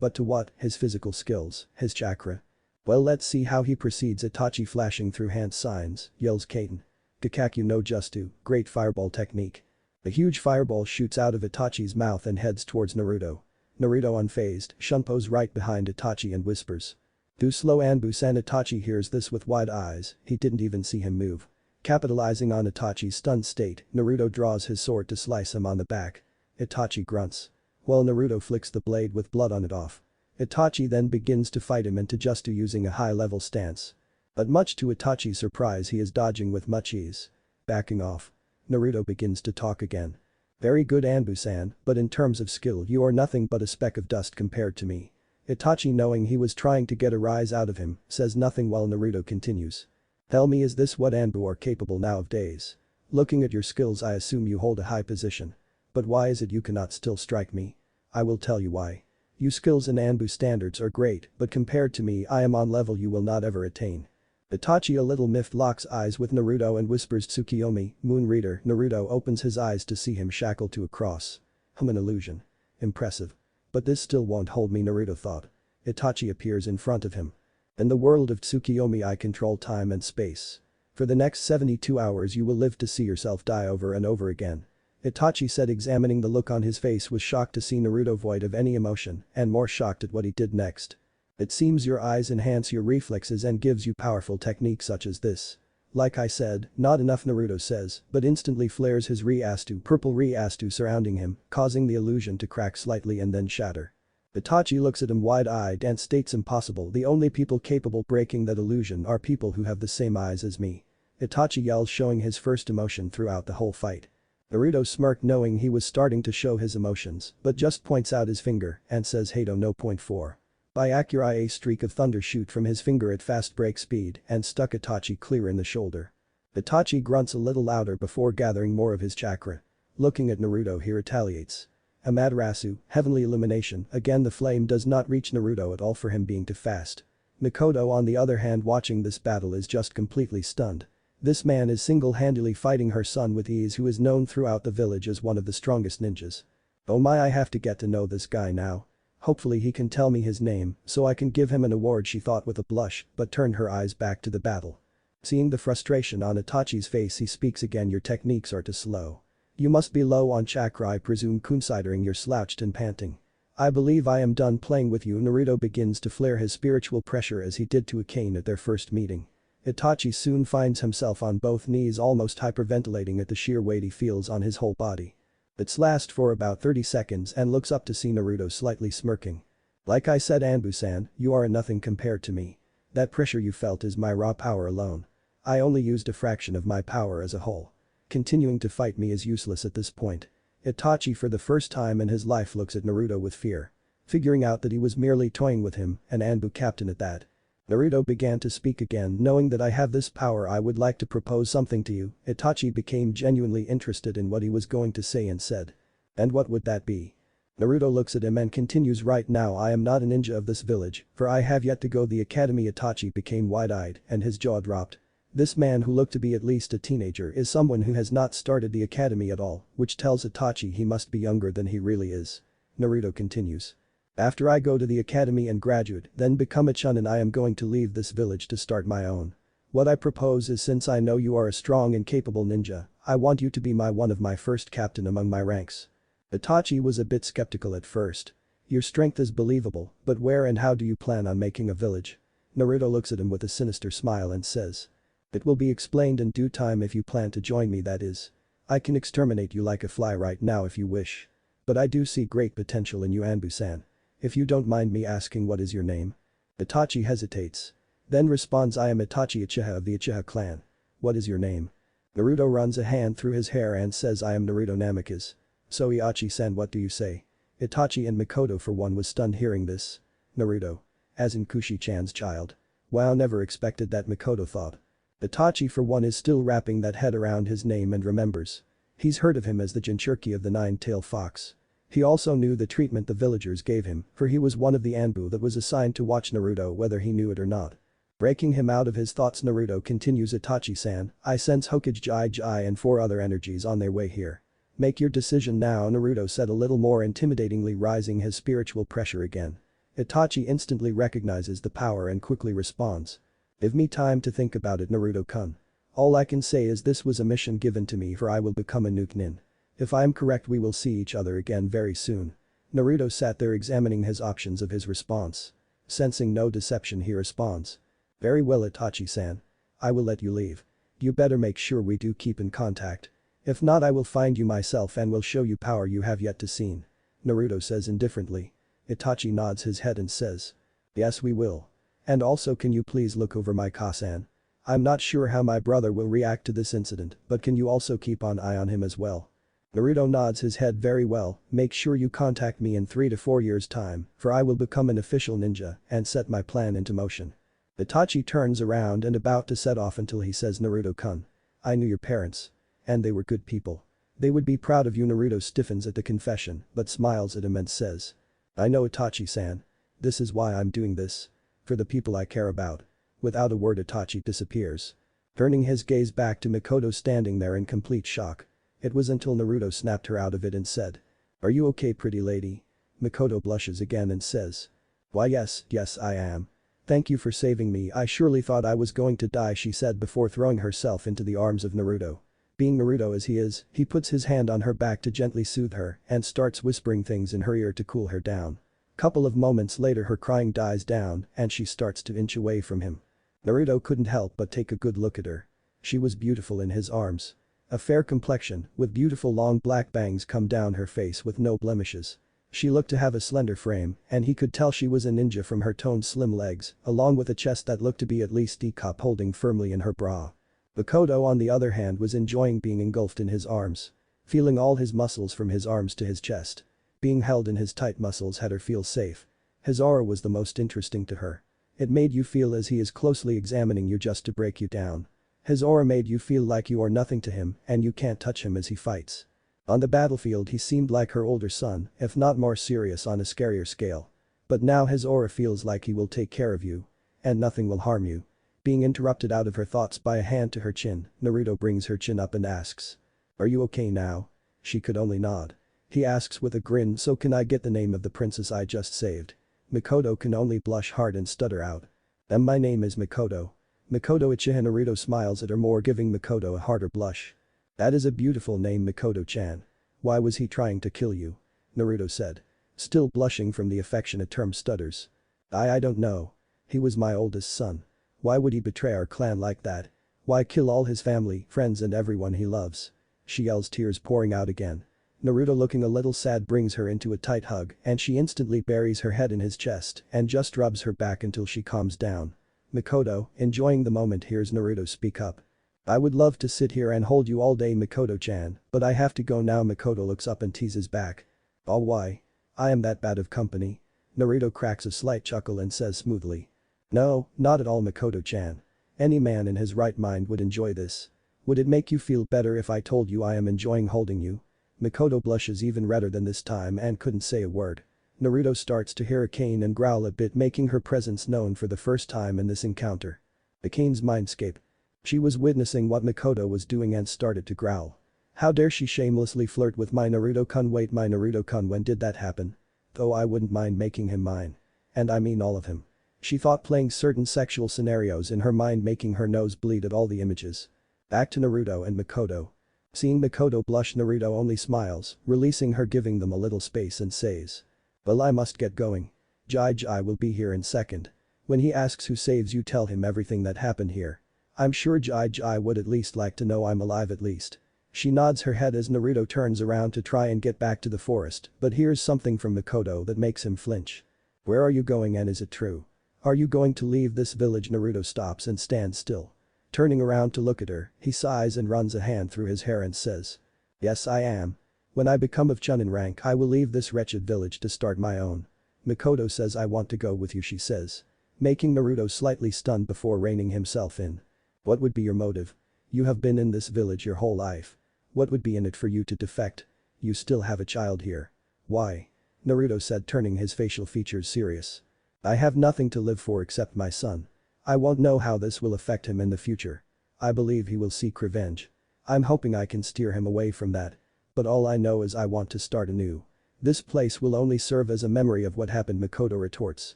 A: But to what? His physical skills, his chakra. Well, let's see how he proceeds." Itachi flashing through hand signs, yells Kaiten. "Gakakyu no Justu, great fireball technique." A huge fireball shoots out of Itachi's mouth and heads towards Naruto. Naruto unfazed, shunpos right behind Itachi and whispers. "Do slow, Anbu-san." Itachi hears this with wide eyes, he didn't even see him move. Capitalizing on Itachi's stunned state, Naruto draws his sword to slice him on the back. Itachi grunts. While Naruto flicks the blade with blood on it off. Itachi then begins to fight him into Justu using a high-level stance. But much to Itachi's surprise he is dodging with much ease. Backing off. Naruto begins to talk again. "Very good, Anbu-san, but in terms of skill you are nothing but a speck of dust compared to me." Itachi, knowing he was trying to get a rise out of him, says nothing while Naruto continues. "Tell me, is this what Anbu are capable nowadays? Looking at your skills I assume you hold a high position. But why is it you cannot still strike me? I will tell you why. Your skills in Anbu standards are great, but compared to me I am on level you will not ever attain." Itachi, a little miffed, locks eyes with Naruto and whispers, "Tsukiyomi, Moon Reader." Naruto opens his eyes to see him shackled to a cross. An illusion. Impressive. But this still won't hold me, Naruto thought. Itachi appears in front of him. "In the world of Tsukiyomi I control time and space. For the next 72 hours you will live to see yourself die over and over again." Itachi said, examining the look on his face, was shocked to see Naruto void of any emotion and more shocked at what he did next. "It seems your eyes enhance your reflexes and gives you powerful techniques such as this. Like I said, not enough, Naruto says, but instantly flares his purple Riastu surrounding him, causing the illusion to crack slightly and then shatter. Itachi looks at him wide-eyed and states, impossible, the only people capable breaking that illusion are people who have the same eyes as me. Itachi yells, showing his first emotion throughout the whole fight. Naruto smirked, knowing he was starting to show his emotions, but just points out his finger and says, Hato no. 4. By Akurai, a streak of thunder shoot from his finger at fast break speed and stuck Itachi clear in the shoulder. Itachi grunts a little louder before gathering more of his chakra. Looking at Naruto, he retaliates. Amaterasu, heavenly illumination, again the flame does not reach Naruto at all for him being too fast. Makoto, on the other hand, watching this battle is just completely stunned. This man is single-handedly fighting her son with ease, who is known throughout the village as one of the strongest ninjas. Oh my, I have to get to know this guy now. Hopefully he can tell me his name so I can give him an award, she thought with a blush, but turned her eyes back to the battle. Seeing the frustration on Itachi's face, he speaks again, your techniques are too slow. You must be low on chakra, I presume, considering you're slouched and panting. I believe I am done playing with you. Naruto begins to flare his spiritual pressure as he did to Akane at their first meeting. Itachi soon finds himself on both knees, almost hyperventilating at the sheer weight he feels on his whole body. It lasts for about 30 seconds and looks up to see Naruto slightly smirking. Like I said, Anbu-san, you are a nothing compared to me. That pressure you felt is my raw power alone. I only used a fraction of my power as a whole. Continuing to fight me is useless at this point. Itachi for the first time in his life looks at Naruto with fear. Figuring out that he was merely toying with him, and Anbu captain at that. Naruto began to speak again, knowing that I have this power, I would like to propose something to you. Itachi became genuinely interested in what he was going to say and said. And what would that be? Naruto looks at him and continues, right now I am not a ninja of this village, for I have yet to go the academy. Itachi became wide-eyed and his jaw dropped. This man, who looked to be at least a teenager, is someone who has not started the academy at all, which tells Itachi he must be younger than he really is. Naruto continues. After I go to the academy and graduate, then become a chunin, I am going to leave this village to start my own. What I propose is, since I know you are a strong and capable ninja, I want you to be one of my first captain among my ranks. Itachi was a bit skeptical at first. Your strength is believable, but where and how do you plan on making a village? Naruto looks at him with a sinister smile and says. It will be explained in due time if you plan to join me, that is. I can exterminate you like a fly right now if you wish. But I do see great potential in you, Anbu-san. If you don't mind me asking, what is your name? Itachi hesitates. Then responds, I am Itachi Uchiha of the Uchiha clan. What is your name? Naruto runs a hand through his hair and says, I am Naruto Namikaze. So Itachi-san, what do you say? Itachi and Makoto for one was stunned hearing this. Naruto. As in Kushi-chan's child. Wow, never expected that, Makoto thought. Itachi for one is still wrapping that head around his name and remembers. He's heard of him as the Jinchuriki of the Nine-Tailed Fox. He also knew the treatment the villagers gave him, for he was one of the Anbu that was assigned to watch Naruto whether he knew it or not. Breaking him out of his thoughts, Naruto continues, Itachi-san, I sense Hokage Jai and 4 other energies on their way here. Make your decision now, Naruto said, a little more intimidatingly, rising his spiritual pressure again. Itachi instantly recognizes the power and quickly responds. Give me time to think about it, Naruto-kun. All I can say is this was a mission given to me, for I will become a Nukenin. If I am correct, we will see each other again very soon. Naruto sat there examining his options of his response. Sensing no deception, he responds. Very well, Itachi-san. I will let you leave. You better make sure we do keep in contact. If not, I will find you myself and will show you power you have yet to see. Naruto says indifferently. Itachi nods his head and says. Yes, we will. And also, can you please look over my Kasan? I'm not sure how my brother will react to this incident, but can you also keep an eye on him as well? Naruto nods his head. Very well, make sure you contact me in 3 to 4 years' time, for I will become an official ninja and set my plan into motion. Itachi turns around and about to set off until he says, Naruto-kun. I knew your parents. And they were good people. They would be proud of you. Naruto stiffens at the confession but smiles at him and says. I know, Itachi-san. This is why I'm doing this. For the people I care about. Without a word, Itachi disappears. Turning his gaze back to Makoto standing there in complete shock. It was until Naruto snapped her out of it and said. Are you okay, pretty lady? Makoto blushes again and says. Why yes, I am. Thank you for saving me. I surely thought I was going to die, she said before throwing herself into the arms of Naruto. Being Naruto as he is, he puts his hand on her back to gently soothe her and starts whispering things in her ear to cool her down. Couple of moments later, her crying dies down and she starts to inch away from him. Naruto couldn't help but take a good look at her. She was beautiful in his arms. A fair complexion, with beautiful long black bangs come down her face with no blemishes. She looked to have a slender frame, and he could tell she was a ninja from her toned slim legs, along with a chest that looked to be at least D-cup holding firmly in her bra. Makoto on the other hand was enjoying being engulfed in his arms. Feeling all his muscles from his arms to his chest. Being held in his tight muscles had her feel safe. His aura was the most interesting to her. It made you feel as he is closely examining you just to break you down. His aura made you feel like you are nothing to him and you can't touch him as he fights. On the battlefield he seemed like her older son, if not more serious on a scarier scale. But now his aura feels like he will take care of you. And nothing will harm you. Being interrupted out of her thoughts by a hand to her chin, Naruto brings her chin up and asks. Are you okay now? She could only nod. He asks with a grin, so can I get the name of the princess I just saved? Makoto can only blush hard and stutter out. My name is Makoto. Makoto Uchiha. Naruto smiles at her more, giving Makoto a harder blush. That is a beautiful name, Makoto-chan. Why was he trying to kill you? Naruto said. Still blushing from the affectionate term stutters. I don't know. He was my oldest son. Why would he betray our clan like that? Why kill all his family, friends and everyone he loves? She yells, tears pouring out again. Naruto, looking a little sad, brings her into a tight hug and she instantly buries her head in his chest and just rubs her back until she calms down. Makoto, enjoying the moment, hears Naruto speak up. I would love to sit here and hold you all day, Makoto-chan, but I have to go now. Makoto looks up and teases back. Oh, why? I am that bad of company? Naruto cracks a slight chuckle and says smoothly. No, not at all, Makoto-chan. Any man in his right mind would enjoy this. Would it make you feel better if I told you I am enjoying holding you? Makoto blushes even redder than this time and couldn't say a word. Naruto starts to hear a cane and growl a bit, making her presence known for the first time in this encounter. The cane's mindscape. She was witnessing what Makoto was doing and started to growl. How dare she shamelessly flirt with my Naruto-kun? Wait, my Naruto-kun, when did that happen? Though I wouldn't mind making him mine. And I mean all of him. She thought, playing certain sexual scenarios in her mind, making her nose bleed at all the images. Back to Naruto and Makoto. Seeing Makoto blush, Naruto only smiles, releasing her, giving them a little space, and says. Well, I must get going. Jai will be here in second. When he asks who saves you, tell him everything that happened here. I'm sure Jai would at least like to know I'm alive at least. She nods her head as Naruto turns around to try and get back to the forest, but hears something from Makoto that makes him flinch. Where are you going, and is it true? Are you going to leave this village? Naruto stops and stands still. Turning around to look at her, he sighs and runs a hand through his hair and says. Yes, I am. When I become of Chunin rank, I will leave this wretched village to start my own. Makoto says, I want to go with you, she says. Making Naruto slightly stunned before reining himself in. What would be your motive? You have been in this village your whole life. What would be in it for you to defect? You still have a child here. Why? Naruto said, turning his facial features serious. I have nothing to live for except my son. I won't know how this will affect him in the future. I believe he will seek revenge. I'm hoping I can steer him away from that. But all I know is I want to start anew. This place will only serve as a memory of what happened, Makoto retorts.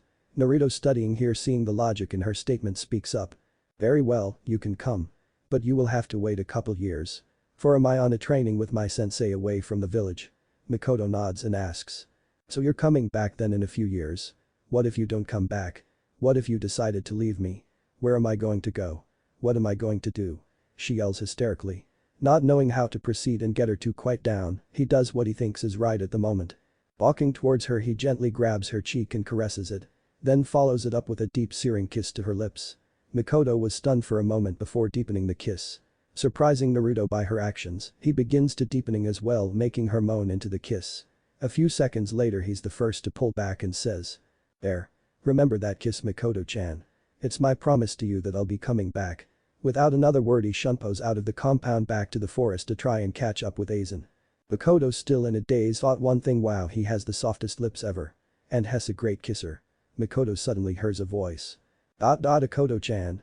A: Naruto, studying here, seeing the logic in her statement, speaks up. Very well, you can come. But you will have to wait a couple years. For am I on a training with my sensei away from the village? Makoto nods and asks. So you're coming back then in a few years? What if you don't come back? What if you decided to leave me? Where am I going to go? What am I going to do? She yells hysterically. Not knowing how to proceed and get her to quiet down, he does what he thinks is right at the moment. Walking towards her, he gently grabs her cheek and caresses it. Then follows it up with a deep, searing kiss to her lips. Makoto was stunned for a moment before deepening the kiss. Surprising Naruto by her actions, he begins to deepening as well, making her moan into the kiss. A few seconds later, he's the first to pull back and says. There. Remember that kiss, Makoto-chan. It's my promise to you that I'll be coming back. Without another word, he shunpos out of the compound back to the forest to try and catch up with Aizen. Makoto, still in a daze, thought one thing: wow, he has the softest lips ever. And has a great kisser. Makoto suddenly hears a voice. Makoto-chan,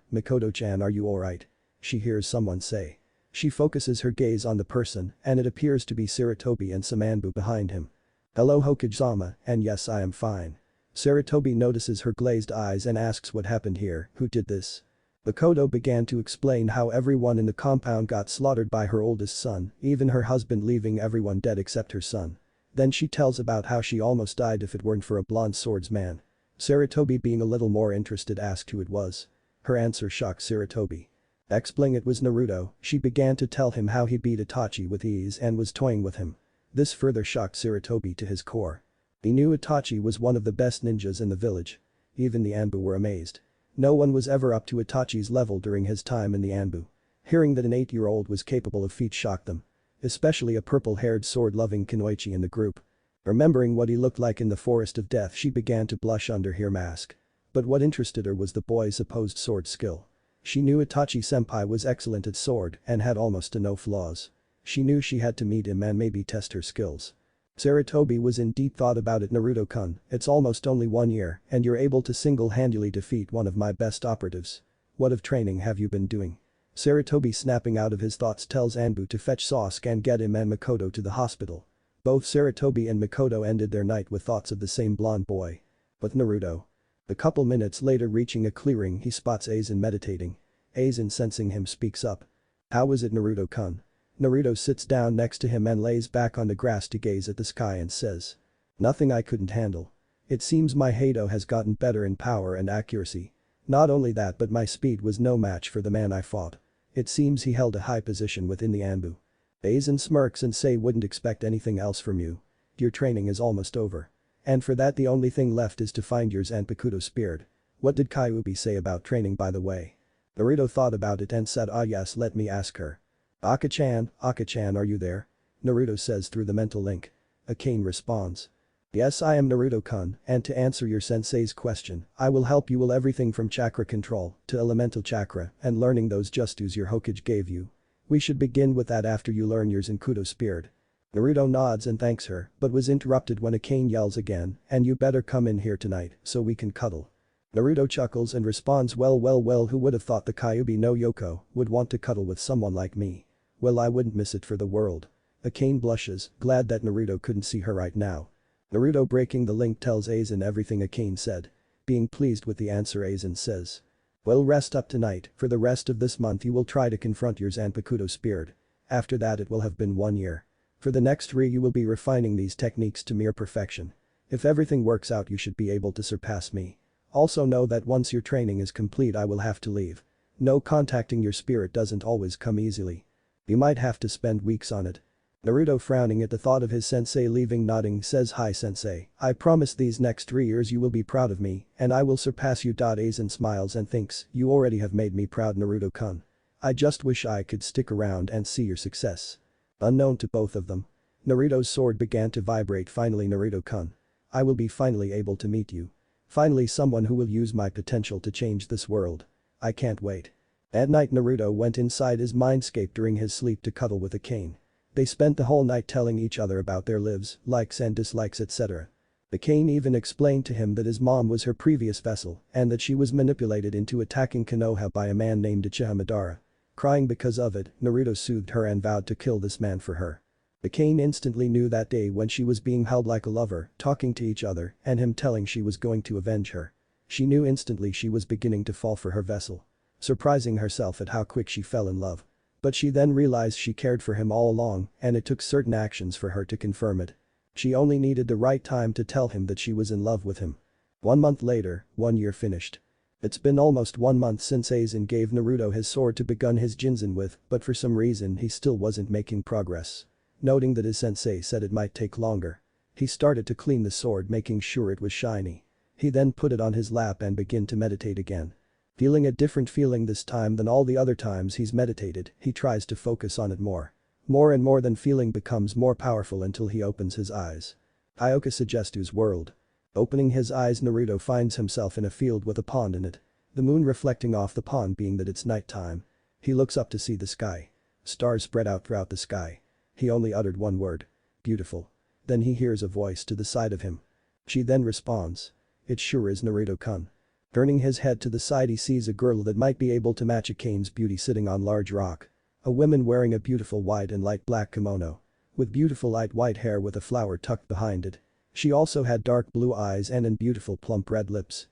A: are you alright? She hears someone say. She focuses her gaze on the person, and it appears to be Sarutobi and Samanbu behind him. Hello, Hokage-sama, and yes, I am fine. Sarutobi notices her glazed eyes and asks what happened here, who did this? Makoto began to explain how everyone in the compound got slaughtered by her oldest son, even her husband, leaving everyone dead except her son. Then she tells about how she almost died if it weren't for a blonde swordsman. Sarutobi, being a little more interested, asked who it was. Her answer shocked Sarutobi. Explaining it was Naruto, she began to tell him how he beat Itachi with ease and was toying with him. This further shocked Sarutobi to his core. He knew Itachi was one of the best ninjas in the village. Even the Anbu were amazed. No one was ever up to Itachi's level during his time in the Anbu. Hearing that an 8-year-old was capable of feats shocked them. Especially a purple-haired sword-loving kunoichi in the group. Remembering what he looked like in the Forest of Death, she began to blush under her mask. But what interested her was the boy's supposed sword skill. She knew Itachi-senpai was excellent at sword and had almost no flaws. She knew she had to meet him and maybe test her skills. Sarutobi was in deep thought about it. Naruto-kun, it's almost only 1 year and you're able to single-handedly defeat one of my best operatives. What of training have you been doing? Sarutobi, snapping out of his thoughts, tells Anbu to fetch Sasuke and get him and Makoto to the hospital. Both Sarutobi and Makoto ended their night with thoughts of the same blonde boy. But Naruto. A couple minutes later, reaching a clearing, he spots Aizen meditating. Aizen, sensing him, speaks up. How is it, Naruto-kun? Naruto sits down next to him and lays back on the grass to gaze at the sky and says. Nothing I couldn't handle. It seems my Hado has gotten better in power and accuracy. Not only that, but my speed was no match for the man I fought. It seems he held a high position within the Anbu. Aizen smirks and say, wouldn't expect anything else from you. Your training is almost over. And for that the only thing left is to find your Zanpakuto spirit. What did Kyuubi say about training, by the way? Naruto thought about it and said, ah yes, let me ask her. Akka-chan, are you there? Naruto says through the mental link. Akane responds. Yes, I am, Naruto-kun, and to answer your sensei's question, I will help you with everything from chakra control to elemental chakra and learning those justus your Hokage gave you. We should begin with that after you learn your Zanpakuto spirit. Naruto nods and thanks her, but was interrupted when Akane yells again, and you better come in here tonight so we can cuddle. Naruto chuckles and responds, well, who would have thought the Kyuubi no Yoko would want to cuddle with someone like me? Well, I wouldn't miss it for the world. Akane blushes, glad that Naruto couldn't see her right now. Naruto, breaking the link, tells Aizen everything Akane said. Being pleased with the answer, Aizen says. Well, rest up tonight. For the rest of this month you will try to confront your Zanpakuto spirit. After that it will have been 1 year. For the next 3 you will be refining these techniques to mere perfection. If everything works out you should be able to surpass me. Also know that once your training is complete I will have to leave. No, contacting your spirit doesn't always come easily. You might have to spend weeks on it. Naruto, frowning at the thought of his sensei leaving, nodding, says, hi sensei, I promise these next 3 years you will be proud of me and I will surpass you. Aizen smiles and thinks, you already have made me proud, Naruto-kun. I just wish I could stick around and see your success. Unknown to both of them. Naruto's sword began to vibrate. Finally, Naruto-kun. I will be finally able to meet you. Finally someone who will use my potential to change this world. I can't wait. At night Naruto went inside his mindscape during his sleep to cuddle with Akane. They spent the whole night telling each other about their lives, likes and dislikes, etc. Akane even explained to him that his mom was her previous vessel and that she was manipulated into attacking Konoha by a man named Uchiha Madara. Crying because of it, Naruto soothed her and vowed to kill this man for her. Akane instantly knew that day when she was being held like a lover, talking to each other, and him telling she was going to avenge her. She knew instantly she was beginning to fall for her vessel. Surprising herself at how quick she fell in love. But she then realized she cared for him all along and it took certain actions for her to confirm it. She only needed the right time to tell him that she was in love with him. 1 month later, 1 year finished. It's been almost 1 month since Aizen gave Naruto his sword to begin his Jinzen with, but for some reason he still wasn't making progress. Noting that his sensei said it might take longer. He started to clean the sword, making sure it was shiny. He then put it on his lap and began to meditate again. Feeling a different feeling this time than all the other times he's meditated, he tries to focus on it more. More and more, then feeling becomes more powerful until he opens his eyes. Ioka Suggestu's world. Opening his eyes, Naruto finds himself in a field with a pond in it. The moon reflecting off the pond, being that it's nighttime. He looks up to see the sky. Stars spread out throughout the sky. He only uttered one word. Beautiful. Then he hears a voice to the side of him. She then responds. It sure is Naruto-kun. Turning his head to the side, he sees a girl that might be able to match Akane's beauty sitting on large rock. A woman wearing a beautiful white and light black kimono. With beautiful light white hair with a flower tucked behind it. She also had dark blue eyes and beautiful plump red lips.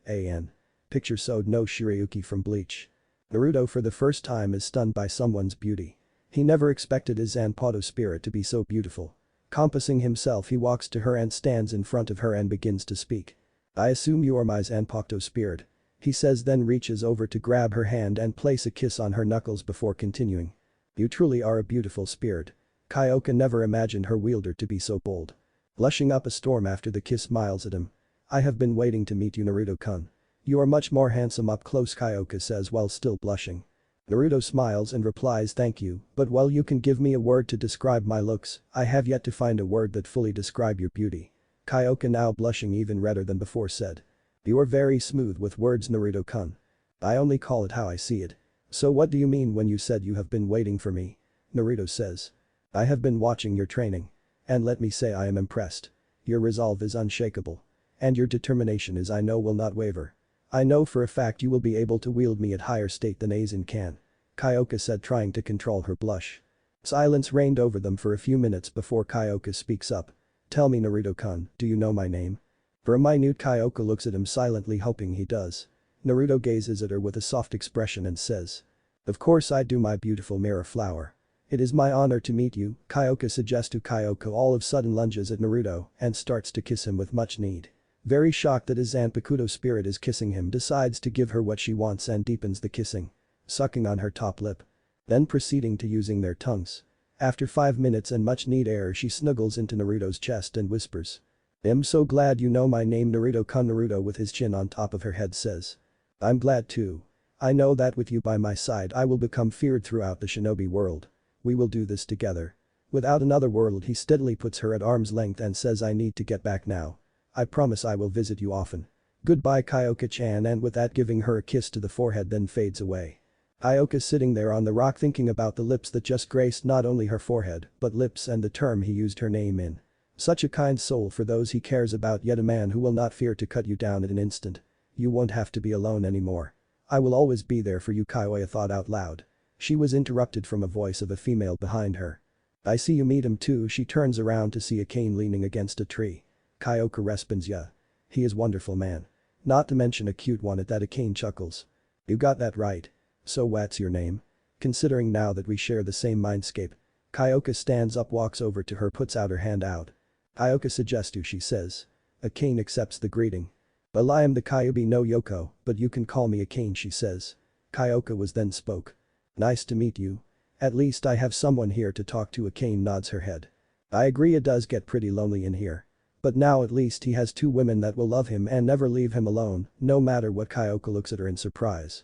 A: Picture Sode no Shirayuki from Bleach. Naruto for the first time is stunned by someone's beauty. He never expected his Zanpakuto spirit to be so beautiful. Compassing himself, he walks to her and stands in front of her and begins to speak. I assume you are my Zanpakuto spirit. he says, then reaches over to grab her hand and place a kiss on her knuckles before continuing. You truly are a beautiful spirit. Kyoka never imagined her wielder to be so bold. Blushing up a storm after the kiss, smiles at him. I have been waiting to meet you, Naruto-kun. You are much more handsome up close, Kyoka says while still blushing. Naruto smiles and replies, thank you, but while you can give me a word to describe my looks, I have yet to find a word that fully describe your beauty. Kyoka, now blushing even redder than before, said. You are very smooth with words, Naruto-kun. I only call it how I see it. So what do you mean when you said you have been waiting for me? Naruto says. I have been watching your training. And let me say I am impressed. Your resolve is unshakable. And your determination is, I know, will not waver. I know for a fact you will be able to wield me at higher state than Aizen can. Kyoka said, trying to control her blush. Silence reigned over them for a few minutes before Kyoka speaks up. Tell me, Naruto-kun, do you know my name? For a minute Kyoka looks at him silently, hoping he does. Naruto gazes at her with a soft expression and says. Of course I do, my beautiful mirror flower. It is my honor to meet you, Kyoka suggests to Kyoka. All of a sudden lunges at Naruto and starts to kiss him with much need. Very shocked that his Zanpakuto spirit is kissing him, decides to give her what she wants and deepens the kissing. Sucking on her top lip. Then proceeding to using their tongues. After 5 minutes and much need air, she snuggles into Naruto's chest and whispers. I'm so glad you know my name, Naruto-kun. Naruto, with his chin on top of her head, says. I'm glad too. I know that with you by my side I will become feared throughout the shinobi world. We will do this together. Without another word he steadily puts her at arm's length and says, I need to get back now. I promise I will visit you often. Goodbye, Kyoka-chan, and with that giving her a kiss to the forehead, then fades away. Kyoka sitting there on the rock thinking about the lips that just graced not only her forehead but lips and the term he used her name in. Such a kind soul for those he cares about, yet a man who will not fear to cut you down at an instant. You won't have to be alone anymore. I will always be there for you, Kyoka thought out loud. She was interrupted from a voice of a female behind her. I see you meet him too. She turns around to see a cane leaning against a tree. Kyoka responds, yeah. He is wonderful man. Not to mention a cute one. At that Akane chuckles. You got that right. So what's your name? Considering now that we share the same mindscape. Kyoka stands up, walks over to her, puts out her hand out. Kyoka suggests to, she says. Akane accepts the greeting. Well, I am the Kyuubi no Yoko, but you can call me Akane, she says. Kyoka was then spoke. Nice to meet you. At least I have someone here to talk to. Akane nods her head. I agree, it does get pretty lonely in here. But now at least he has 2 women that will love him and never leave him alone, no matter what. Kyoka looks at her in surprise.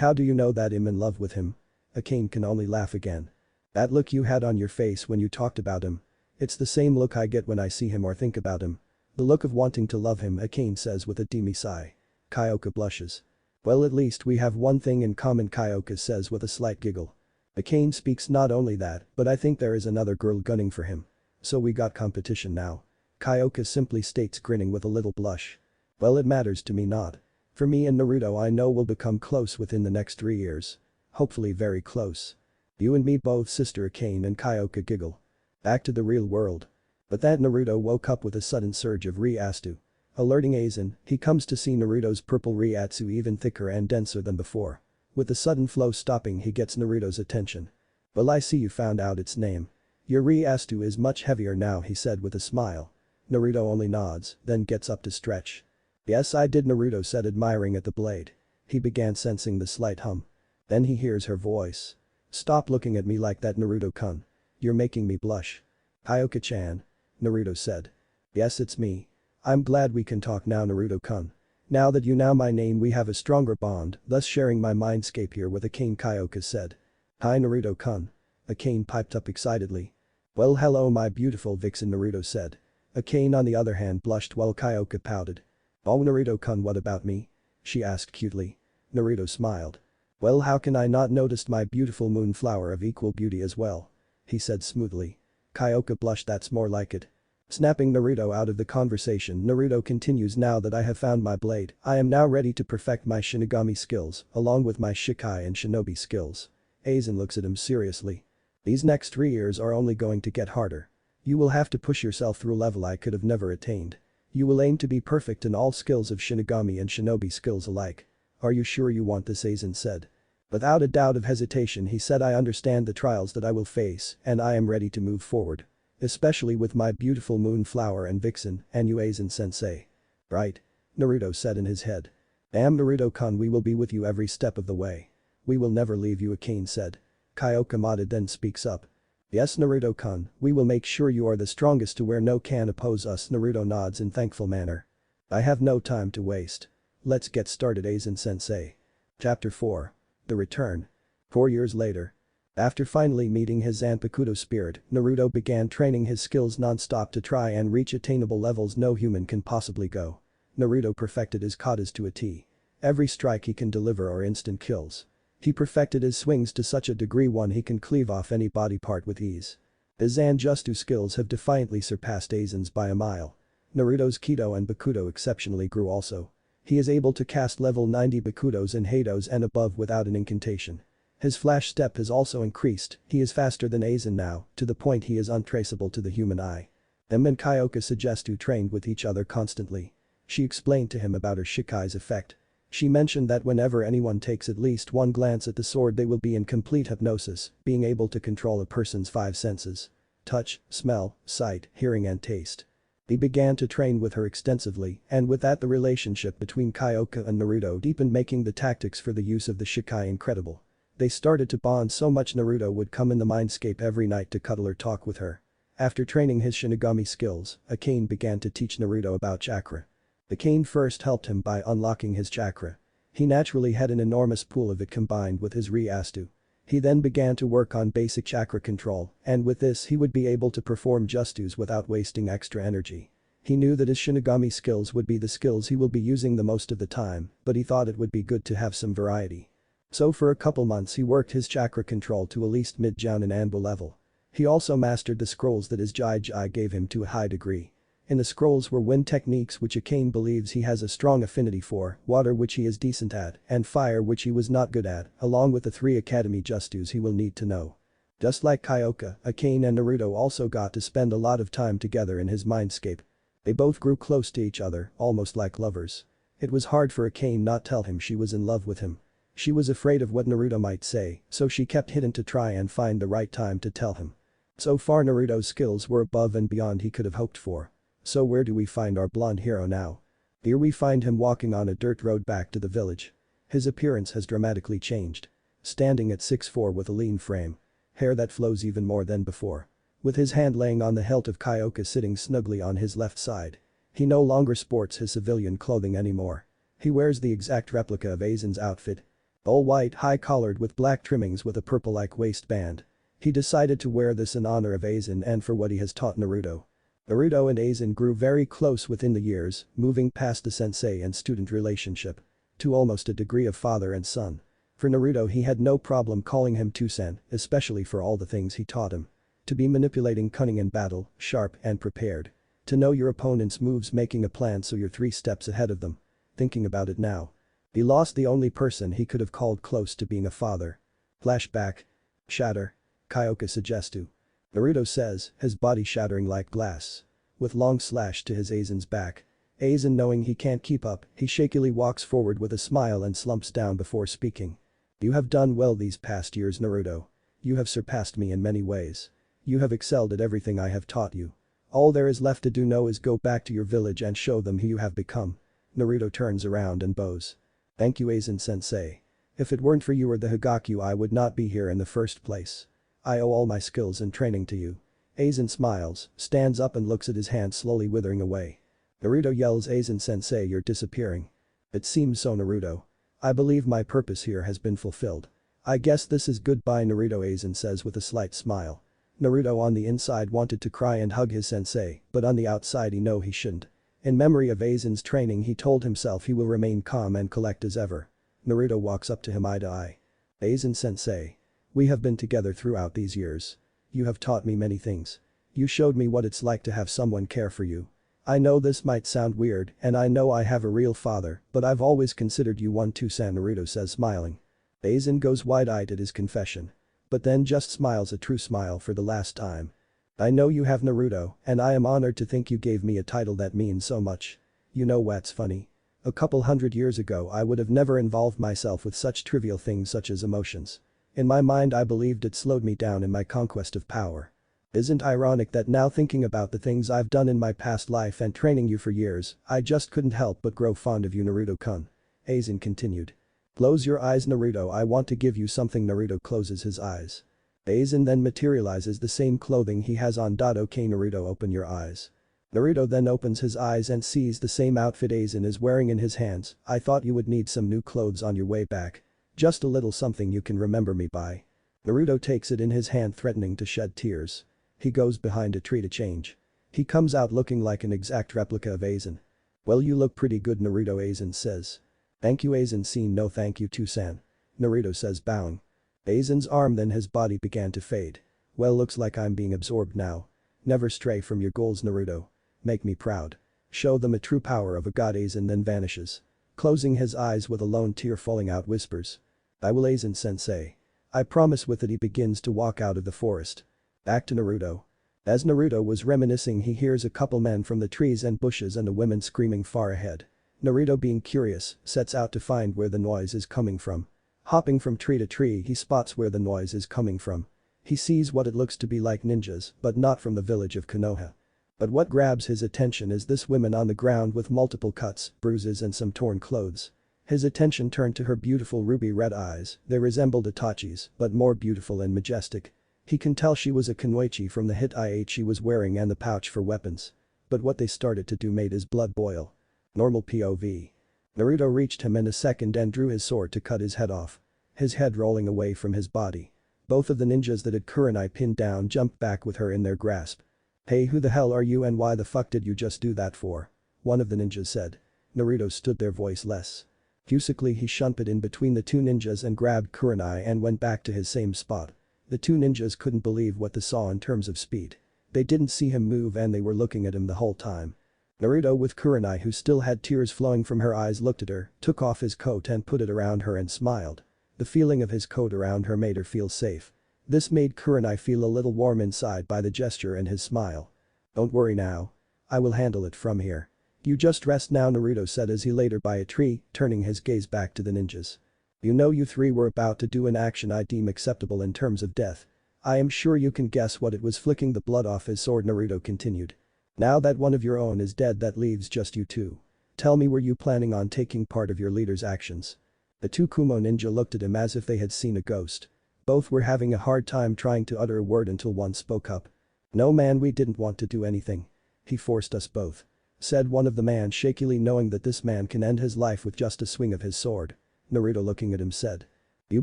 A: How do you know that I'm in love with him? Akane can only laugh again. That look you had on your face when you talked about him. It's the same look I get when I see him or think about him. The look of wanting to love him, Akane says with a dreamy sigh. Kyoka blushes. Well, at least we have one thing in common, Kyoka says with a slight giggle. Akane speaks, not only that, but I think there is another girl gunning for him. So we got competition now. Kyoka simply states, grinning with a little blush. Well, it matters to me not. For me and Naruto I know will become close within the next 3 years. Hopefully very close. You and me both, sister. Akane and Kyoka giggle. Back to the real world. But that Naruto woke up with a sudden surge of Ryatsu. Alerting Aizen, he comes to see Naruto's purple Ryatsu even thicker and denser than before. With the sudden flow stopping, he gets Naruto's attention. Well, I see you found out its name. Your Ryatsu is much heavier now, he said with a smile. Naruto only nods, then gets up to stretch. Yes, I did, Naruto said, admiring at the blade. He began sensing the slight hum. Then he hears her voice. Stop looking at me like that, Naruto-kun. You're making me blush. Kyoka-chan. Naruto said. Yes, it's me. I'm glad we can talk now, Naruto-kun. Now that you know my name we have a stronger bond, thus sharing my mindscape here with Akane, Kyoka said. Hi, Naruto-kun. Akane piped up excitedly. Well, hello my beautiful vixen, Naruto said. Akane on the other hand blushed while Kyoka pouted. Oh, Naruto-kun, what about me? She asked cutely. Naruto smiled. Well, how can I not notice my beautiful moonflower of equal beauty as well? He said smoothly. Kyoka blushed, that's more like it. Snapping Naruto out of the conversation, Naruto continues, now that I have found my blade, I am now ready to perfect my Shinigami skills, along with my Shikai and Shinobi skills. Aizen looks at him seriously. These next 3 years are only going to get harder. You will have to push yourself through a level I could have never attained. You will aim to be perfect in all skills of Shinigami and Shinobi skills alike. Are you sure you want this? Aizen said. Without a doubt of hesitation he said, I understand the trials that I will face and I am ready to move forward. Especially with my beautiful moonflower and vixen and you, Aizen sensei. Right. Naruto said in his head. Damn Naruto-kun, we will be with you every step of the way. We will never leave you, Akane said. Kyoka nodded, then speaks up. Yes Naruto-kun, we will make sure you are the strongest to where no can oppose us. Naruto nods in thankful manner. I have no time to waste. Let's get started, Aizen-sensei. Chapter 4. The Return. 4 years later. After finally meeting his Zanpakuto spirit, Naruto began training his skills non-stop to try and reach attainable levels no human can possibly go. Naruto perfected his katas to a T. Every strike he can deliver are instant kills. He perfected his swings to such a degree he can cleave off any body part with ease. His Zanjutsu skills have defiantly surpassed Aizen's by a mile. Naruto's Kido and Bakuto exceptionally grew also. He is able to cast level 90 Bakutos and Hados and above without an incantation. His flash step has also increased, he is faster than Aizen now, to the point he is untraceable to the human eye. Him and Kyoka Sagestu trained with each other constantly. She explained to him about her Shikai's effect. She mentioned that whenever anyone takes at least one glance at the sword they will be in complete hypnosis, being able to control a person's 5 senses. Touch, smell, sight, hearing and taste. He began to train with her extensively, and with that the relationship between Kyoka and Naruto deepened, making the tactics for the use of the Shikai incredible. They started to bond so much Naruto would come in the mindscape every night to cuddle or talk with her. After training his Shinigami skills, Akane began to teach Naruto about chakra. Akane first helped him by unlocking his chakra. He naturally had an enormous pool of it combined with his Ryastu. He then began to work on basic chakra control, and with this he would be able to perform justus without wasting extra energy. He knew that his Shinigami skills would be the skills he will be using the most of the time, but he thought it would be good to have some variety. So for a couple months he worked his chakra control to at least mid-Jounin Anbo level. He also mastered the scrolls that his Jai gave him to a high degree. In the scrolls were wind techniques which Akane believes he has a strong affinity for, water which he is decent at, and fire which he was not good at, along with the 3 academy justus he will need to know. Just like Kyoka, Akane and Naruto also got to spend a lot of time together in his mindscape. They both grew close to each other, almost like lovers. It was hard for Akane not tell him she was in love with him. She was afraid of what Naruto might say, so she kept hidden to try and find the right time to tell him. So far Naruto's skills were above and beyond he could have hoped for. So where do we find our blonde hero now? Here we find him walking on a dirt road back to the village. His appearance has dramatically changed. Standing at 6'4" with a lean frame. Hair that flows even more than before. With his hand laying on the hilt of Kyoka sitting snugly on his left side. He no longer sports his civilian clothing anymore. He wears the exact replica of Aizen's outfit. All white, high-collared with black trimmings with a purple-like waistband. He decided to wear this in honor of Aizen and for what he has taught Naruto. Naruto and Aizen grew very close within the years, moving past the sensei and student relationship. To almost a degree of father and son. For Naruto he had no problem calling him Tusen, especially for all the things he taught him. To be manipulating, cunning in battle, sharp and prepared. To know your opponent's moves, making a plan so you're 3 steps ahead of them. Thinking about it now. He lost the only person he could have called close to being a father. Flashback. Shatter. Kyoka Sagestu. Naruto says, his body shattering like glass. With long slash to his Aizen's back. Aizen, knowing he can't keep up, he shakily walks forward with a smile and slumps down before speaking. You have done well these past years, Naruto. You have surpassed me in many ways. You have excelled at everything I have taught you. All there is left to do now is go back to your village and show them who you have become. Naruto turns around and bows. Thank you, Aizen-sensei. If it weren't for you or the Hokage I would not be here in the first place. I owe all my skills and training to you. Aizen smiles, stands up and looks at his hand slowly withering away. Naruto yells, Aizen-sensei, you're disappearing. It seems so, Naruto. I believe my purpose here has been fulfilled. I guess this is goodbye, Naruto, Aizen says with a slight smile. Naruto on the inside wanted to cry and hug his sensei, but on the outside he know he shouldn't. In memory of Aizen's training he told himself he will remain calm and collect as ever. Naruto walks up to him eye to eye. Aizen-sensei. We have been together throughout these years. You have taught me many things. You showed me what it's like to have someone care for you. I know this might sound weird and I know I have a real father, but I've always considered you one too, Naruto says smiling. Aizen goes wide-eyed at his confession. But then just smiles a true smile for the last time. I know you have, Naruto, and I am honored to think you gave me a title that means so much. You know what's funny? A couple hundred years ago I would have never involved myself with such trivial things such as emotions. In my mind I believed it slowed me down in my conquest of power. Isn't ironic that now thinking about the things I've done in my past life and training you for years, I just couldn't help but grow fond of you, Naruto-kun. Aizen continued. Close your eyes Naruto, I want to give you something. Naruto closes his eyes. Aizen then materializes the same clothing he has on. Okay Naruto, open your eyes. Naruto then opens his eyes and sees the same outfit Aizen is wearing in his hands. I thought you would need some new clothes on your way back. Just a little something you can remember me by. Naruto takes it in his hand, threatening to shed tears. He goes behind a tree to change. He comes out looking like an exact replica of Aizen. Well, you look pretty good Naruto, Aizen says. Thank you Aizen. Scene no thank you San. Naruto says, bowing. Aizen's arm then his body began to fade. Well, looks like I'm being absorbed now. Never stray from your goals Naruto. Make me proud. Show them a true power of a god. Aizen then vanishes. Closing his eyes with a lone tear falling out, whispers. I will Aizen sensei. I promise. With it he begins to walk out of the forest. Back to Naruto. As Naruto was reminiscing, he hears a couple men from the trees and bushes and a woman screaming far ahead. Naruto, being curious, sets out to find where the noise is coming from. Hopping from tree to tree, he spots where the noise is coming from. He sees what it looks to be like ninjas, but not from the village of Konoha. But what grabs his attention is this woman on the ground with multiple cuts, bruises and some torn clothes. His attention turned to her beautiful ruby red eyes. They resembled Itachi's, but more beautiful and majestic. He can tell she was a kunoichi from the hit she was wearing and the pouch for weapons. But what they started to do made his blood boil. Normal POV. Naruto reached him in a second and drew his sword to cut his head off. His head rolling away from his body. Both of the ninjas that had Kurenai pinned down jumped back with her in their grasp. Hey, who the hell are you and why the fuck did you just do that for? One of the ninjas said. Naruto stood there voiceless. Fusically he shunted in between the two ninjas and grabbed Kurenai and went back to his same spot. The two ninjas couldn't believe what they saw in terms of speed. They didn't see him move and they were looking at him the whole time. Naruto, with Kurenai, who still had tears flowing from her eyes, looked at her, took off his coat and put it around her and smiled. The feeling of his coat around her made her feel safe. This made Kurenai feel a little warm inside by the gesture and his smile. Don't worry now. I will handle it from here. You just rest now, Naruto said as he laid her by a tree, turning his gaze back to the ninjas. You know, you three were about to do an action I deem acceptable in terms of death. I am sure you can guess what it was. Flicking the blood off his sword, Naruto continued. Now that one of your own is dead, that leaves just you two. Tell me, were you planning on taking part of your leader's actions? The two Kumo ninja looked at him as if they had seen a ghost. Both were having a hard time trying to utter a word until one spoke up. No man, we didn't want to do anything. He forced us both. Said one of the man shakily, knowing that this man can end his life with just a swing of his sword. Naruto, looking at him, said. You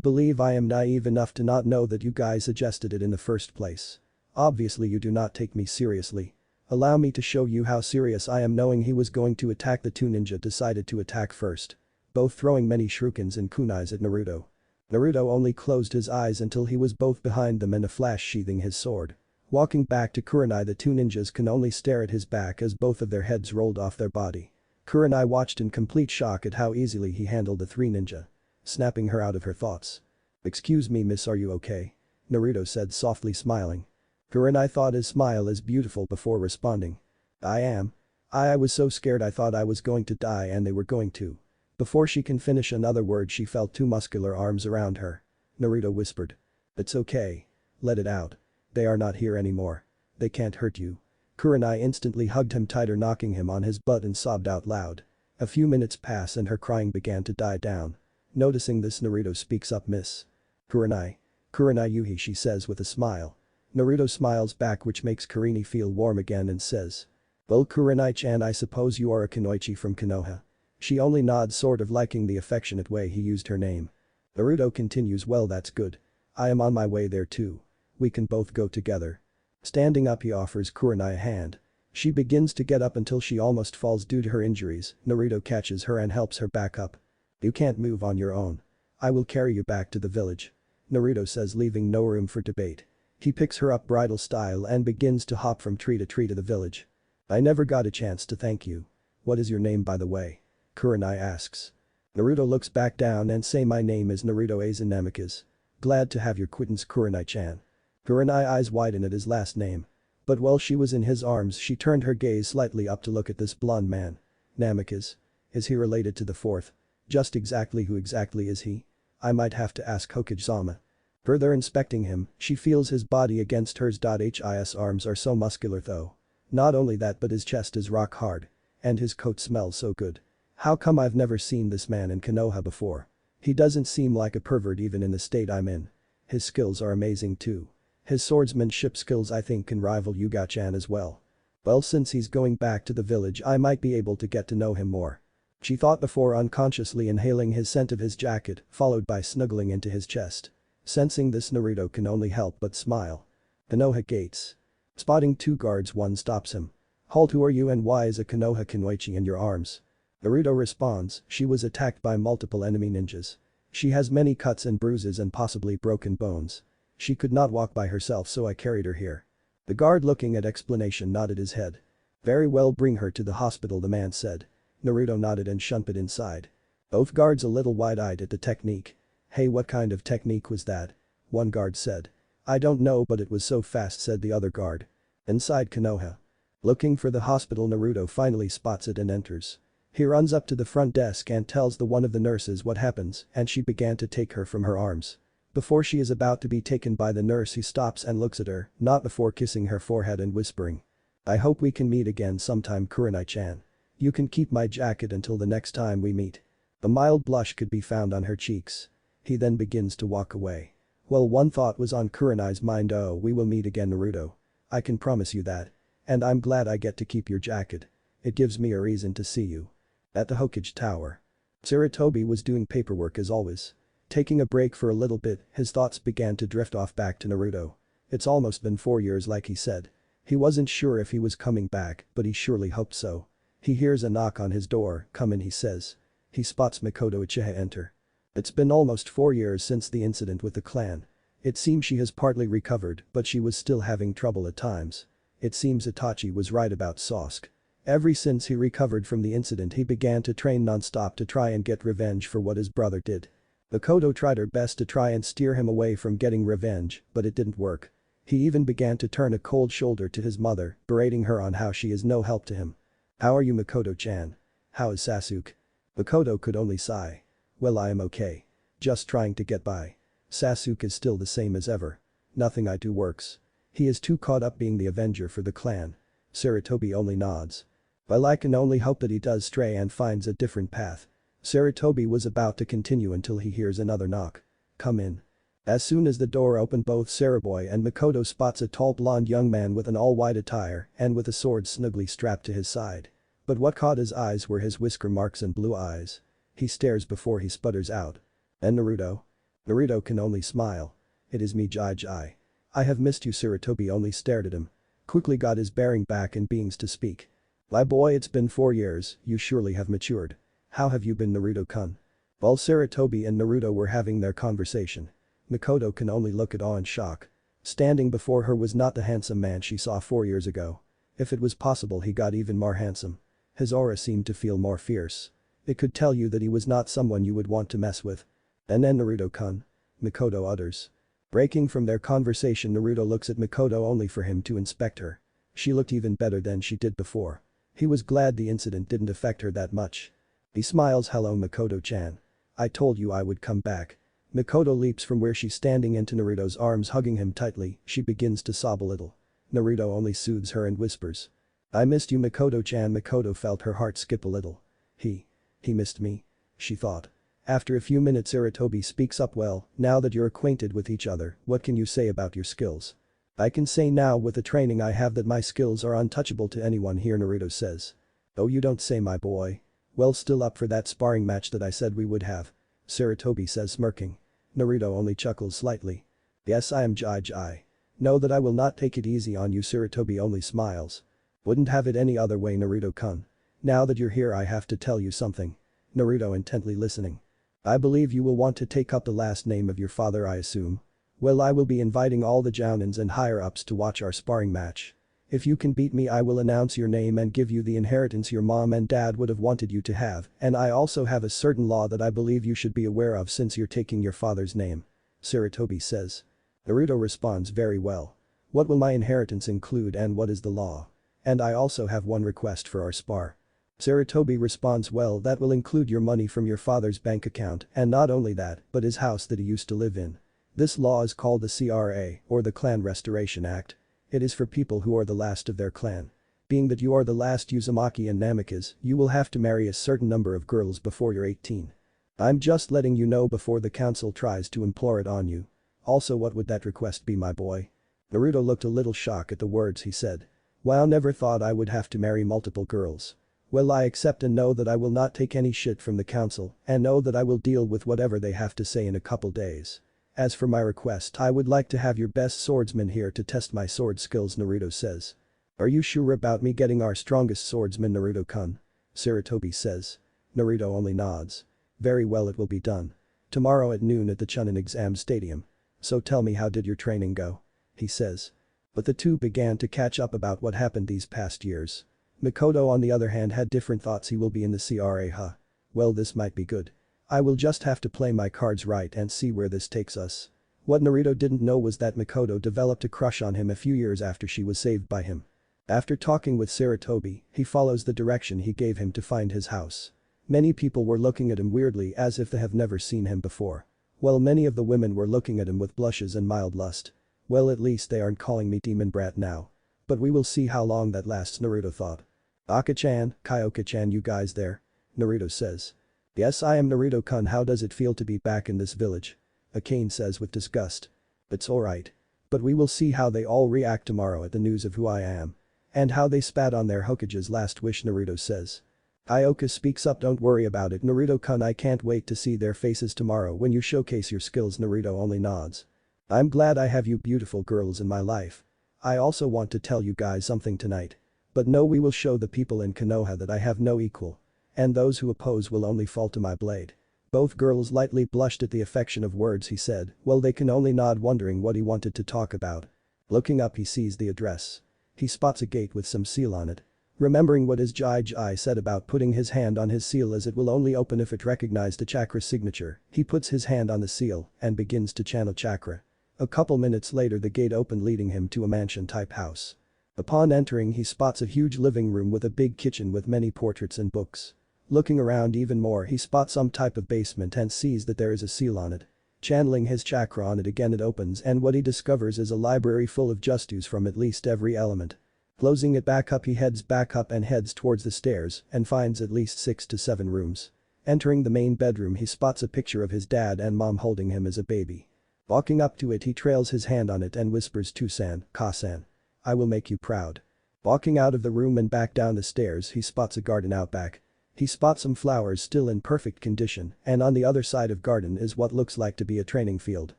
A: believe I am naive enough to not know that you guys suggested it in the first place? Obviously you do not take me seriously. Allow me to show you how serious I am. Knowing he was going to attack, the two ninja decided to attack first. Both throwing many shurikens and kunais at Naruto. Naruto only closed his eyes until he was both behind them in a flash, sheathing his sword. Walking back to Kurenai, the two ninjas can only stare at his back as both of their heads rolled off their body. Kurenai watched in complete shock at how easily he handled the three ninja. Snapping her out of her thoughts. Excuse me miss, are you okay? Naruto said, softly smiling. Kurenai thought his smile is beautiful before responding. I am. I was so scared I thought I was going to die and they were going to. Before she can finish another word, she felt two muscular arms around her. Naruto whispered. It's okay. Let it out. They are not here anymore. They can't hurt you. Kurenai instantly hugged him tighter, knocking him on his butt, and sobbed out loud. A few minutes pass and her crying began to die down. Noticing this, Naruto speaks up. Miss Kurenai. Kurenai Yuhi, she says with a smile. Naruto smiles back, which makes Kurenai feel warm again, and says. Well, Kurenai-chan, I suppose you are a kunoichi from Konoha. She only nods, sort of liking the affectionate way he used her name. Naruto continues, well, that's good. I am on my way there too. We can both go together. Standing up, he offers Kurenai a hand. She begins to get up until she almost falls due to her injuries. Naruto catches her and helps her back up. You can't move on your own. I will carry you back to the village. Naruto says, leaving no room for debate. He picks her up bridal style and begins to hop from tree to the village. I never got a chance to thank you. What is your name, by the way? Kurenai asks. Naruto looks back down and say, my name is Naruto Aizen Namikaze. Glad to have your acquaintance, Kurenai-chan. Kurenai eyes widen at his last name. But while she was in his arms, she turned her gaze slightly up to look at this blonde man. Namikaze. Is he related to the fourth? Just exactly who exactly is he? I might have to ask Hokage-sama. Further inspecting him, she feels his body against hers. His arms are so muscular though. Not only that, but his chest is rock hard. And his coat smells so good. How come I've never seen this man in Konoha before? He doesn't seem like a pervert even in the state I'm in. His skills are amazing too. His swordsmanship skills I think can rival Yuga-chan as well. Well, since he's going back to the village I might be able to get to know him more. She thought before unconsciously inhaling his scent of his jacket, followed by snuggling into his chest. Sensing this, Naruto can only help but smile. Konoha gates. Spotting two guards, one stops him. "Halt, who are you and why is a Konoha Kunoichi in your arms?" Naruto responds, she was attacked by multiple enemy ninjas. She has many cuts and bruises and possibly broken bones. She could not walk by herself so I carried her here. The guard looking at explanation nodded his head. "Very well, bring her to the hospital," the man said. Naruto nodded and shunted inside. Both guards a little wide-eyed at the technique. "Hey, what kind of technique was that?" one guard said. "I don't know, but it was so fast," said the other guard. Inside Konoha. Looking for the hospital, Naruto finally spots it and enters. He runs up to the front desk and tells the one of the nurses what happens, and she began to take her from her arms. Before she is about to be taken by the nurse, he stops and looks at her, not before kissing her forehead and whispering. "I hope we can meet again sometime, Kurenai-chan. You can keep my jacket until the next time we meet." A mild blush could be found on her cheeks. He then begins to walk away. Well, one thought was on Kurenai's mind. "Oh, we will meet again, Naruto. I can promise you that. And I'm glad I get to keep your jacket. It gives me a reason to see you." At the Hokage Tower. Sarutobi was doing paperwork as always. Taking a break for a little bit, his thoughts began to drift off back to Naruto. It's almost been 4 years like he said. He wasn't sure if he was coming back, but he surely hoped so. He hears a knock on his door. "Come in," he says. He spots Makoto Uchiha enter. It's been almost 4 years since the incident with the clan. It seems she has partly recovered, but she was still having trouble at times. It seems Itachi was right about Sasuke. Ever since he recovered from the incident, he began to train non-stop to try and get revenge for what his brother did. Makoto tried her best to try and steer him away from getting revenge, but it didn't work. He even began to turn a cold shoulder to his mother, berating her on how she is no help to him. "How are you, Makoto-chan? How is Sasuke?" Makoto could only sigh. "Well, I am okay. Just trying to get by. Sasuke is still the same as ever. Nothing I do works. He is too caught up being the avenger for the clan." Sarutobi only nods. "Well, I can only hope that he does stray and finds a different path." Sarutobi was about to continue until he hears another knock. "Come in." As soon as the door opened, both Saruboy and Makoto spots a tall blonde young man with an all-white attire and with a sword snugly strapped to his side. But what caught his eyes were his whisker marks and blue eyes. He stares before he sputters out. "And Naruto?" Naruto can only smile. "It is me, Jai. I have missed you." Sarutobi only stared at him. Quickly got his bearing back and beings to speak. "My boy, it's been 4 years, you surely have matured. How have you been, Naruto-kun?" While Sarutobi and Naruto were having their conversation, Makoto can only look at awe and shock. Standing before her was not the handsome man she saw 4 years ago. If it was possible, he got even more handsome. His aura seemed to feel more fierce. It could tell you that he was not someone you would want to mess with. "And then Naruto-kun?" Makoto utters. Breaking from their conversation, Naruto looks at Makoto only for him to inspect her. She looked even better than she did before. He was glad the incident didn't affect her that much. He smiles. "Hello, Makoto-chan. I told you I would come back." Makoto leaps from where she's standing into Naruto's arms, hugging him tightly. She begins to sob a little. Naruto only soothes her and whispers, "I missed you, Makoto-chan." Makoto felt her heart skip a little. He missed me," she thought. After a few minutes, Sarutobi speaks up. "Well, now that you're acquainted with each other, what can you say about your skills?" "I can say now with the training I have that my skills are untouchable to anyone here," Naruto says. "Oh, you don't say, my boy. Well, still up for that sparring match that I said we would have?" Sarutobi says, smirking. Naruto only chuckles slightly. "Yes, I am Jai. Know that I will not take it easy on you." Sarutobi only smiles. "Wouldn't have it any other way, Naruto-kun. Now that you're here, I have to tell you something." Naruto intently listening. "I believe you will want to take up the last name of your father, I assume. Well, I will be inviting all the jounins and higher-ups to watch our sparring match. If you can beat me, I will announce your name and give you the inheritance your mom and dad would have wanted you to have, and I also have a certain law that I believe you should be aware of since you're taking your father's name," Sarutobi says. Naruto responds, "Very well. What will my inheritance include and what is the law? And I also have one request for our spar." Sarutobi responds, "Well, that will include your money from your father's bank account, and not only that, but his house that he used to live in. This law is called the CRA, or the Clan Restoration Act. It is for people who are the last of their clan. Being that you are the last Uzumaki and Namikaze, you will have to marry a certain number of girls before you're 18. I'm just letting you know before the council tries to implore it on you. Also, what would that request be, my boy? Naruto looked a little shocked at the words he said. Wow, never thought I would have to marry multiple girls. Well, I accept and know that I will not take any shit from the council and know that I will deal with whatever they have to say in a couple days. As for my request, I would like to have your best swordsman here to test my sword skills, Naruto says. Are you sure about me getting our strongest swordsman, Naruto-kun? Sarutobi says. Naruto only nods. Very well, it will be done. Tomorrow at noon at the Chunin exam stadium. So tell me, how did your training go? He says. But the two began to catch up about what happened these past years. Makoto on the other hand had different thoughts. He will be in the CRA, huh? Well, this might be good. I will just have to play my cards right and see where this takes us. What Naruto didn't know was that Makoto developed a crush on him a few years after she was saved by him. After talking with Sarutobi, he follows the direction he gave him to find his house. Many people were looking at him weirdly as if they have never seen him before. While many of the women were looking at him with blushes and mild lust. Well, at least they aren't calling me demon brat now. But we will see how long that lasts, Naruto thought. Aka-chan, Kyoka-chan, you guys there? Naruto says. Yes, I am Naruto-kun. How does it feel to be back in this village? Akane says with disgust. It's alright. But we will see how they all react tomorrow at the news of who I am. And how they spat on their Hokage's last wish, Naruto says. Kyoka speaks up. Don't worry about it, Naruto-kun. I can't wait to see their faces tomorrow when you showcase your skills. Naruto only nods. I'm glad I have you beautiful girls in my life. I also want to tell you guys something tonight. But no, we will show the people in Konoha that I have no equal. And those who oppose will only fall to my blade. Both girls lightly blushed at the affection of words he said. Well, they can only nod, wondering what he wanted to talk about. Looking up, he sees the address. He spots a gate with some seal on it. Remembering what his Jai said about putting his hand on his seal as it will only open if it recognized a chakra signature, he puts his hand on the seal and begins to channel chakra. A couple minutes later, the gate opened, leading him to a mansion-type house. Upon entering, he spots a huge living room with a big kitchen with many portraits and books. Looking around even more, he spots some type of basement and sees that there is a seal on it. Channeling his chakra on it again, it opens, and what he discovers is a library full of justus from at least every element. Closing it back up, he heads back up and heads towards the stairs and finds at least 6 to 7 rooms. Entering the main bedroom, he spots a picture of his dad and mom holding him as a baby. Walking up to it, he trails his hand on it and whispers to San, Ka-san. I will make you proud. Walking out of the room and back down the stairs, he spots a garden out back. He spots some flowers still in perfect condition, and on the other side of garden is what looks like to be a training field.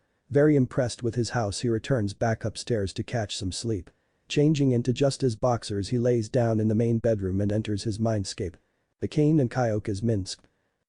A: Very impressed with his house, he returns back upstairs to catch some sleep. Changing into just his boxers, he lays down in the main bedroom and enters his mindscape. Akane and Kyoka's Minsk.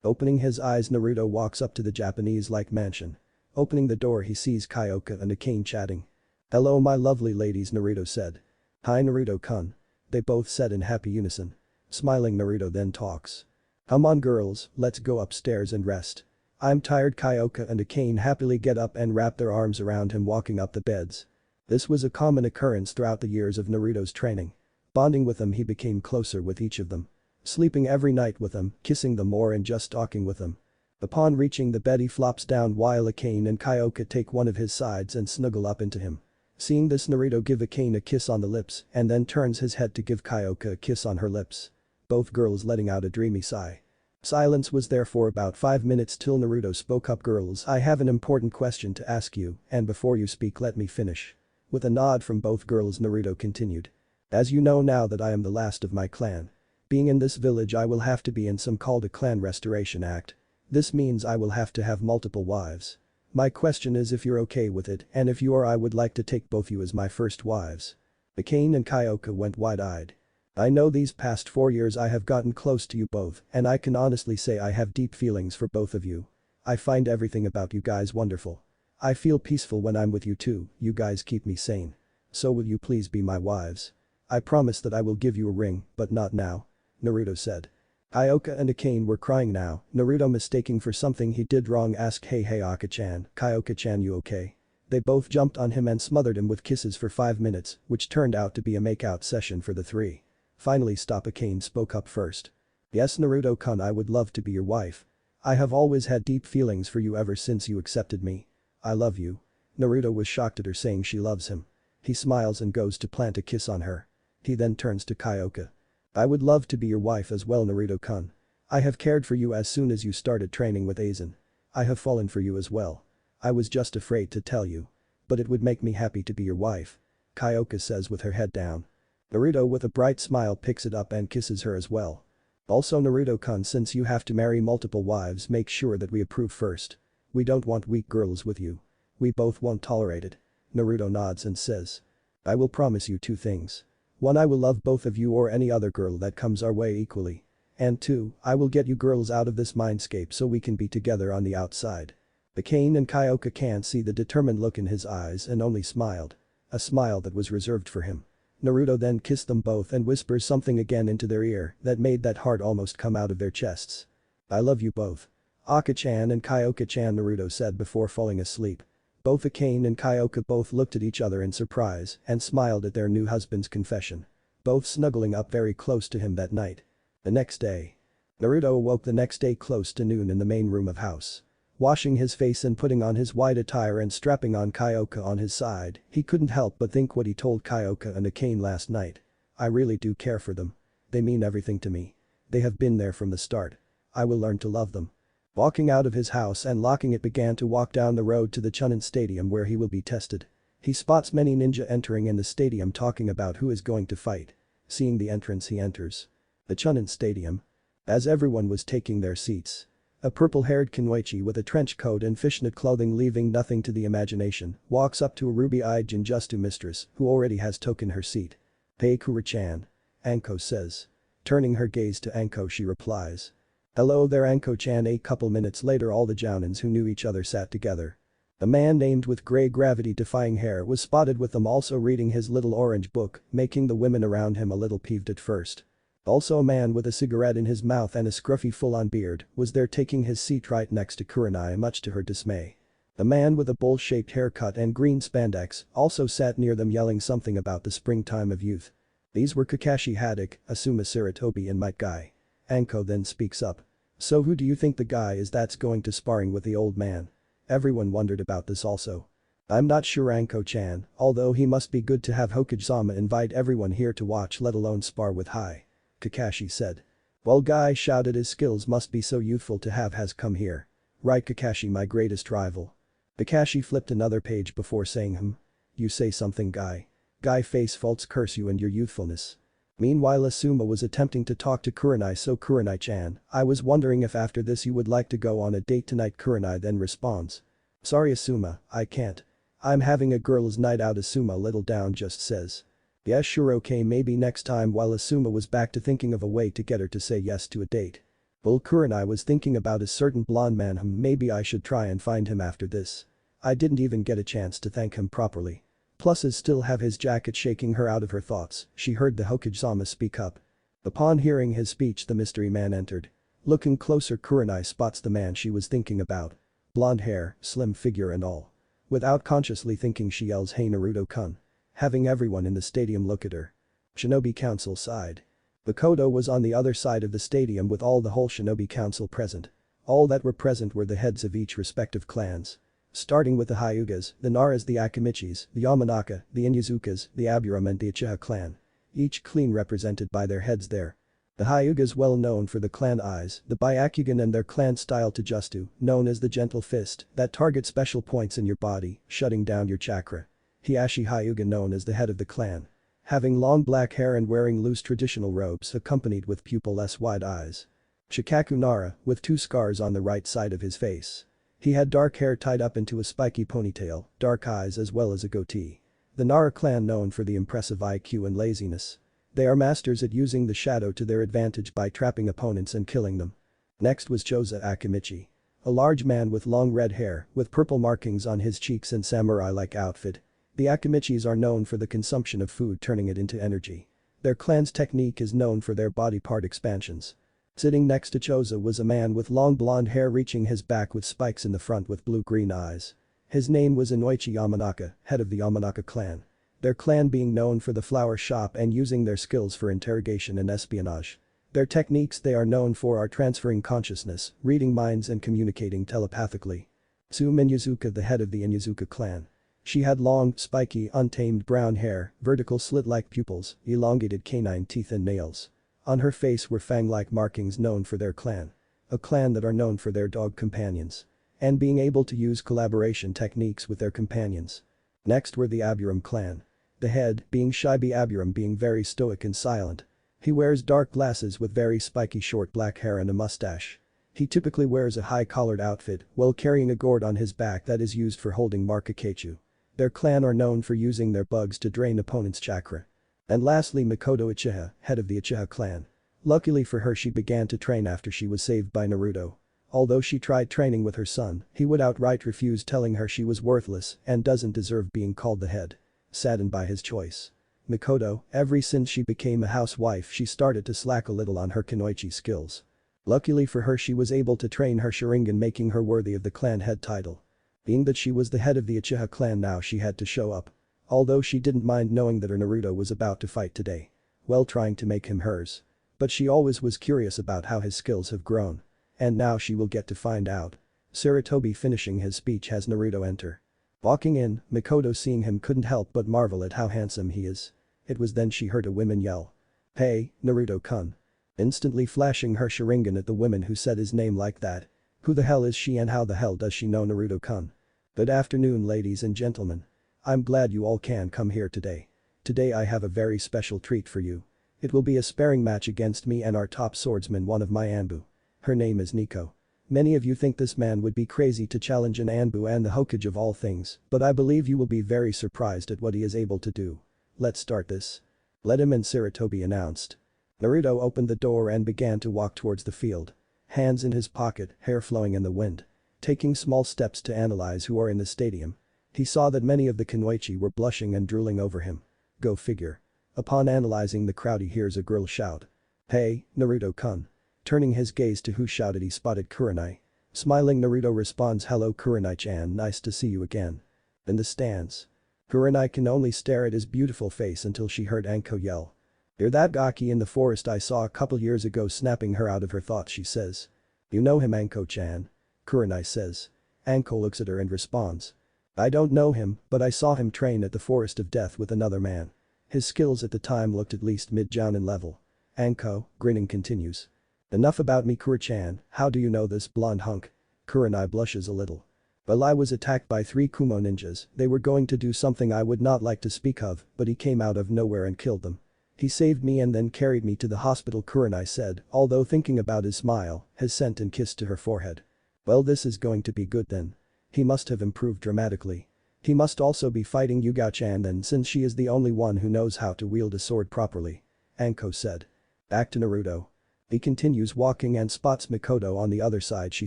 A: Opening his eyes, Naruto walks up to the Japanese-like mansion. Opening the door, he sees Kyoka and Akane chatting. Hello, my lovely ladies, Naruto said. Hi, Naruto-kun. They both said in happy unison. Smiling, Naruto then talks. Come on girls, let's go upstairs and rest. I'm tired. Kyoka and Akane happily get up and wrap their arms around him, walking up the beds. This was a common occurrence throughout the years of Naruto's training. Bonding with them, he became closer with each of them. Sleeping every night with them, kissing them more and just talking with them. Upon reaching the bed, he flops down while Akane and Kyoka take one of his sides and snuggle up into him. Seeing this, Naruto give Akane a kiss on the lips and then turns his head to give Kyoka a kiss on her lips. Both girls letting out a dreamy sigh. Silence was there for about 5 minutes till Naruto spoke up. Girls, I have an important question to ask you, and before you speak let me finish. With a nod from both girls, Naruto continued. As you know now that I am the last of my clan. Being in this village, I will have to be in some called a clan restoration act. This means I will have to have multiple wives. My question is if you're okay with it, and if you are, I would like to take both you as my first wives. Akane and Kyoka went wide-eyed. I know these past 4 years I have gotten close to you both, and I can honestly say I have deep feelings for both of you. I find everything about you guys wonderful. I feel peaceful when I'm with you too, you guys keep me sane. So will you please be my wives? I promise that I will give you a ring, but not now. Naruto said. Kyoka and Akane were crying now. Naruto, mistaking for something he did wrong, asked, Hey Aka-chan, Kyoka-chan, you okay? They both jumped on him and smothered him with kisses for 5 minutes, which turned out to be a makeout session for the three. Finally, Akane spoke up first. Yes, Naruto-kun, I would love to be your wife. I have always had deep feelings for you ever since you accepted me. I love you. Naruto was shocked at her saying she loves him. He smiles and goes to plant a kiss on her. He then turns to Kyoka. I would love to be your wife as well, Naruto-kun. I have cared for you as soon as you started training with Aizen. I have fallen for you as well. I was just afraid to tell you. But it would make me happy to be your wife. Kyoka says with her head down. Naruto with a bright smile picks it up and kisses her as well. Also Naruto-kun, since you have to marry multiple wives, make sure that we approve first. We don't want weak girls with you. We both won't tolerate it. Naruto nods and says. I will promise you 2 things. 1, I will love both of you or any other girl that comes our way equally. And 2, I will get you girls out of this mindscape so we can be together on the outside. The Kane and Kyoka can't see the determined look in his eyes and only smiled. A smile that was reserved for him. Naruto then kissed them both and whispers something again into their ear that made that heart almost come out of their chests. I love you both. Aka-chan and Kyoka-chan, Naruto said before falling asleep. Both Akane and Kyoka both looked at each other in surprise and smiled at their new husband's confession. Both snuggling up very close to him that night. The next day. Naruto awoke the next day close to noon in the main room of house. Washing his face and putting on his white attire and strapping on Kyoka on his side, he couldn't help but think what he told Kyoka and Akane last night. I really do care for them. They mean everything to me. They have been there from the start. I will learn to love them. Walking out of his house and locking it, began to walk down the road to the Chunin Stadium where he will be tested. He spots many ninja entering in the stadium talking about who is going to fight. Seeing the entrance, he enters the Chunin Stadium. As everyone was taking their seats, a purple-haired Kunoichi with a trench coat and fishnet clothing leaving nothing to the imagination walks up to a ruby-eyed Jinjutsu mistress who already has taken her seat. Hey Kura-chan. Anko says. Turning her gaze to Anko, she replies. Hello there, Anko-chan. A couple minutes later, all the Jounins who knew each other sat together. A man named with grey gravity-defying hair was spotted with them, also reading his little orange book, making the women around him a little peeved at first. Also a man with a cigarette in his mouth and a scruffy full-on beard was there taking his seat right next to Kurenai, much to her dismay. A man with a bowl-shaped haircut and green spandex also sat near them, yelling something about the springtime of youth. These were Kakashi Haddock, Asuma Saratobi and Might Guy. Anko then speaks up. So who do you think the guy is that's going to sparring with the old man? Everyone wondered about this also. I'm not sure, Anko-chan, although he must be good to have Hokage-sama invite everyone here to watch, let alone spar with. Hi. Kakashi said. Well, Guy shouted, his skills must be so youthful to have has come here. Right, Kakashi, my greatest rival. Kakashi flipped another page before saying You say something, Guy. Guy face faults, curse you and your youthfulness. Meanwhile, Asuma was attempting to talk to Kurenai. So Kurenai-chan, I was wondering if after this you would like to go on a date tonight. Kurenai then responds. Sorry Asuma, I can't. I'm having a girls' night out. Asuma, a little down, just says. Yeah, sure, okay, maybe next time. While Asuma was back to thinking of a way to get her to say yes to a date. Well, Kurenai was thinking about a certain blonde man. Maybe I should try and find him after this. I didn't even get a chance to thank him properly. Pluses still have his jacket. Shaking her out of her thoughts, she heard the Hokage-sama speak up. Upon hearing his speech, the mystery man entered. Looking closer, Kurenai spots the man she was thinking about. Blonde hair, slim figure and all. Without consciously thinking, she yells, Hey Naruto-kun. Having everyone in the stadium look at her. Shinobi Council sighed. Makoto was on the other side of the stadium with all the whole Shinobi Council present. All that were present were the heads of each respective clans. Starting with the Hyugas, the Naras, the Akimichis, the Yamanaka, the Inyazukas, the Aburame and the Uchiha clan. Each clan represented by their heads there. The Hyugas, well known for the clan eyes, the Byakugan and their clan style Tajutsu, known as the gentle fist, that target special points in your body, shutting down your chakra. Hiashi Hyuga, known as the head of the clan. Having long black hair and wearing loose traditional robes accompanied with pupil-less wide eyes. Shikaku Nara, with 2 scars on the right side of his face. He had dark hair tied up into a spiky ponytail, dark eyes as well as a goatee. The Nara clan, known for the impressive IQ and laziness. They are masters at using the shadow to their advantage by trapping opponents and killing them. Next was Choza Akimichi. A large man with long red hair, with purple markings on his cheeks and samurai-like outfit. The Akimichis are known for the consumption of food, turning it into energy. Their clan's technique is known for their body part expansions. Sitting next to Choza was a man with long blonde hair reaching his back with spikes in the front with blue-green eyes. His name was Inoichi Yamanaka, head of the Yamanaka clan. Their clan being known for the flower shop and using their skills for interrogation and espionage. Their techniques they are known for are transferring consciousness, reading minds and communicating telepathically. Tsume Inyazuka, the head of the Inyazuka clan. She had long, spiky, untamed brown hair, vertical slit-like pupils, elongated canine teeth and nails. On her face were fang-like markings known for their clan. A clan that are known for their dog companions. And being able to use collaboration techniques with their companions. Next were the Aburam clan. The head, being Shibi Aburam being very stoic and silent. He wears dark glasses with very spiky short black hair and a mustache. He typically wears a high-collared outfit while carrying a gourd on his back that is used for holding Markakechu. Their clan are known for using their bugs to drain opponents' chakra. And lastly Makoto Uchiha, head of the Uchiha clan. Luckily for her she began to train after she was saved by Naruto. Although she tried training with her son, he would outright refuse telling her she was worthless and doesn't deserve being called the head. Saddened by his choice. Makoto, ever since she became a housewife she started to slack a little on her kunoichi skills. Luckily for her she was able to train her Sharingan making her worthy of the clan head title. Being that she was the head of the Uchiha clan now she had to show up. Although she didn't mind knowing that her Naruto was about to fight today. While trying to make him hers. But she always was curious about how his skills have grown. And now she will get to find out. Sarutobi finishing his speech has Naruto enter. Walking in, Makoto seeing him couldn't help but marvel at how handsome he is. It was then she heard a woman yell. "Hey, Naruto-kun." Instantly flashing her Sharingan at the woman who said his name like that. Who the hell is she and how the hell does she know Naruto-kun? Good afternoon ladies and gentlemen. I'm glad you all can come here today. Today I have a very special treat for you. It will be a sparring match against me and our top swordsman one of my Anbu. Her name is Nico. Many of you think this man would be crazy to challenge an Anbu and the Hokage of all things, but I believe you will be very surprised at what he is able to do. Let's start this. Let him in, Sarutobi announced. Naruto opened the door and began to walk towards the field. Hands in his pocket, hair flowing in the wind. Taking small steps to analyze who are in the stadium. He saw that many of the kunoichi were blushing and drooling over him. Go figure. Upon analyzing the crowd he hears a girl shout. "Hey, Naruto-kun." Turning his gaze to who shouted he spotted Kurenai. Smiling Naruto responds, "Hello Kurenai-chan, nice to see you again." In the stands. Kurenai can only stare at his beautiful face until she heard Anko yell. "You're that gaki in the forest I saw a couple years ago," snapping her out of her thoughts she says. "You know him Anko-chan?" Kurenai says. Anko looks at her and responds. "I don't know him, but I saw him train at the Forest of Death with another man. His skills at the time looked at least mid-jounin level." Anko, grinning continues. "Enough about me Kuro-chan, how do you know this blonde hunk?" Kurenai blushes a little. "Well, I was attacked by 3 Kumo ninjas, they were going to do something I would not like to speak of, but he came out of nowhere and killed them. He saved me and then carried me to the hospital," Kurenai said, although thinking about his smile, his scent and kiss to her forehead. "Well, this is going to be good then. He must have improved dramatically. He must also be fighting Yugao-chan then since she is the only one who knows how to wield a sword properly," Anko said. Back to Naruto. He continues walking and spots Makoto on the other side. She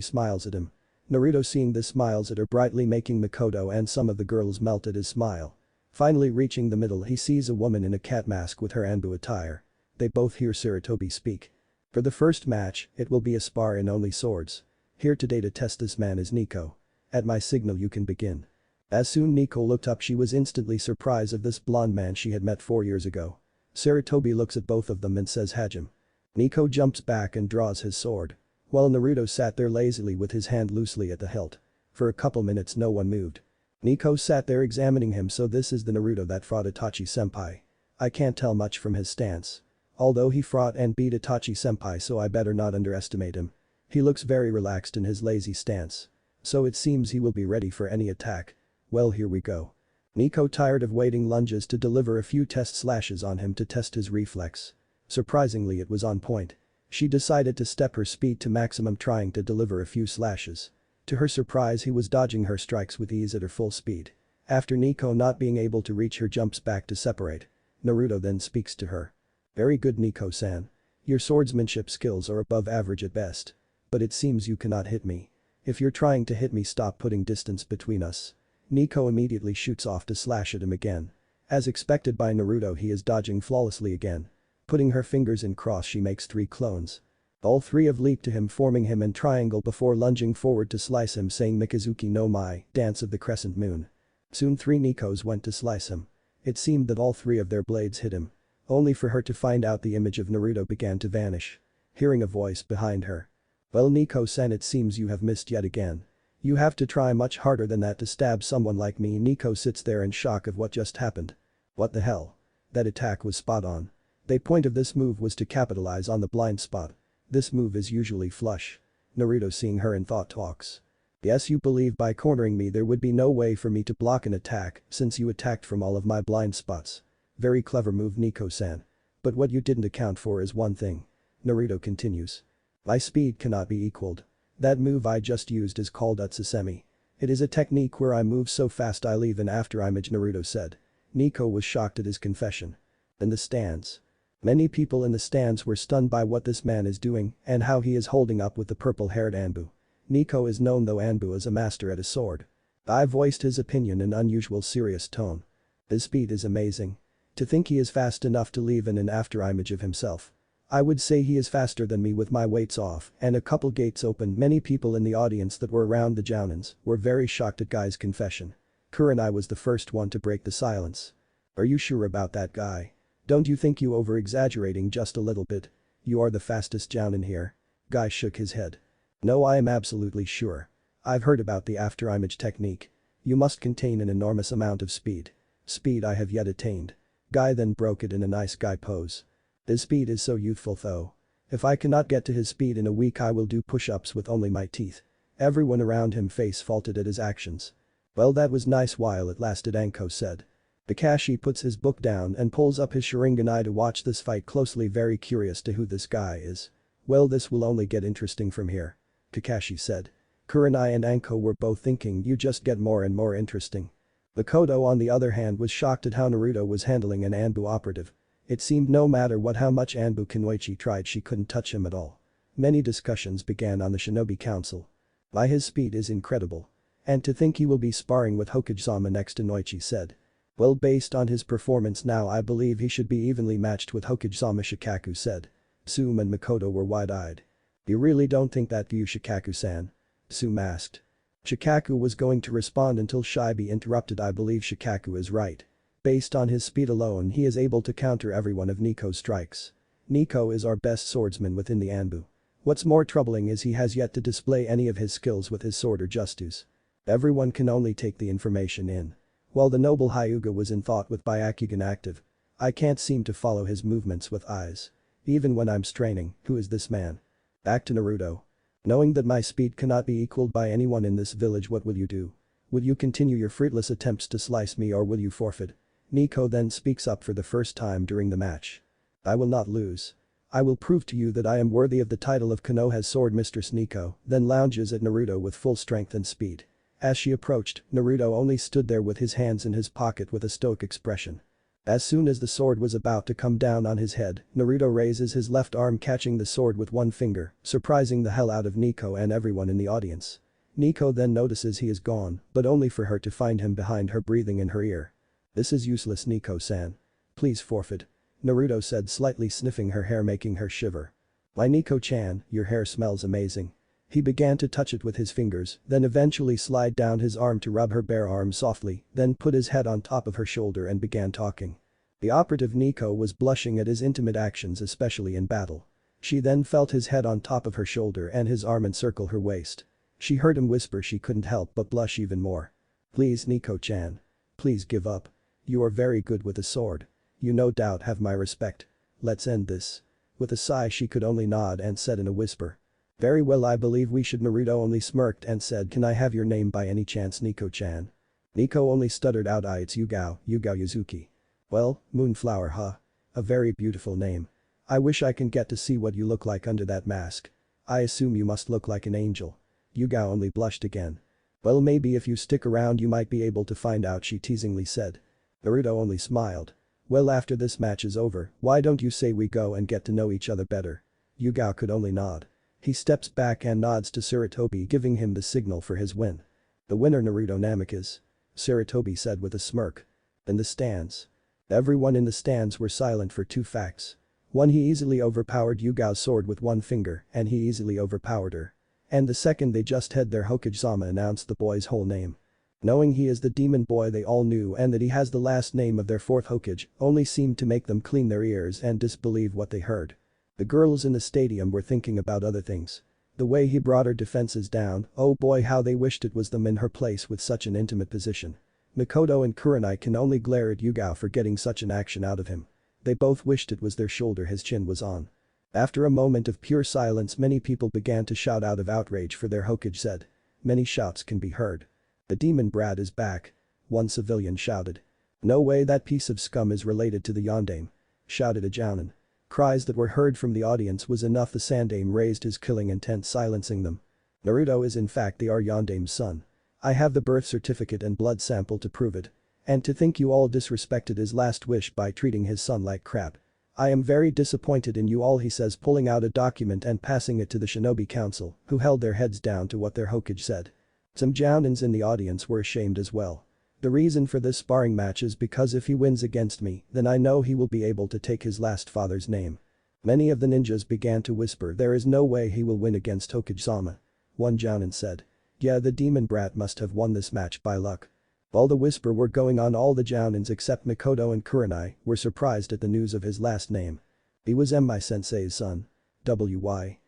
A: smiles at him. Naruto seeing this smiles at her brightly making Makoto and some of the girls melt at his smile. Finally reaching the middle he sees a woman in a cat mask with her Anbu attire. They both hear Sarutobi speak. For the first match, it will be a spar in only swords. Here today to test this man is Nico. At my signal you can begin. As soon Nico looked up she was instantly surprised of this blonde man she had met 4 years ago. Sarutobi looks at both of them and says Hajime. Nico jumps back and draws his sword. While Naruto sat there lazily with his hand loosely at the hilt. For a couple minutes no one moved. Nico sat there examining him. So this is the Naruto that fought Itachi senpai. I can't tell much from his stance. Although he fought and beat Itachi senpai, so I better not underestimate him. He looks very relaxed in his lazy stance. So it seems he will be ready for any attack. Well, here we go. Nico tired of waiting lunges to deliver a few test slashes on him to test his reflex. Surprisingly it was on point. She decided to step her speed to maximum trying to deliver a few slashes. To her surprise he was dodging her strikes with ease at her full speed. After Nico not being able to reach her jumps back to separate. Naruto then speaks to her. Very good Nico-san. Your swordsmanship skills are above average at best. But it seems you cannot hit me. If you're trying to hit me, stop putting distance between us. Nico immediately shoots off to slash at him again. As expected by Naruto he is dodging flawlessly again. Putting her fingers in cross she makes 3 clones. All 3 have leaped to him forming him in triangle before lunging forward to slice him saying Mikazuki no Mai, dance of the crescent moon. Soon 3 Nikos went to slice him. It seemed that all 3 of their blades hit him. Only for her to find out the image of Naruto began to vanish. Hearing a voice behind her. Well Nico-san, it seems you have missed yet again. You have to try much harder than that to stab someone like me. Nico sits there in shock of what just happened. What the hell? That attack was spot on. The point of this move was to capitalize on the blind spot. This move is usually flush. Naruto seeing her in thought talks. Yes, you believe by cornering me there would be no way for me to block an attack since you attacked from all of my blind spots. Very clever move, Nico-san. But what you didn't account for is one thing. Naruto continues. My speed cannot be equaled. That move I just used is called Utsusemi. It is a technique where I move so fast I leave an afterimage, Naruto said. Nico was shocked at his confession. In the stands. Many people in the stands were stunned by what this man is doing and how he is holding up with the purple-haired Anbu. Nico is known though Anbu as a master at his sword. I voiced his opinion in unusual serious tone. His speed is amazing. To think he is fast enough to leave an afterimage of himself. I would say he is faster than me with my weights off and a couple gates open. Many people in the audience that were around the Jounins were very shocked at Guy's confession. Kurenai was the first one to break the silence. Are you sure about that, Guy? Don't you think you over-exaggerating just a little bit? You are the fastest Jounin here. Guy shook his head. No, I am absolutely sure. I've heard about the afterimage technique. You must contain an enormous amount of speed. Speed I have yet attained. Guy then broke it in a nice guy pose. His speed is so youthful though. If I cannot get to his speed in a week I will do push-ups with only my teeth. Everyone around him face faulted at his actions. Well, that was nice while it lasted, Anko said. Kakashi puts his book down and pulls up his Sharingan to watch this fight closely, very curious to who this guy is. Well, this will only get interesting from here. Kakashi said. Kurenai and Anko were both thinking you just get more and more interesting. Makoto on the other hand was shocked at how Naruto was handling an Anbu operative. It seemed no matter how much Anbu Kunoichi tried she couldn't touch him at all. Many discussions began on the Shinobi Council. By his speed is incredible. And to think he will be sparring with Hokage-sama next, Noichi said. Well, based on his performance now I believe he should be evenly matched with Hokage-sama, Shikaku said. Sume and Makoto were wide-eyed. You really don't think that, do you, Shikaku-san? Sume asked. Shikaku was going to respond until Shibi interrupted. I believe Shikaku is right. Based on his speed alone he is able to counter every one of Nico's strikes. Nico is our best swordsman within the Anbu. What's more troubling is he has yet to display any of his skills with his sword or justus. Everyone can only take the information in. While the noble Hyuga was in thought with Byakugan active. I can't seem to follow his movements with eyes. Even when I'm straining, who is this man? Back to Naruto. Knowing that my speed cannot be equaled by anyone in this village, what will you do? Will you continue your fruitless attempts to slice me or will you forfeit? Nico then speaks up for the first time during the match. I will not lose. I will prove to you that I am worthy of the title of Konoha's sword mistress. Nico then lounges at Naruto with full strength and speed. As she approached, Naruto only stood there with his hands in his pocket with a stoic expression. As soon as the sword was about to come down on his head, Naruto raises his left arm, catching the sword with one finger, surprising the hell out of Nico and everyone in the audience. Nico then notices he is gone, but only for her to find him behind her, breathing in her ear. This is useless, Nico-san. Please forfeit. Naruto said, slightly sniffing her hair, making her shiver. My Nico-chan, your hair smells amazing. He began to touch it with his fingers, then eventually slide down his arm to rub her bare arm softly, then put his head on top of her shoulder and began talking. The operative Nico was blushing at his intimate actions, especially in battle. She then felt his head on top of her shoulder and his arm encircle her waist. She heard him whisper, she couldn't help but blush even more. Please, Nico-chan. Please give up. You are very good with a sword. You no doubt have my respect. Let's end this. With a sigh she could only nod and said in a whisper. Very well, I believe we should. Naruto only smirked and said, can I have your name by any chance, Nico-chan? Nico only stuttered out, it's Yugao Yuzuki. Well, Moonflower, huh? A very beautiful name. I wish I can get to see what you look like under that mask. I assume you must look like an angel. Yugao only blushed again. Well, maybe if you stick around you might be able to find out, she teasingly said. Naruto only smiled. Well, after this match is over, why don't you say we go and get to know each other better? Yugao could only nod. He steps back and nods to Sarutobi, giving him the signal for his win. The winner, Naruto Namikaze. Sarutobi said with a smirk. In the stands. Everyone in the stands were silent for two facts. One, he easily overpowered Yugao's sword with one finger and he easily overpowered her. And the second, they just had their Hokage-sama announce the boy's whole name. Knowing he is the demon boy they all knew and that he has the last name of their fourth Hokage only seemed to make them clean their ears and disbelieve what they heard. The girls in the stadium were thinking about other things. The way he brought her defenses down, oh boy how they wished it was them in her place with such an intimate position. Makoto and Kurenai can only glare at Yugao for getting such an action out of him. They both wished it was their shoulder his chin was on. After a moment of pure silence many people began to shout out of outrage for their Hokage said. Many shouts can be heard. The demon brat is back. One civilian shouted. No way that piece of scum is related to the Yondaime. Shouted a Jounin. Cries that were heard from the audience was enough. The Sandaime raised his killing intent silencing them. Naruto is in fact the Yondaime's son. I have the birth certificate and blood sample to prove it. And to think you all disrespected his last wish by treating his son like crap. I am very disappointed in you all he says pulling out a document and passing it to the Shinobi Council who held their heads down to what their Hokage said. Some Jounins in the audience were ashamed as well. The reason for this sparring match is because if he wins against me then I know he will be able to take his last father's name. Many of the ninjas began to whisper there is no way he will win against Hokage-sama. One Jounin said. Yeah the demon brat must have won this match by luck. While the whisper were going on all the Jounins except Makoto and Kurenai were surprised at the news of his last name. He was my sensei's son. Why?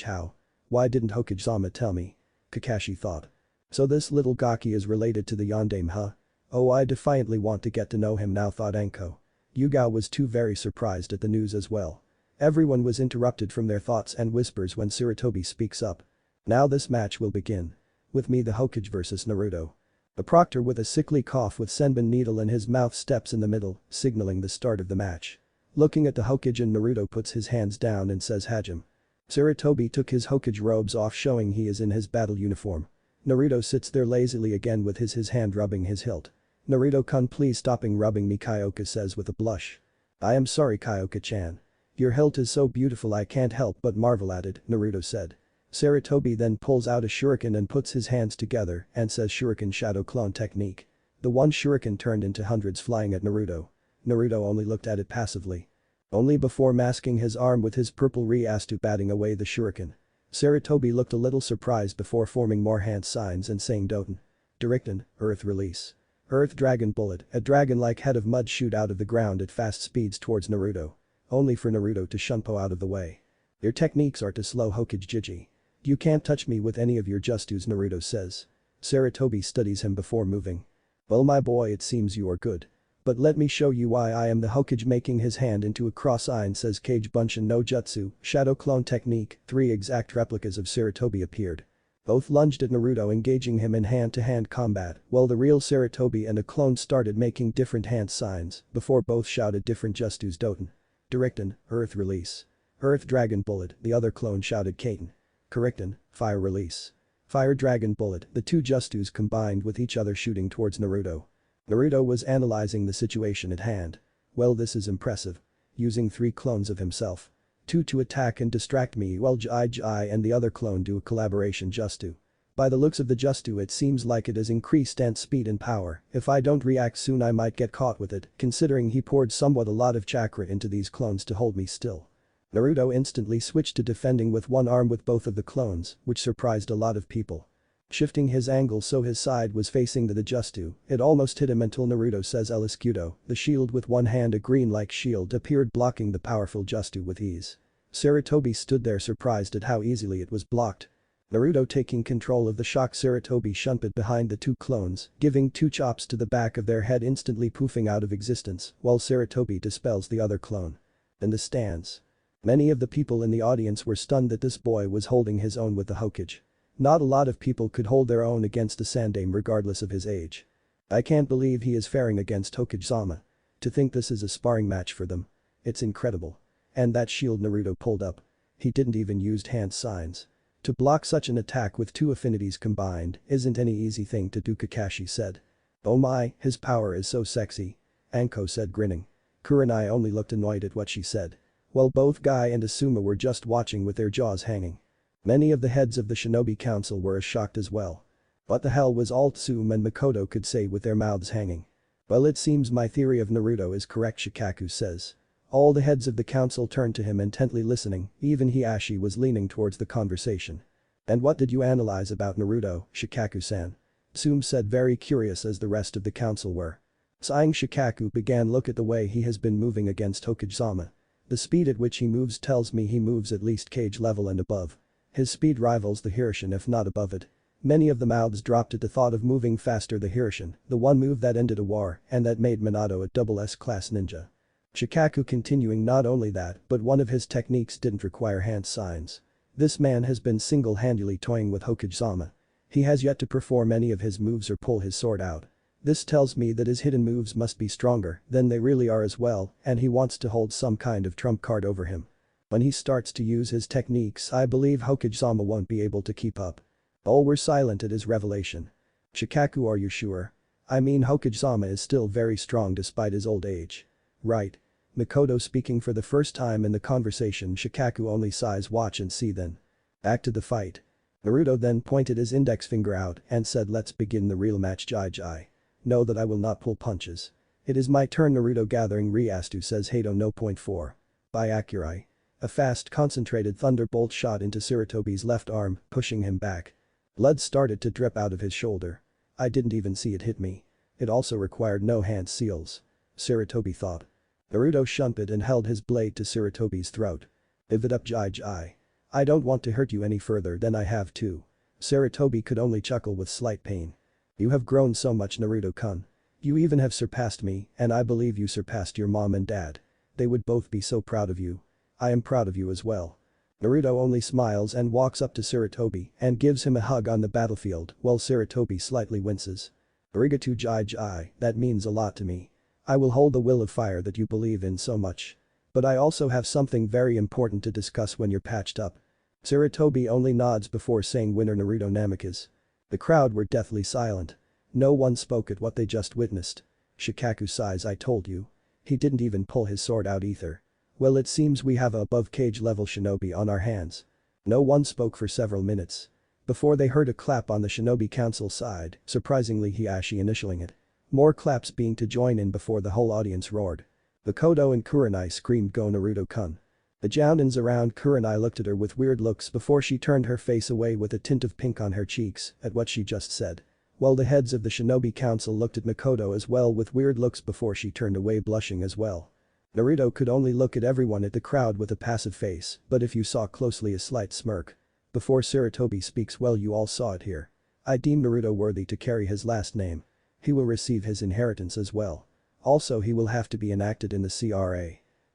A: How? Why didn't Hokage-sama tell me? Kakashi thought. So this little Gaki is related to the Yondaime huh? Oh I defiantly want to get to know him now thought Anko. Yugao was too very surprised at the news as well. Everyone was interrupted from their thoughts and whispers when Sarutobi speaks up. Now this match will begin. With me the Hokage versus Naruto. A proctor with a sickly cough with Senbon needle in his mouth steps in the middle, signaling the start of the match. Looking at the Hokage and Naruto puts his hands down and says Hajime. Sarutobi took his Hokage robes off showing he is in his battle uniform. Naruto sits there lazily again with his hand rubbing his hilt. Naruto-kun please stopping rubbing me Kyoka says with a blush. I am sorry Kyoka-chan. Your hilt is so beautiful I can't help but marvel at it, Naruto said. Sarutobi then pulls out a shuriken and puts his hands together and says shuriken shadow clone technique. The one shuriken turned into hundreds flying at Naruto. Naruto only looked at it passively. Only before masking his arm with his purple Ryastu batting away the shuriken. Sarutobi looked a little surprised before forming more hand signs and saying Doten. Directen, Earth release. Earth Dragon Bullet, a dragon-like head of mud shoot out of the ground at fast speeds towards Naruto. Only for Naruto to shunpo out of the way. Your techniques are to slow Hokage Jiji. You can't touch me with any of your justus Naruto says. Sarutobi studies him before moving. Well my boy it seems you are good. But let me show you why I am the Hokage making his hand into a cross-eye says Kage Bunshin no Jutsu, Shadow Clone Technique, 3 exact replicas of Sarutobi appeared. Both lunged at Naruto engaging him in hand-to-hand combat while the real Sarutobi and a clone started making different hand signs before both shouted different justus Doten. Directen, Earth release. Earth Dragon Bullet, the other clone shouted Katen. Correcten, Fire release. Fire Dragon Bullet, the two justus combined with each other shooting towards Naruto. Naruto was analyzing the situation at hand. Well this is impressive. Using 3 clones of himself. 2 to attack and distract me while Jai and the other clone do a collaboration justu. By the looks of the justu it seems like it has increased ant speed and power, if I don't react soon I might get caught with it considering he poured somewhat a lot of chakra into these clones to hold me still. Naruto instantly switched to defending with one arm with both of the clones, which surprised a lot of people. Shifting his angle so his side was facing the justu, it almost hit him until Naruto says Eliscudo, the shield with one hand a green-like shield appeared blocking the powerful justu with ease. Sarutobi stood there surprised at how easily it was blocked. Naruto taking control of the shock Sarutobi shunput behind the 2 clones, giving 2 chops to the back of their head instantly poofing out of existence while Sarutobi dispels the other clone. In the stands. Many of the people in the audience were stunned that this boy was holding his own with the Hokage. Not a lot of people could hold their own against a Sandaime regardless of his age. I can't believe he is faring against Hokage-sama. To think this is a sparring match for them. It's incredible. And that shield Naruto pulled up. He didn't even use hand signs. To block such an attack with 2 affinities combined isn't any easy thing to do Kakashi said. Oh my, his power is so sexy. Anko said grinning. Kurenai only looked annoyed at what she said. While both Guy and Asuma were just watching with their jaws hanging. Many of the heads of the Shinobi Council were as shocked as well. What the hell was all Tsume and Makoto could say with their mouths hanging? Well it seems my theory of Naruto is correct Shikaku says. All the heads of the council turned to him intently listening, even Hiashi was leaning towards the conversation. And what did you analyze about Naruto, Shikaku-san? Tsume said very curious as the rest of the council were. Sighing Shikaku began look at the way he has been moving against Hokage-sama. The speed at which he moves tells me he moves at least cage level and above. His speed rivals the Hirshin if not above it. Many of the mouths dropped at the thought of moving faster the Hirshin, the one move that ended a war and that made Minato a double S-class ninja. Shikaku continuing not only that but one of his techniques didn't require hand signs. This man has been single-handedly toying with Hokage-sama. He has yet to perform any of his moves or pull his sword out. This tells me that his hidden moves must be stronger than they really are as well and he wants to hold some kind of trump card over him. When he starts to use his techniques I believe Hokage-sama won't be able to keep up. All were silent at his revelation. Shikaku, are you sure? I mean Hokage-sama is still very strong despite his old age. Right. Makoto speaking for the first time in the conversation. Shikaku only sighs, watch and see then. Back to the fight. Naruto then pointed his index finger out and said let's begin the real match. Jai. Know that I will not pull punches. It is my turn. Naruto gathering Ryastu says Hado no. 4. By Akurai. A fast concentrated thunderbolt shot into Sarutobi's left arm, pushing him back. Blood started to drip out of his shoulder. I didn't even see it hit me. It also required no hand seals. Sarutobi thought. Naruto shunned it and held his blade to Sarutobi's throat. Give it up Jai. I don't want to hurt you any further than I have to. Sarutobi could only chuckle with slight pain. You have grown so much Naruto-kun. You even have surpassed me and I believe you surpassed your mom and dad. They would both be so proud of you. I am proud of you as well. Naruto only smiles and walks up to Sarutobi and gives him a hug on the battlefield while Sarutobi slightly winces. Arigato Jai, that means a lot to me. I will hold the will of fire that you believe in so much. But I also have something very important to discuss when you're patched up. Sarutobi only nods before saying winner Naruto Namikaze. The crowd were deathly silent. No one spoke at what they just witnessed. Shikaku sighs, I told you. He didn't even pull his sword out either. Well, it seems we have a above cage level shinobi on our hands. No one spoke for several minutes. Before they heard a clap on the shinobi council side, surprisingly Hiashi initialing it. More claps being to join in before the whole audience roared. Makoto and Kurenai screamed go Naruto-kun. The Jounins around Kurenai looked at her with weird looks before she turned her face away with a tint of pink on her cheeks at what she just said. While the heads of the shinobi council looked at Makoto as well with weird looks before she turned away blushing as well. Naruto could only look at everyone at the crowd with a passive face, but if you saw closely a slight smirk. Before Sarutobi speaks, well, you all saw it here. I deem Naruto worthy to carry his last name. He will receive his inheritance as well. Also he will have to be enacted in the CRA.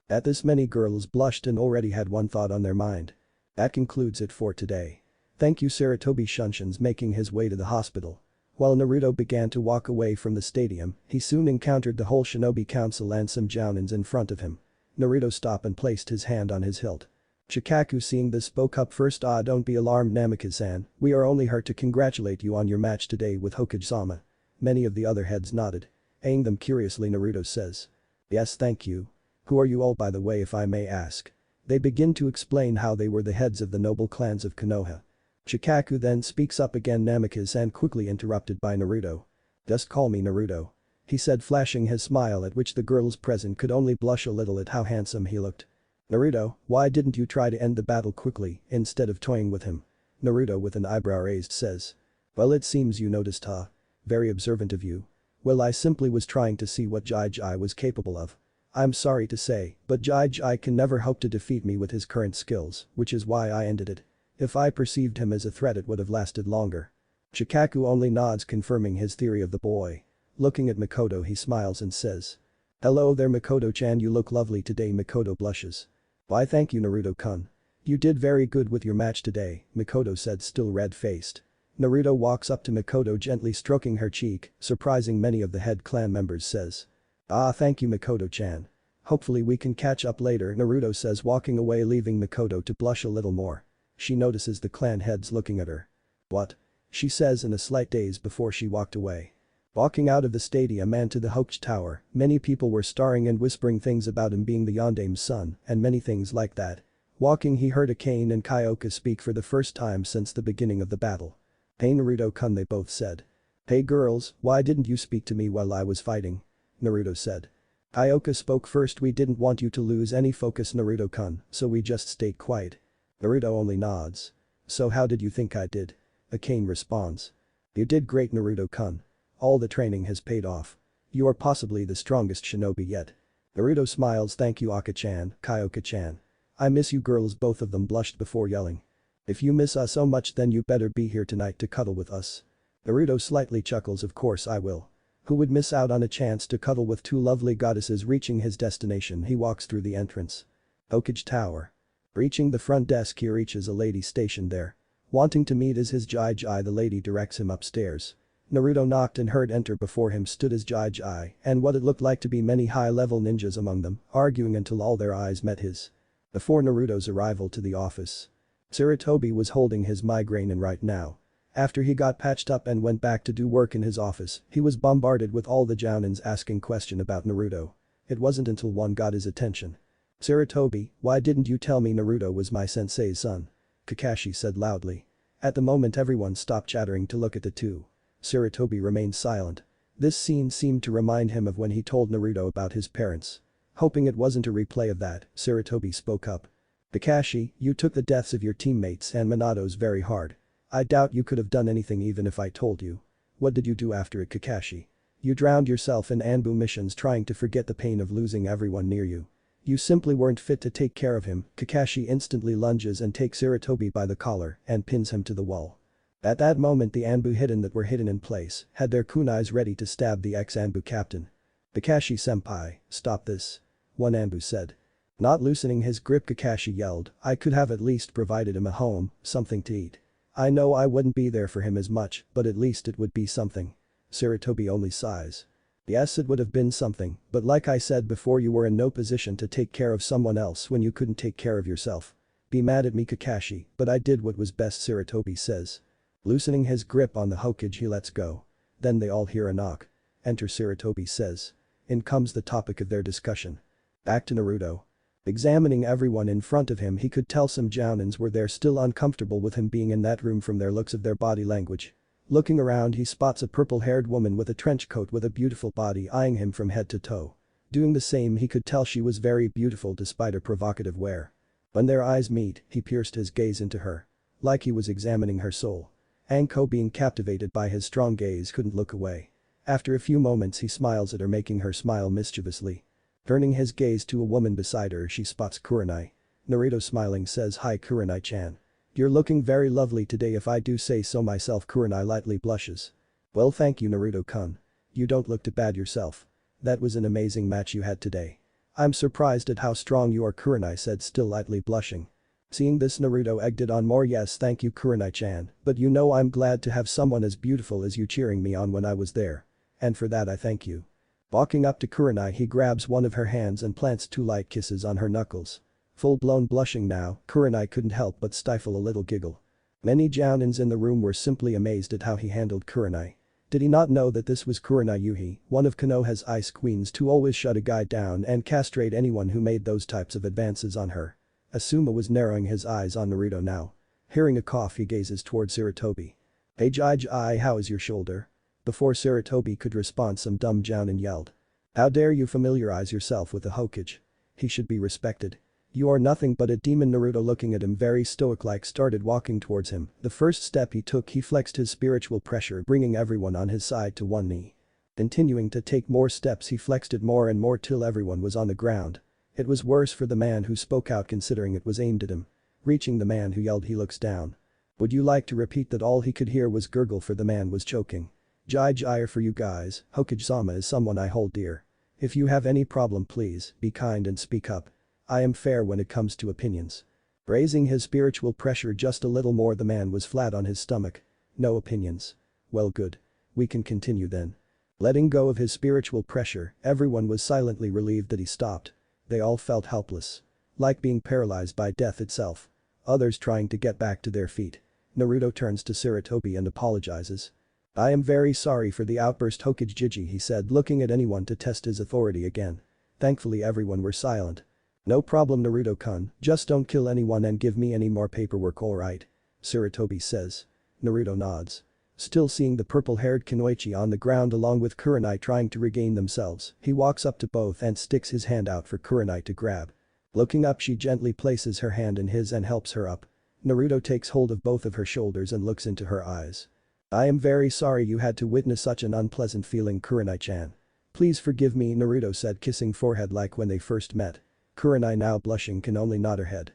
A: At this many girls blushed and already had one thought on their mind. That concludes it for today. Thank you. Sarutobi Shunshin's making his way to the hospital. While Naruto began to walk away from the stadium, he soon encountered the whole shinobi council and some Jounins in front of him. Naruto stopped and placed his hand on his hilt. Shikaku seeing this spoke up first. Don't be alarmed Namikaze-san, we are only here to congratulate you on your match today with Hokage-sama. Many of the other heads nodded. Eyeing them curiously Naruto says. Yes, thank you. Who are you all by the way if I may ask? They begin to explain how they were the heads of the noble clans of Konoha. Shikaku then speaks up again Namikaze-san quickly interrupted by Naruto. Just call me Naruto. He said flashing his smile at which the girls present could only blush a little at how handsome he looked. Naruto, why didn't you try to end the battle quickly instead of toying with him? Naruto with an eyebrow raised says. Well, it seems you noticed, huh? Very observant of you. Well, I simply was trying to see what Jai was capable of. I'm sorry to say, but Jai can never hope to defeat me with his current skills, which is why I ended it. If I perceived him as a threat it would have lasted longer. Shikaku only nods confirming his theory of the boy. Looking at Makoto he smiles and says. Hello there Makoto-chan, you look lovely today. Makoto blushes. Why thank you Naruto-kun. You did very good with your match today, Makoto said still red-faced. Naruto walks up to Makoto gently stroking her cheek, surprising many of the head clan members says. Thank you Makoto-chan. Hopefully we can catch up later Naruto says walking away leaving Makoto to blush a little more. She notices the clan heads looking at her. What? She says in a slight daze before she walked away. Walking out of the stadium and to the Hokage Tower, many people were staring and whispering things about him being the Yondame's son and many things like that. Walking he heard Akane and Kyoka speak for the first time since the beginning of the battle. Hey Naruto-kun they both said. Hey girls, why didn't you speak to me while I was fighting? Naruto said. Kyoka spoke first, we didn't want you to lose any focus Naruto-kun, so we just stayed quiet. Naruto only nods. So how did you think I did? Akane responds. You did great Naruto-kun. All the training has paid off. You are possibly the strongest shinobi yet. Naruto smiles thank you Aka-chan, Kyoka-chan. I miss you girls both of them blushed before yelling. If you miss us so much then you better be here tonight to cuddle with us. Naruto slightly chuckles, of course I will. Who would miss out on a chance to cuddle with two lovely goddesses? Reaching his destination he walks through the entrance. Hokage Tower. Reaching the front desk he reaches a lady stationed there. Wanting to meet as his Jai, the lady directs him upstairs. Naruto knocked and heard enter. Before him stood his Jai and what it looked like to be many high-level ninjas among them, arguing until all their eyes met his. Before Naruto's arrival to the office, Sarutobi was holding his migraine, and right now, after he got patched up and went back to do work in his office, he was bombarded with all the jounins asking question about Naruto. It wasn't until one got his attention. "Sarutobi, why didn't you tell me Naruto was my sensei's son?" Kakashi said loudly. At the moment everyone stopped chattering to look at the two. Sarutobi remained silent. This scene seemed to remind him of when he told Naruto about his parents. Hoping it wasn't a replay of that, Sarutobi spoke up. "Kakashi, you took the deaths of your teammates and Minato's very hard. I doubt you could have done anything even if I told you. What did you do after it, Kakashi? You drowned yourself in Anbu missions trying to forget the pain of losing everyone near you. You simply weren't fit to take care of him." Kakashi instantly lunges and takes Sarutobi by the collar and pins him to the wall. At that moment the Anbu hidden that were hidden in place had their kunais ready to stab the ex-Anbu captain. "Kakashi-senpai, stop this," one Anbu said. Not loosening his grip, Kakashi yelled, "I could have at least provided him a home, something to eat. I know I wouldn't be there for him as much, but at least it would be something." Sarutobi only sighs. "Yes, it would have been something, but like I said before, you were in no position to take care of someone else when you couldn't take care of yourself. Be mad at me, Kakashi, but I did what was best," Sarutobi says. Loosening his grip on the Hokage he lets go. Then they all hear a knock. "Enter," Sarutobi says. In comes the topic of their discussion. Back to Naruto. Examining everyone in front of him he could tell some jounins were there still uncomfortable with him being in that room from their looks of their body language. Looking around he spots a purple-haired woman with a trench coat with a beautiful body eyeing him from head to toe. Doing the same he could tell she was very beautiful despite her provocative wear. When their eyes meet, he pierced his gaze into her. Like he was examining her soul. Anko, being captivated by his strong gaze, couldn't look away. After a few moments he smiles at her, making her smile mischievously. Turning his gaze to a woman beside her she spots Kurenai. Naruto smiling says, "Hi Kurenai-chan. You're looking very lovely today if I do say so myself." Kurenai lightly blushes. "Well, thank you Naruto-kun. You don't look too bad yourself. That was an amazing match you had today." "I'm surprised at how strong you are," Kurenai said, still lightly blushing. Seeing this Naruto egged it on more. "Yes, thank you Kurenai-chan, but you know I'm glad to have someone as beautiful as you cheering me on when I was there. And for that I thank you." Walking up to Kurenai he grabs one of her hands and plants two light kisses on her knuckles. Full-blown blushing now, Kurenai couldn't help but stifle a little giggle. Many jounins in the room were simply amazed at how he handled Kurenai. Did he not know that this was Kurenai Yuhi, one of Konoha's ice queens, to always shut a guy down and castrate anyone who made those types of advances on her? Asuma was narrowing his eyes on Naruto now. Hearing a cough he gazes towards Sarutobi. "Hey Jai, how is your shoulder?" Before Sarutobi could respond some dumb jounin yelled. "How dare you familiarize yourself with the Hokage? He should be respected. You are nothing but a demon." Naruto, looking at him very stoic-like, started walking towards him. The first step he took he flexed his spiritual pressure, bringing everyone on his side to one knee. Continuing to take more steps he flexed it more and more till everyone was on the ground. It was worse for the man who spoke out considering it was aimed at him. Reaching the man who yelled he looks down. "Would you like to repeat that?" All he could hear was gurgle for the man was choking. Jai for you guys, Hokage-sama is someone I hold dear. If you have any problem please, be kind and speak up. I am fair when it comes to opinions." Raising his spiritual pressure just a little more the man was flat on his stomach. "No opinions. Well good. We can continue then." Letting go of his spiritual pressure, everyone was silently relieved that he stopped. They all felt helpless. Like being paralyzed by death itself. Others trying to get back to their feet. Naruto turns to Sarutobi and apologizes. "I am very sorry for the outburst Hokage Jiji," he said, looking at anyone to test his authority again. Thankfully everyone were silent. "No problem Naruto-kun, just don't kill anyone and give me any more paperwork, alright?" Sarutobi says. Naruto nods. Still seeing the purple-haired Kunoichi on the ground along with Kurenai trying to regain themselves, he walks up to both and sticks his hand out for Kurenai to grab. Looking up she gently places her hand in his and helps her up. Naruto takes hold of both of her shoulders and looks into her eyes. "I am very sorry you had to witness such an unpleasant feeling Kurenai-chan. Please forgive me," Naruto said, kissing forehead like when they first met. Kurenai, now blushing, can only nod her head.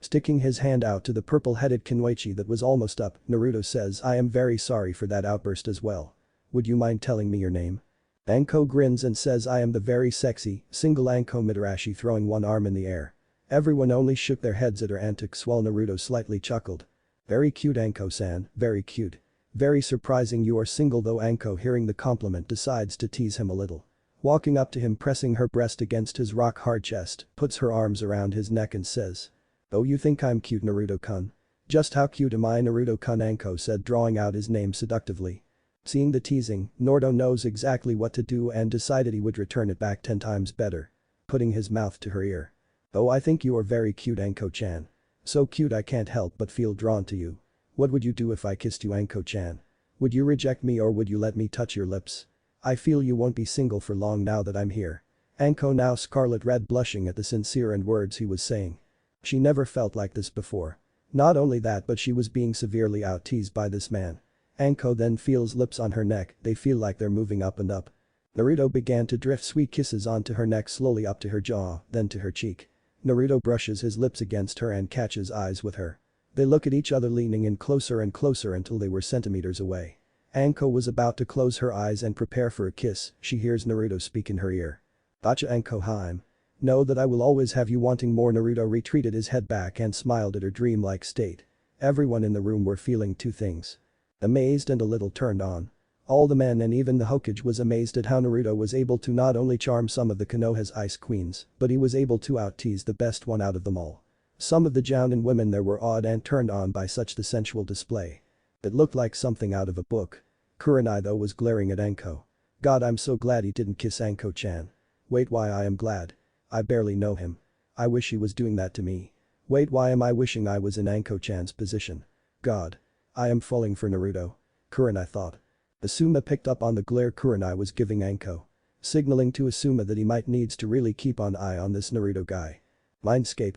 A: Sticking his hand out to the purple-headed Kunoichi that was almost up, Naruto says, I am very sorry for that outburst as well. Would you mind telling me your name? Anko grins and says I am the very sexy, single Anko Mitarashi, throwing one arm in the air. Everyone only shook their heads at her antics while Naruto slightly chuckled. Very cute Anko-san, very cute. Very surprising you are single though. Anko, hearing the compliment, decides to tease him a little. Walking up to him, pressing her breast against his rock-hard chest, puts her arms around his neck and says. Oh, you think I'm cute, Naruto-kun? Just how cute am I, Naruto-kun? Anko said, drawing out his name seductively. Seeing the teasing, Naruto knows exactly what to do and decided he would return it back 10 times better. Putting his mouth to her ear. Oh, I think you are very cute, Anko-chan. So cute I can't help but feel drawn to you. What would you do if I kissed you, Anko-chan? Would you reject me or would you let me touch your lips? I feel you won't be single for long now that I'm here. Anko, now scarlet red, blushing at the sincere and words he was saying. She never felt like this before. Not only that, but she was being severely out-teased by this man. Anko then feels lips on her neck, they feel like they're moving up and up. Naruto began to drift sweet kisses onto her neck, slowly up to her jaw, then to her cheek. Naruto brushes his lips against her and catches eyes with her. They look at each other, leaning in closer and closer until they were centimeters away. Anko was about to close her eyes and prepare for a kiss, she hears Naruto speak in her ear. Gotcha, Anko Haim. Know that I will always have you wanting more. Naruto retreated his head back and smiled at her dreamlike state. Everyone in the room were feeling two things. Amazed and a little turned on. All the men and even the Hokage was amazed at how Naruto was able to not only charm some of the Konoha's ice queens, but he was able to out-tease the best one out of them all. Some of the Jounin women there were awed and turned on by such the sensual display. It looked like something out of a book. Kurenai though was glaring at Anko. God, I'm so glad he didn't kiss Anko-chan. Wait, why I am glad. I barely know him. I wish he was doing that to me. Wait, why am I wishing I was in Anko-chan's position? God. I am falling for Naruto. Kurenai thought. Asuma picked up on the glare Kurenai was giving Anko. Signaling to Asuma that he might needs to really keep an eye on this Naruto guy. Mindscape.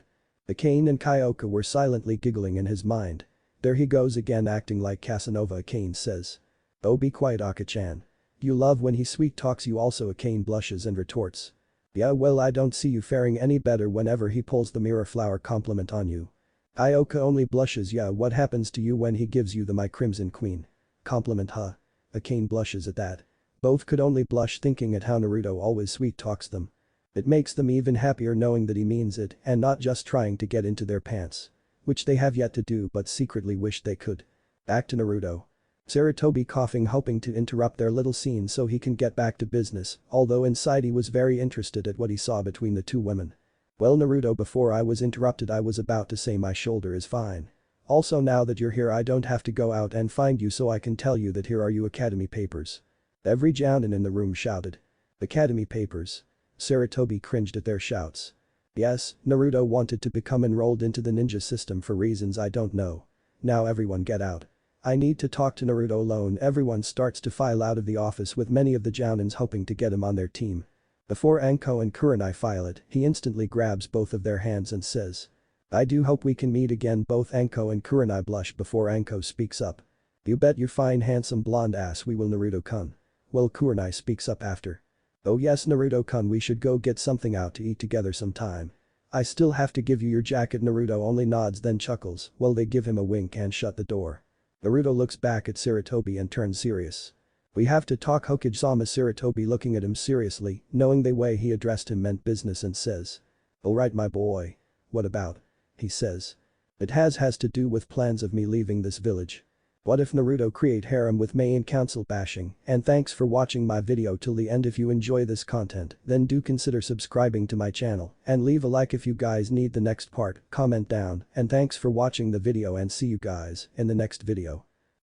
A: Akane and Kyoka were silently giggling in his mind. There he goes again, acting like Casanova, Akane says. Oh, be quiet, Aka-chan. You love when he sweet talks you also. Akane blushes and retorts. Yeah, well, I don't see you faring any better whenever he pulls the mirror flower compliment on you. Kyoka only blushes. Yeah, what happens to you when he gives you the My Crimson Queen compliment, huh? Akane blushes at that. Both could only blush thinking at how Naruto always sweet talks them. It makes them even happier knowing that he means it and not just trying to get into their pants. Which they have yet to do but secretly wish they could. Back to Naruto. Sarutobi coughing, hoping to interrupt their little scene so he can get back to business, although inside he was very interested at what he saw between the two women. Well, Naruto, before I was interrupted I was about to say my shoulder is fine. Also, now that you're here I don't have to go out and find you, so I can tell you that here are your academy papers. Every Jounin in the room shouted. Academy papers. Sarutobi cringed at their shouts. Yes, Naruto wanted to become enrolled into the ninja system for reasons I don't know. Now everyone get out. I need to talk to Naruto alone. Everyone starts to file out of the office with many of the Jounins hoping to get him on their team. Before Anko and Kurenai file it, he instantly grabs both of their hands and says. I do hope we can meet again. Both Anko and Kurenai blush before Anko speaks up. You bet your fine handsome blonde ass we will, Naruto-kun. Well, Kurenai speaks up after. Oh yes, Naruto-kun, we should go get something out to eat together sometime. I still have to give you your jacket. Naruto only nods then chuckles while they give him a wink and shut the door. Naruto looks back at Sarutobi and turns serious. We have to talk, Hokage-sama. Sarutobi looking at him seriously, knowing the way he addressed him meant business, and says. Alright my boy. What about? He says. It has to do with plans of me leaving this village. What if Naruto create harem with main council bashing? And thanks for watching my video till the end. If you enjoy this content, then do consider subscribing to my channel and leave a like if you guys need the next part, comment down, and thanks for watching the video and see you guys in the next video.